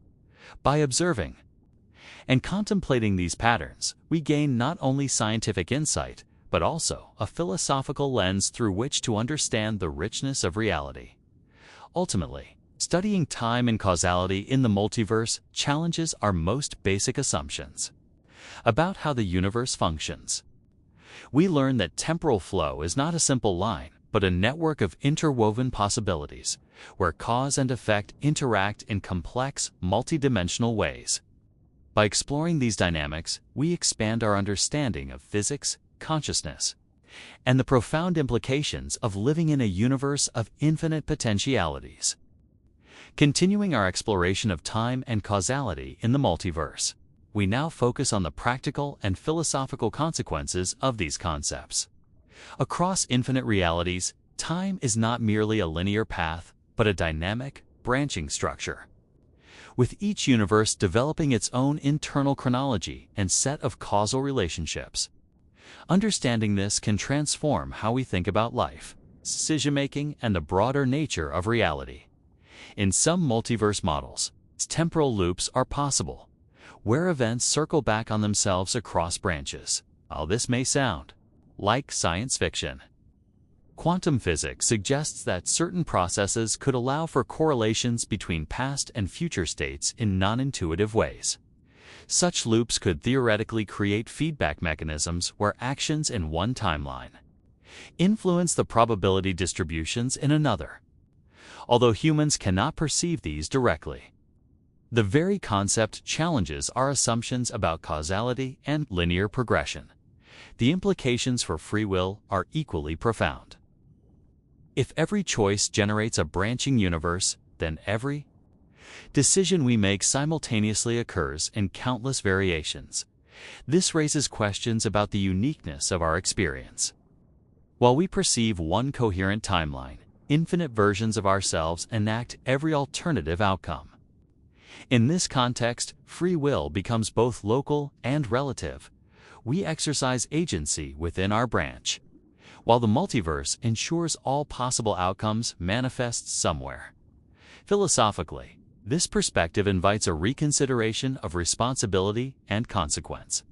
By observing and contemplating these patterns, we gain not only scientific insight, but also a philosophical lens through which to understand the richness of reality. Ultimately, studying time and causality in the multiverse challenges our most basic assumptions about how the universe functions. We learn that temporal flow is not a simple line, but a network of interwoven possibilities, where cause and effect interact in complex, multidimensional ways. By exploring these dynamics, we expand our understanding of physics, consciousness, and the profound implications of living in a universe of infinite potentialities. Continuing our exploration of time and causality in the multiverse, we now focus on the practical and philosophical consequences of these concepts. Across infinite realities, time is not merely a linear path, but a dynamic, branching structure. With each universe developing its own internal chronology and set of causal relationships. Understanding this can transform how we think about life, decision-making, and the broader nature of reality. In some multiverse models, temporal loops are possible, where events circle back on themselves across branches. While this may sound like science fiction, quantum physics suggests that certain processes could allow for correlations between past and future states in non-intuitive ways. Such loops could theoretically create feedback mechanisms where actions in one timeline influence the probability distributions in another, although humans cannot perceive these directly. The very concept challenges our assumptions about causality and linear progression. The implications for free will are equally profound. If every choice generates a branching universe, then every decision we make simultaneously occurs in countless variations. This raises questions about the uniqueness of our experience. While we perceive one coherent timeline, infinite versions of ourselves enact every alternative outcome. In this context, free will becomes both local and relative. We exercise agency within our branch, while the multiverse ensures all possible outcomes manifest somewhere. Philosophically, this perspective invites a reconsideration of responsibility and consequence.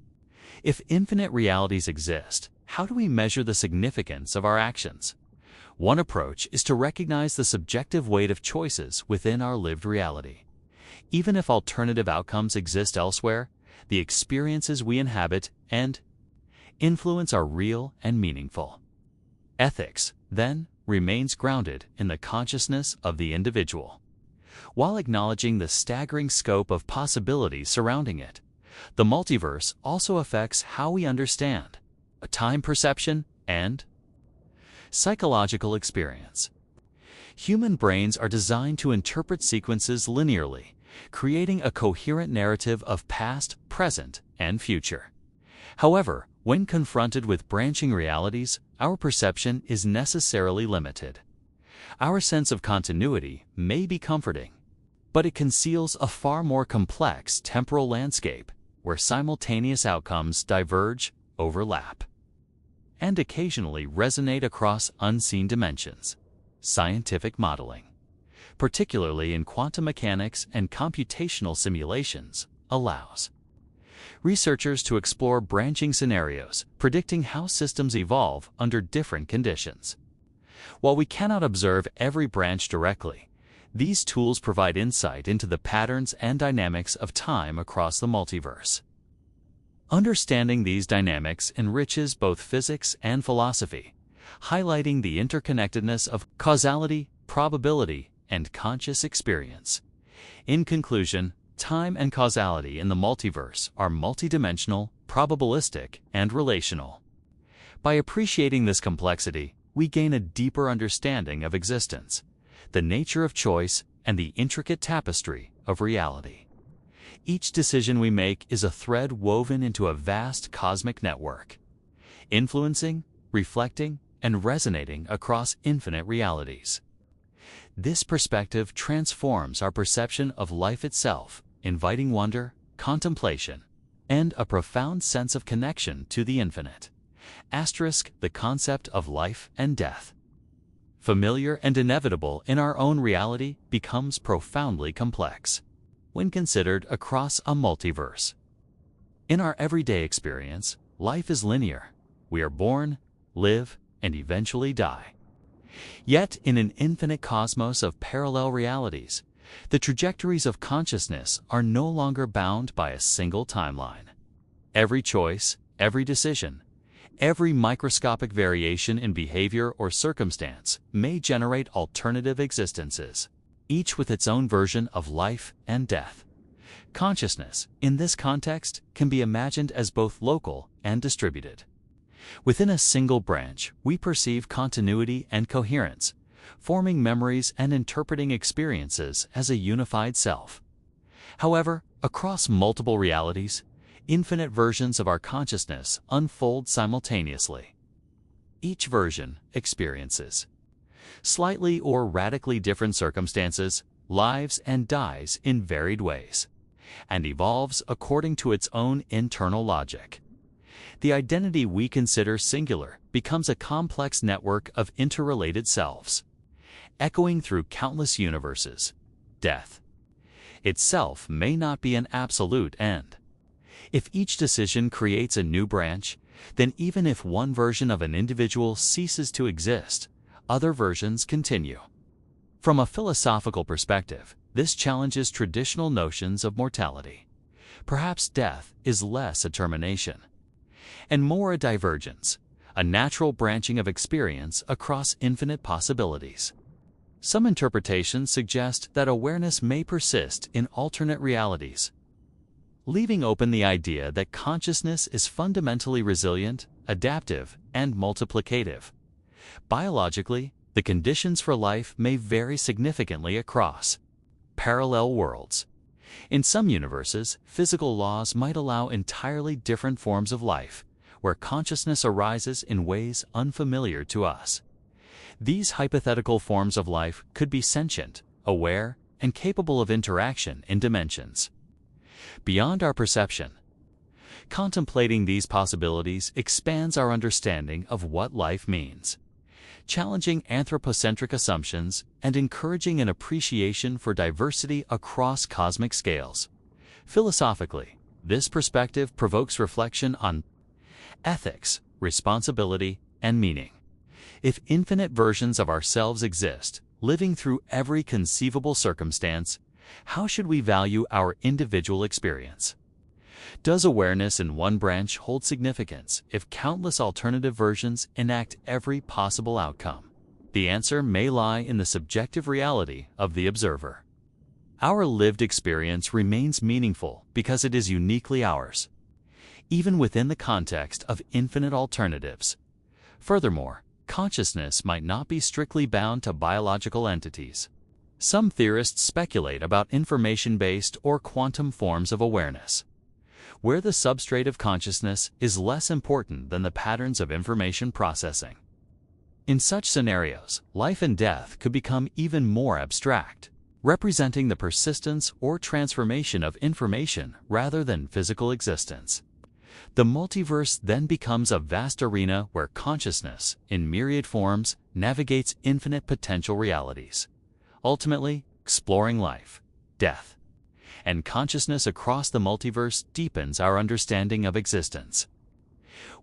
If infinite realities exist, how do we measure the significance of our actions? One approach is to recognize the subjective weight of choices within our lived reality. Even if alternative outcomes exist elsewhere, the experiences we inhabit and influence are real and meaningful. Ethics, then, remains grounded in the consciousness of the individual. While acknowledging the staggering scope of possibilities surrounding it, the multiverse also affects how we understand a time perception and psychological experience. Human brains are designed to interpret sequences linearly, creating a coherent narrative of past, present, and future. However, when confronted with branching realities, our perception is necessarily limited. Our sense of continuity may be comforting, but it conceals a far more complex temporal landscape where simultaneous outcomes diverge, overlap, and occasionally resonate across unseen dimensions. Scientific modeling, particularly in quantum mechanics and computational simulations, allows researchers to explore branching scenarios, predicting how systems evolve under different conditions. While we cannot observe every branch directly, these tools provide insight into the patterns and dynamics of time across the multiverse. Understanding these dynamics enriches both physics and philosophy, highlighting the interconnectedness of causality, probability, and conscious experience. In conclusion, time and causality in the multiverse are multidimensional, probabilistic, and relational. By appreciating this complexity, we gain a deeper understanding of existence, the nature of choice, and the intricate tapestry of reality. Each decision we make is a thread woven into a vast cosmic network, influencing, reflecting, and resonating across infinite realities. This perspective transforms our perception of life itself, inviting wonder, contemplation, and a profound sense of connection to the infinite. The concept of life and death, familiar and inevitable in our own reality, becomes profoundly complex when considered across a multiverse. In our everyday experience, life is linear. We are born, live, and eventually die. Yet, in an infinite cosmos of parallel realities, the trajectories of consciousness are no longer bound by a single timeline. Every choice, every decision, every microscopic variation in behavior or circumstance may generate alternative existences, each with its own version of life and death. Consciousness, in this context, can be imagined as both local and distributed. Within a single branch, we perceive continuity and coherence, forming memories and interpreting experiences as a unified self. However, across multiple realities, infinite versions of our consciousness unfold simultaneously. each version experiences slightly or radically different circumstances, lives, and dies in varied ways, and evolves according to its own internal logic. The identity we consider singular becomes a complex network of interrelated selves, echoing through countless universes. Death itself may not be an absolute end. If each decision creates a new branch, then even if one version of an individual ceases to exist, other versions continue. From a philosophical perspective, this challenges traditional notions of mortality. Perhaps death is less a termination, and more a divergence, a natural branching of experience across infinite possibilities. Some interpretations suggest that awareness may persist in alternate realities, leaving open the idea that consciousness is fundamentally resilient, adaptive, and multiplicative. Biologically, the conditions for life may vary significantly across parallel worlds. In some universes, physical laws might allow entirely different forms of life, where consciousness arises in ways unfamiliar to us. These hypothetical forms of life could be sentient, aware, and capable of interaction in dimensions beyond our perception. Contemplating these possibilities expands our understanding of what life means, challenging anthropocentric assumptions and encouraging an appreciation for diversity across cosmic scales. Philosophically, this perspective provokes reflection on ethics, responsibility, and meaning. If infinite versions of ourselves exist, living through every conceivable circumstance, how should we value our individual experience? Does awareness in one branch hold significance if countless alternative versions enact every possible outcome? The answer may lie in the subjective reality of the observer. Our lived experience remains meaningful because it is uniquely ours, even within the context of infinite alternatives. Furthermore, consciousness might not be strictly bound to biological entities. Some theorists speculate about information-based or quantum forms of awareness, where the substrate of consciousness is less important than the patterns of information processing. In such scenarios, life and death could become even more abstract, representing the persistence or transformation of information rather than physical existence. The multiverse then becomes a vast arena where consciousness, in myriad forms, navigates infinite potential realities, ultimately exploring life, death, and consciousness across the multiverse deepens our understanding of existence.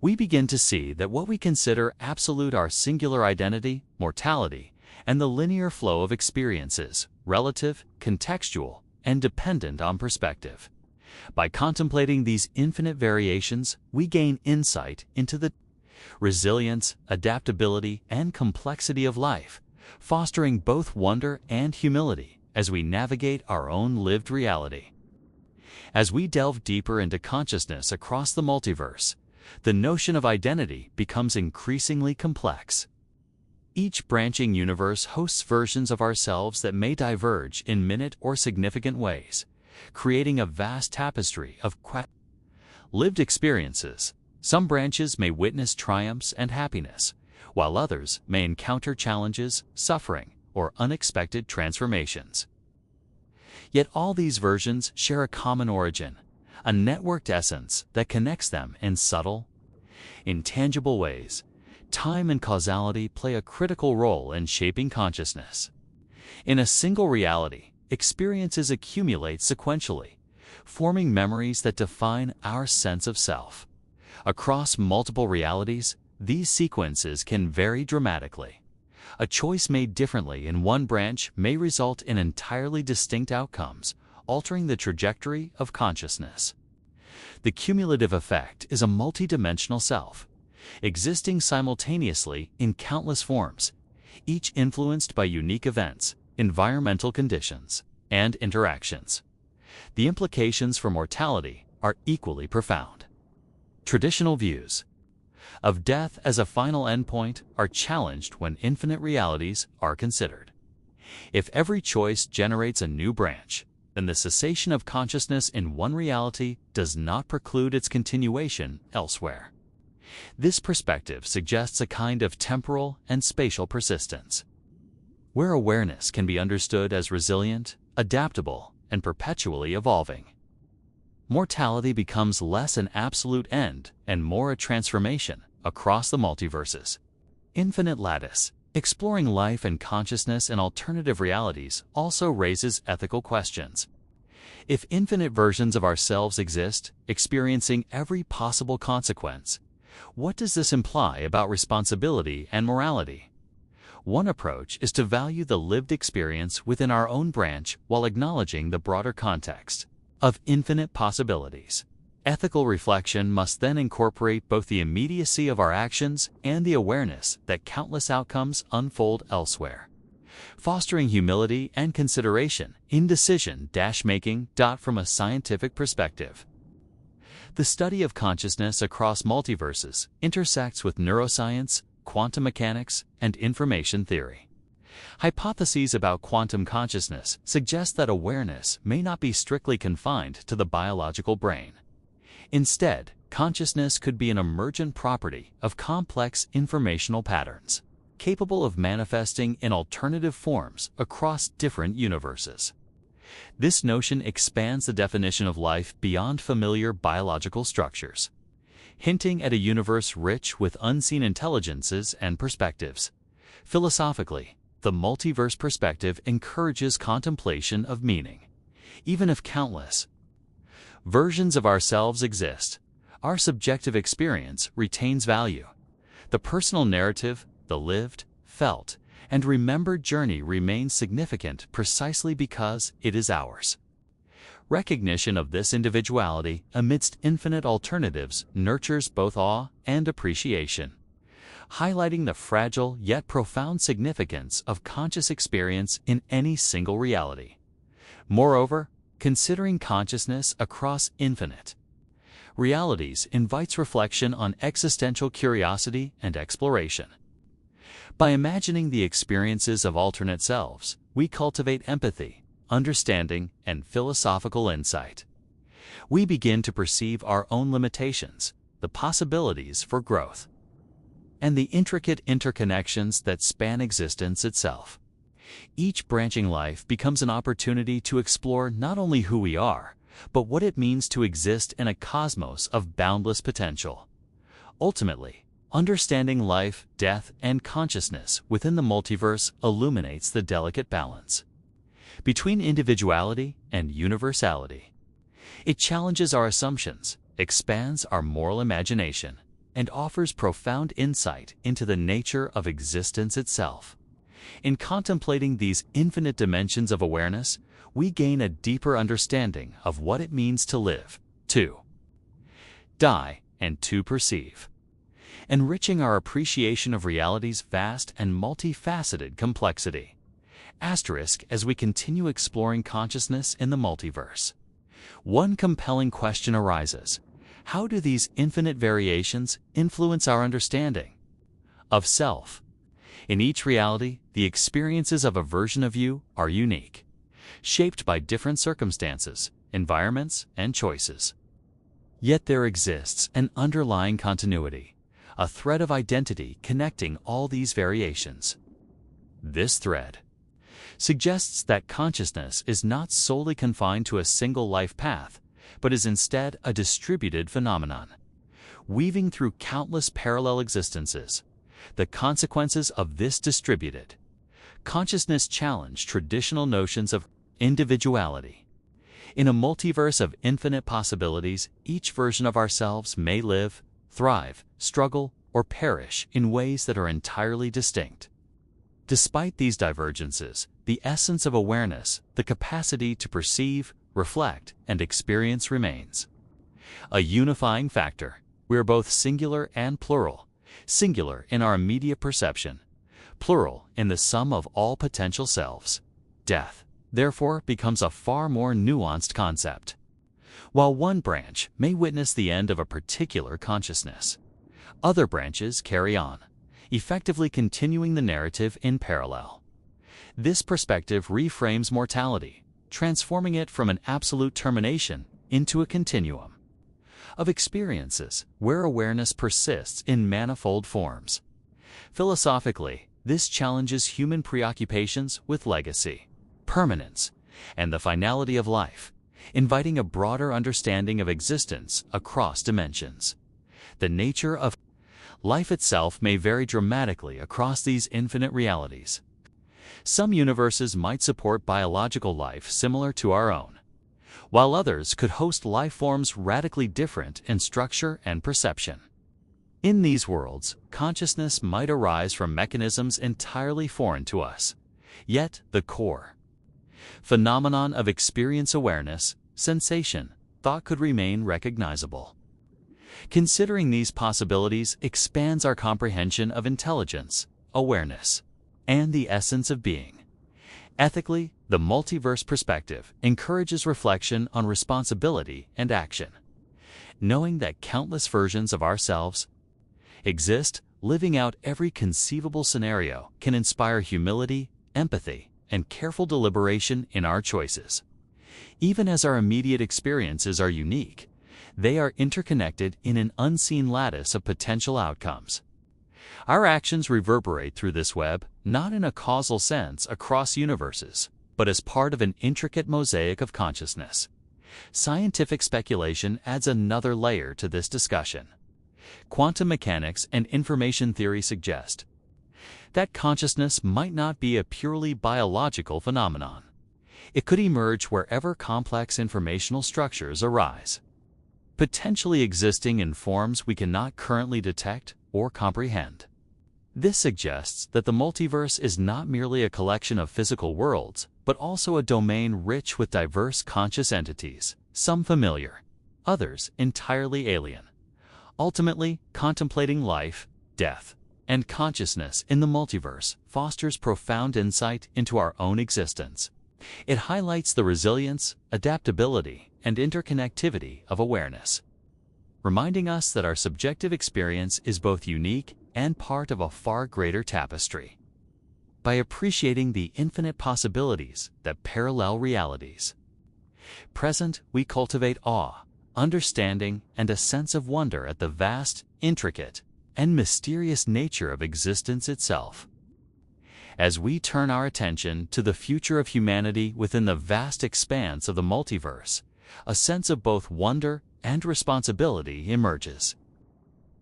We begin to see that what we consider absolute are singular identity, mortality, and the linear flow of experiences, relative, contextual, and dependent on perspective. By contemplating these infinite variations, we gain insight into the resilience, adaptability, and complexity of life, fostering both wonder and humility as we navigate our own lived reality. As we delve deeper into consciousness across the multiverse, the notion of identity becomes increasingly complex. Each branching universe hosts versions of ourselves that may diverge in minute or significant ways, creating a vast tapestry of lived experiences. Some branches may witness triumphs and happiness, while others may encounter challenges, suffering, or unexpected transformations. Yet all these versions share a common origin, a networked essence that connects them in subtle, intangible ways. Time and causality play a critical role in shaping consciousness. In a single reality, experiences accumulate sequentially, forming memories that define our sense of self. Across multiple realities, these sequences can vary dramatically. A choice made differently in one branch may result in entirely distinct outcomes, altering the trajectory of consciousness. The cumulative effect is a multidimensional self, existing simultaneously in countless forms, each influenced by unique events, environmental conditions, and interactions. The implications for mortality are equally profound. Traditional views of death as a final endpoint are challenged when infinite realities are considered. If every choice generates a new branch, then the cessation of consciousness in one reality does not preclude its continuation elsewhere. This perspective suggests a kind of temporal and spatial persistence, where awareness can be understood as resilient, adaptable, and perpetually evolving. Mortality becomes less an absolute end and more a transformation across the multiverses. Infinite lattice. Exploring life and consciousness in alternative realities also raises ethical questions. If infinite versions of ourselves exist, experiencing every possible consequence, what does this imply about responsibility and morality? One approach is to value the lived experience within our own branch while acknowledging the broader context of infinite possibilities. Ethical reflection must then incorporate both the immediacy of our actions and the awareness that countless outcomes unfold elsewhere, fostering humility and consideration in decision-making. From a scientific perspective, the study of consciousness across multiverses intersects with neuroscience, quantum mechanics, and information theory. Hypotheses about quantum consciousness suggest that awareness may not be strictly confined to the biological brain. Instead, consciousness could be an emergent property of complex informational patterns, capable of manifesting in alternative forms across different universes. This notion expands the definition of life beyond familiar biological structures, hinting at a universe rich with unseen intelligences and perspectives. Philosophically, the multiverse perspective encourages contemplation of meaning. Even if countless versions of ourselves exist, our subjective experience retains value. The personal narrative, the lived, felt, and remembered journey remains significant precisely because it is ours. Recognition of this individuality amidst infinite alternatives nurtures both awe and appreciation, highlighting the fragile yet profound significance of conscious experience in any single reality. Moreover, considering consciousness across infinite realities invites reflection on existential curiosity and exploration. By imagining the experiences of alternate selves, we cultivate empathy, understanding, and philosophical insight. We begin to perceive our own limitations, the possibilities for growth, and the intricate interconnections that span existence itself. Each branching life becomes an opportunity to explore not only who we are, but what it means to exist in a cosmos of boundless potential. Ultimately, understanding life, death, and consciousness within the multiverse illuminates the delicate balance between individuality and universality. It challenges our assumptions, expands our moral imagination, and offers profound insight into the nature of existence itself. In contemplating these infinite dimensions of awareness, we gain a deeper understanding of what it means to live, to die, and to perceive, enriching our appreciation of reality's vast and multifaceted complexity. As we continue exploring consciousness in the multiverse, one compelling question arises: how do these infinite variations influence our understanding of self? In each reality, the experiences of a version of you are unique, shaped by different circumstances, environments, and choices. Yet there exists an underlying continuity, a thread of identity connecting all these variations. This thread suggests that consciousness is not solely confined to a single life path, but is instead a distributed phenomenon, weaving through countless parallel existences. The consequences of this distributed consciousness challenge traditional notions of individuality. In a multiverse of infinite possibilities, each version of ourselves may live, thrive, struggle, or perish in ways that are entirely distinct. Despite these divergences, the essence of awareness, the capacity to perceive, reflect, and experience remains a unifying factor. We are both singular and plural. Singular in our immediate perception, plural in the sum of all potential selves. Death, therefore, becomes a far more nuanced concept. While one branch may witness the end of a particular consciousness, other branches carry on, effectively continuing the narrative in parallel. This perspective reframes mortality, transforming it from an absolute termination into a continuum. of experiences where awareness persists in manifold forms. Philosophically, this challenges human preoccupations with legacy, permanence, and the finality of life, inviting a broader understanding of existence across dimensions. The nature of life itself may vary dramatically across these infinite realities. Some universes might support biological life similar to our own, while others could host life forms radically different in structure and perception. In these worlds, consciousness might arise from mechanisms entirely foreign to us, yet the core phenomenon of experience awareness, sensation, thought could remain recognizable. Considering these possibilities expands our comprehension of intelligence, awareness, and the essence of being. Ethically, the multiverse perspective encourages reflection on responsibility and action. Knowing that countless versions of ourselves exist, living out every conceivable scenario can inspire humility, empathy, and careful deliberation in our choices. Even as our immediate experiences are unique, they are interconnected in an unseen lattice of potential outcomes. Our actions reverberate through this web, not in a causal sense across universes, but as part of an intricate mosaic of consciousness. Scientific speculation adds another layer to this discussion. Quantum mechanics and information theory suggest that consciousness might not be a purely biological phenomenon. It could emerge wherever complex informational structures arise, potentially existing in forms we cannot currently detect or comprehend. This suggests that the multiverse is not merely a collection of physical worlds, but also a domain rich with diverse conscious entities, some familiar, others entirely alien. Ultimately, contemplating life, death, and consciousness in the multiverse fosters profound insight into our own existence. It highlights the resilience, adaptability, and interconnectivity of awareness, reminding us that our subjective experience is both unique and part of a far greater tapestry. By appreciating the infinite possibilities that parallel realities present, we cultivate awe, understanding, and a sense of wonder at the vast, intricate, and mysterious nature of existence itself. As we turn our attention to the future of humanity within the vast expanse of the multiverse, a sense of both wonder and responsibility emerges.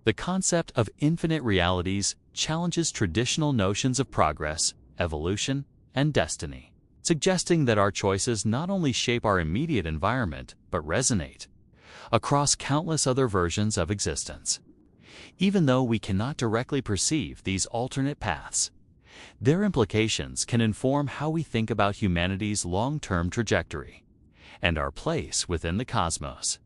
The concept of infinite realities challenges traditional notions of progress, evolution, and destiny, suggesting that our choices not only shape our immediate environment, but resonate across countless other versions of existence. Even though we cannot directly perceive these alternate paths, their implications can inform how we think about humanity's long-term trajectory and our place within the cosmos.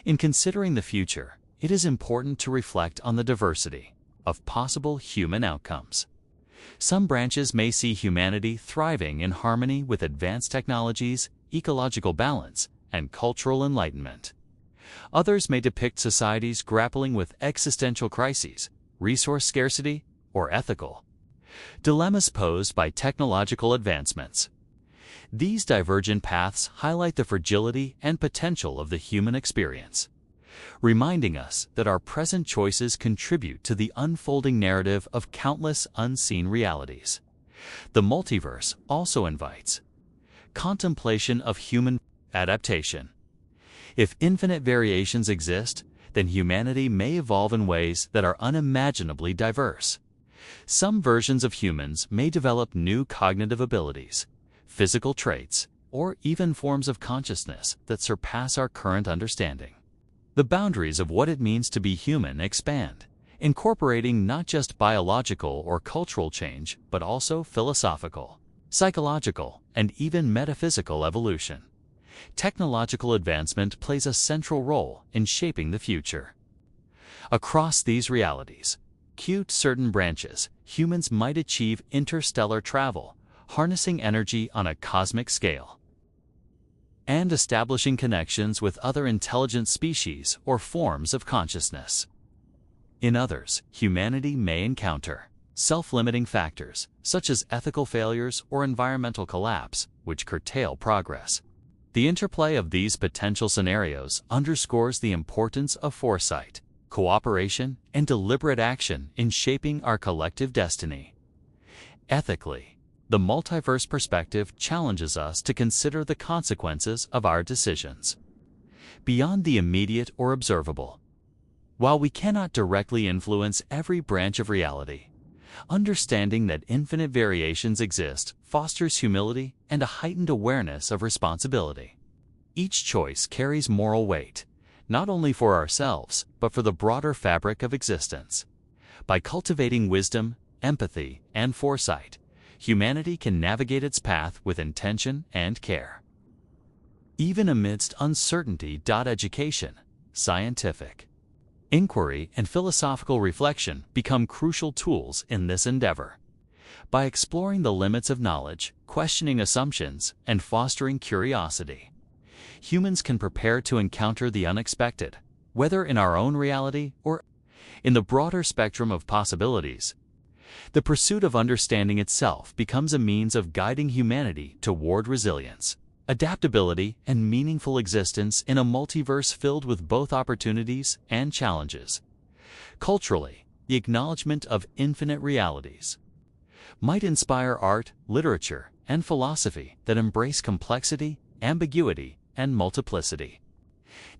In considering the future, it is important to reflect on the diversity of possible human outcomes. Some branches may see humanity thriving in harmony with advanced technologies, ecological balance, and cultural enlightenment. Others may depict societies grappling with existential crises, resource scarcity, or ethical dilemmas posed by technological advancements. These divergent paths highlight the fragility and potential of the human experience, reminding us that our present choices contribute to the unfolding narrative of countless unseen realities. The multiverse also invites contemplation of human adaptation. If infinite variations exist, then humanity may evolve in ways that are unimaginably diverse. Some versions of humans may develop new cognitive abilities, physical traits, or even forms of consciousness that surpass our current understanding. The boundaries of what it means to be human expand, incorporating not just biological or cultural change, but also philosophical, psychological, and even metaphysical evolution. Technological advancement plays a central role in shaping the future. Across these realities, certain branches, humans might achieve interstellar travel, harnessing energy on a cosmic scale, and establishing connections with other intelligent species or forms of consciousness. In others, humanity may encounter self-limiting factors, such as ethical failures or environmental collapse, which curtail progress. The interplay of these potential scenarios underscores the importance of foresight, cooperation, and deliberate action in shaping our collective destiny. Ethically, the multiverse perspective challenges us to consider the consequences of our decisions beyond the immediate or observable. While we cannot directly influence every branch of reality, understanding that infinite variations exist fosters humility and a heightened awareness of responsibility. Each choice carries moral weight, not only for ourselves, but for the broader fabric of existence. By cultivating wisdom, empathy, and foresight, humanity can navigate its path with intention and care. Even amidst uncertainty, education, scientific inquiry, and philosophical reflection become crucial tools in this endeavor. By exploring the limits of knowledge, questioning assumptions, and fostering curiosity, humans can prepare to encounter the unexpected, whether in our own reality or in the broader spectrum of possibilities. The pursuit of understanding itself becomes a means of guiding humanity toward resilience, adaptability, and meaningful existence in a multiverse filled with both opportunities and challenges. Culturally, the acknowledgement of infinite realities might inspire art, literature, and philosophy that embrace complexity, ambiguity, and multiplicity.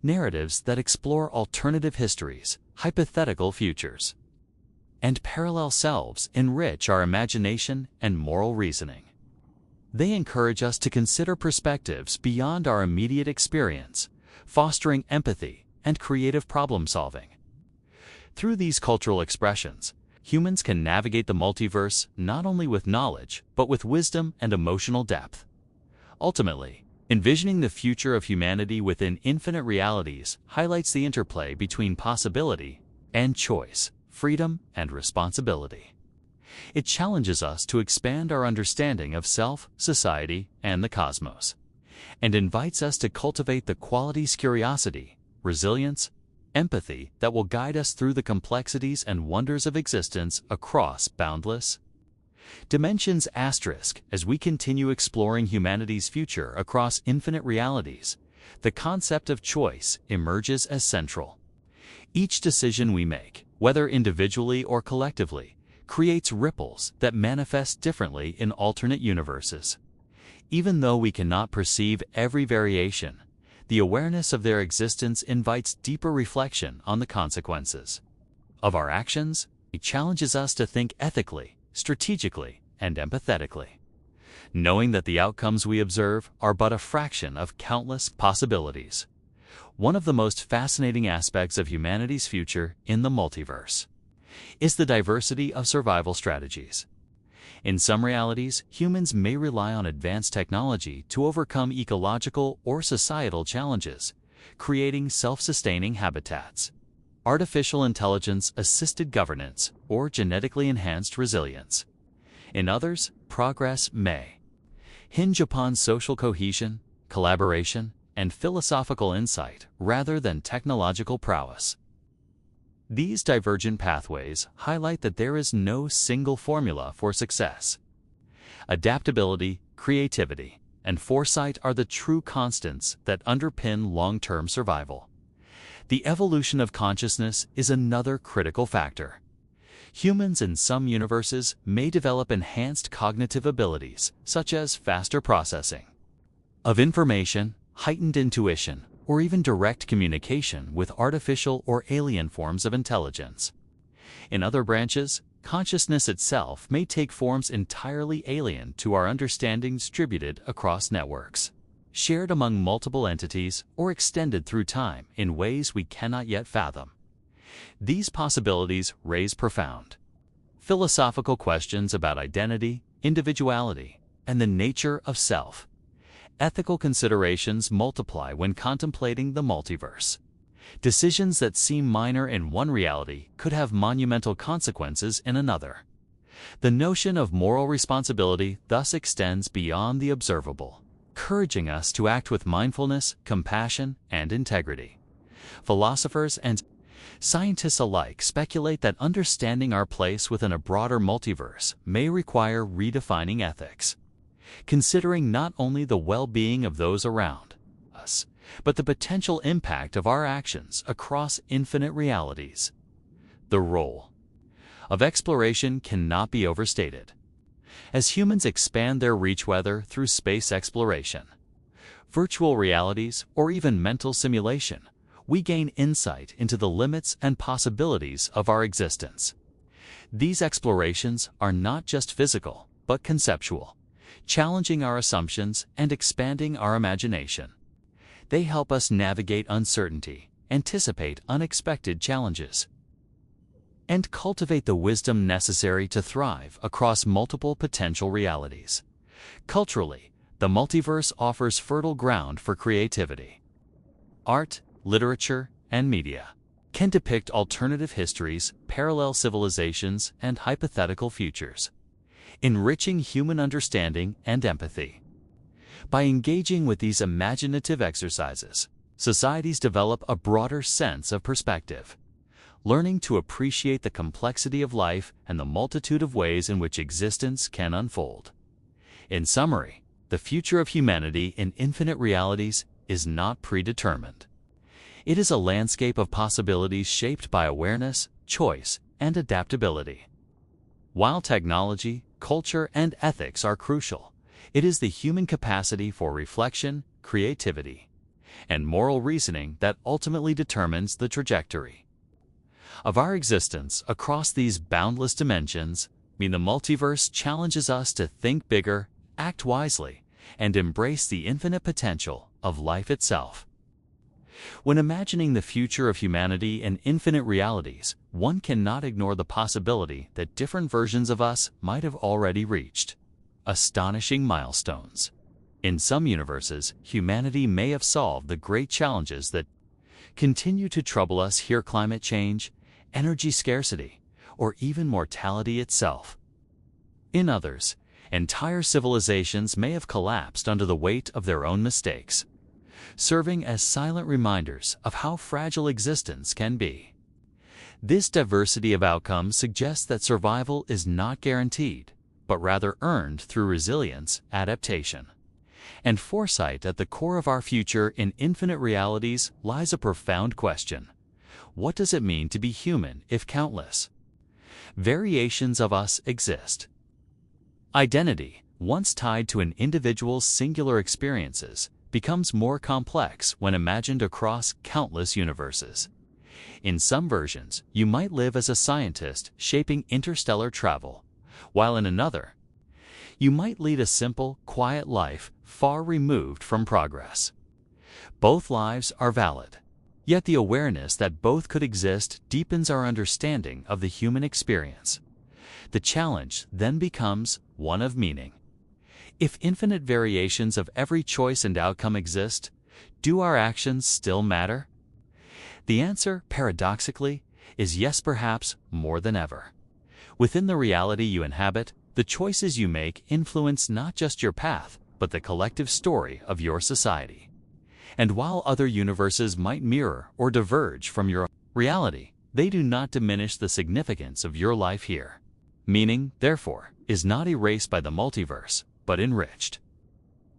Narratives that explore alternative histories, hypothetical futures, and parallel selves enrich our imagination and moral reasoning. They encourage us to consider perspectives beyond our immediate experience, fostering empathy and creative problem-solving. Through these cultural expressions, humans can navigate the multiverse not only with knowledge, but with wisdom and emotional depth. Ultimately, envisioning the future of humanity within infinite realities highlights the interplay between possibility and choice, freedom and responsibility. It challenges us to expand our understanding of self, society, and the cosmos, and invites us to cultivate the qualities curiosity, resilience, empathy that will guide us through the complexities and wonders of existence across boundless dimensions. As we continue exploring humanity's future across infinite realities, the concept of choice emerges as central. Each decision we make, whether individually or collectively, creates ripples that manifest differently in alternate universes. Even though we cannot perceive every variation, the awareness of their existence invites deeper reflection on the consequences of our actions. It challenges us to think ethically, strategically, and empathetically, knowing that the outcomes we observe are but a fraction of countless possibilities. One of the most fascinating aspects of humanity's future in the multiverse is the diversity of survival strategies. In some realities, humans may rely on advanced technology to overcome ecological or societal challenges, creating self-sustaining habitats. Artificial intelligence-assisted governance, or genetically enhanced resilience. In others, progress may hinge upon social cohesion, collaboration, and philosophical insight rather than technological prowess. These divergent pathways highlight that there is no single formula for success. Adaptability, creativity, and foresight are the true constants that underpin long-term survival. The evolution of consciousness is another critical factor. Humans in some universes may develop enhanced cognitive abilities, such as faster processing of information, heightened intuition, or even direct communication with artificial or alien forms of intelligence. In other branches, consciousness itself may take forms entirely alien to our understanding, distributed across networks, shared among multiple entities, or extended through time in ways we cannot yet fathom. These possibilities raise profound philosophical questions about identity, individuality, and the nature of self. Ethical considerations multiply when contemplating the multiverse. Decisions that seem minor in one reality could have monumental consequences in another. The notion of moral responsibility thus extends beyond the observable, encouraging us to act with mindfulness, compassion, and integrity. Philosophers and scientists alike speculate that understanding our place within a broader multiverse may require redefining ethics, considering not only the well-being of those around, us, but the potential impact of our actions across infinite realities. The role of exploration cannot be overstated. As humans expand their reach, whether through space exploration, virtual realities, or even mental simulation, we gain insight into the limits and possibilities of our existence. These explorations are not just physical, but conceptual, challenging our assumptions and expanding our imagination. They help us navigate uncertainty, anticipate unexpected challenges, and cultivate the wisdom necessary to thrive across multiple potential realities. Culturally, the multiverse offers fertile ground for creativity. Art, literature, and media can depict alternative histories, parallel civilizations, and hypothetical futures, enriching human understanding and empathy. By engaging with these imaginative exercises, societies develop a broader sense of perspective, learning to appreciate the complexity of life and the multitude of ways in which existence can unfold. In summary, the future of humanity in infinite realities is not predetermined. It is a landscape of possibilities shaped by awareness, choice, and adaptability. While technology, culture, and ethics are crucial, it is the human capacity for reflection, creativity, and moral reasoning that ultimately determines the trajectory of our existence across these boundless dimensions. The multiverse challenges us to think bigger, act wisely, and embrace the infinite potential of life itself. When imagining the future of humanity in infinite realities, one cannot ignore the possibility that different versions of us might have already reached astonishing milestones. In some universes, humanity may have solved the great challenges that continue to trouble us here: climate change, energy scarcity, or even mortality itself. In others, entire civilizations may have collapsed under the weight of their own mistakes, serving as silent reminders of how fragile existence can be. This diversity of outcomes suggests that survival is not guaranteed, but rather earned through resilience, adaptation, and foresight. At the core of our future in infinite realities lies a profound question: what does it mean to be human if countless variations of us exist? Identity, once tied to an individual's singular experiences, becomes more complex when imagined across countless universes. In some versions, you might live as a scientist shaping interstellar travel, while in another, you might lead a simple, quiet life far removed from progress. Both lives are valid, yet the awareness that both could exist deepens our understanding of the human experience. The challenge then becomes one of meaning. If infinite variations of every choice and outcome exist, do our actions still matter? The answer, paradoxically, is yes, perhaps more than ever. Within the reality you inhabit, the choices you make influence not just your path, but the collective story of your society. And while other universes might mirror or diverge from your reality, they do not diminish the significance of your life here. Meaning, therefore, is not erased by the multiverse, but enriched,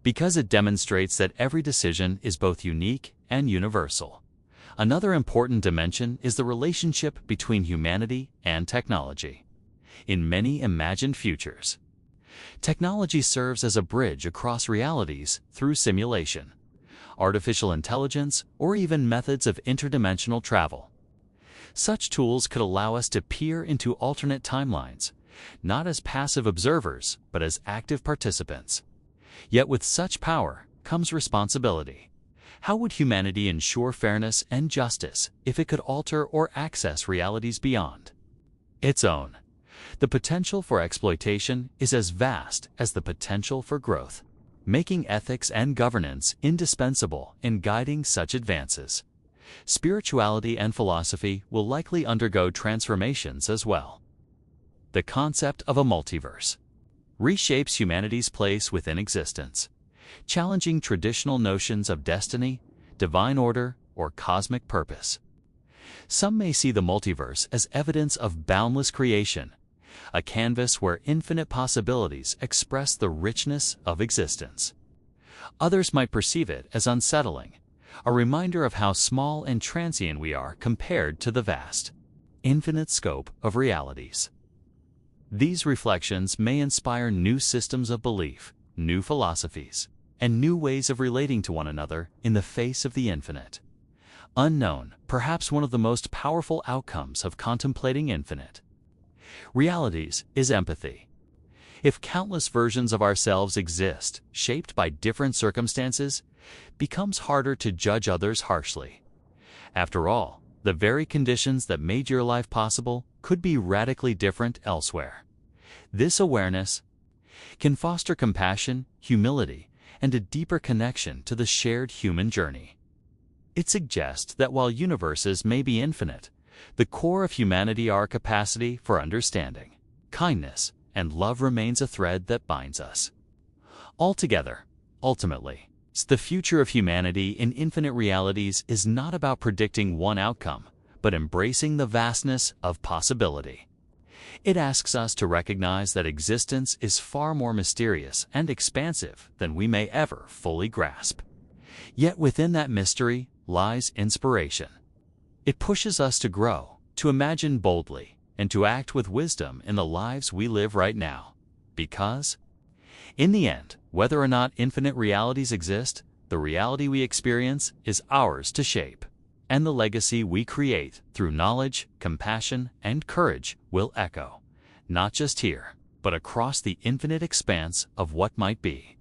because it demonstrates that every decision is both unique and universal. Another important dimension is the relationship between humanity and technology. In many imagined futures, technology serves as a bridge across realities through simulation, artificial intelligence, or even methods of interdimensional travel. Such tools could allow us to peer into alternate timelines, not as passive observers, but as active participants. Yet with such power comes responsibility. How would humanity ensure fairness and justice if it could alter or access realities beyond its own? The potential for exploitation is as vast as the potential for growth, making ethics and governance indispensable in guiding such advances. Spirituality and philosophy will likely undergo transformations as well. The concept of a multiverse reshapes humanity's place within existence, challenging traditional notions of destiny, divine order, or cosmic purpose. Some may see the multiverse as evidence of boundless creation, a canvas where infinite possibilities express the richness of existence. Others might perceive it as unsettling, a reminder of how small and transient we are compared to the vast, infinite scope of realities. These reflections may inspire new systems of belief, new philosophies, and new ways of relating to one another in the face of the infinite. Unknown, perhaps one of the most powerful outcomes of contemplating infinite realities is empathy. If countless versions of ourselves exist, shaped by different circumstances, it becomes harder to judge others harshly. After all, the very conditions that made your life possible could be radically different elsewhere. This awareness can foster compassion, humility, and a deeper connection to the shared human journey. It suggests that while universes may be infinite, the core of humanity, our capacity for understanding, kindness, and love remains a thread that binds us. Altogether, ultimately, the future of humanity in infinite realities is not about predicting one outcome, but embracing the vastness of possibility. It asks us to recognize that existence is far more mysterious and expansive than we may ever fully grasp. Yet within that mystery lies inspiration. It pushes us to grow, to imagine boldly, and to act with wisdom in the lives we live right now. Because, in the end, whether or not infinite realities exist, the reality we experience is ours to shape, and the legacy we create through knowledge, compassion, and courage will echo, not just here, but across the infinite expanse of what might be.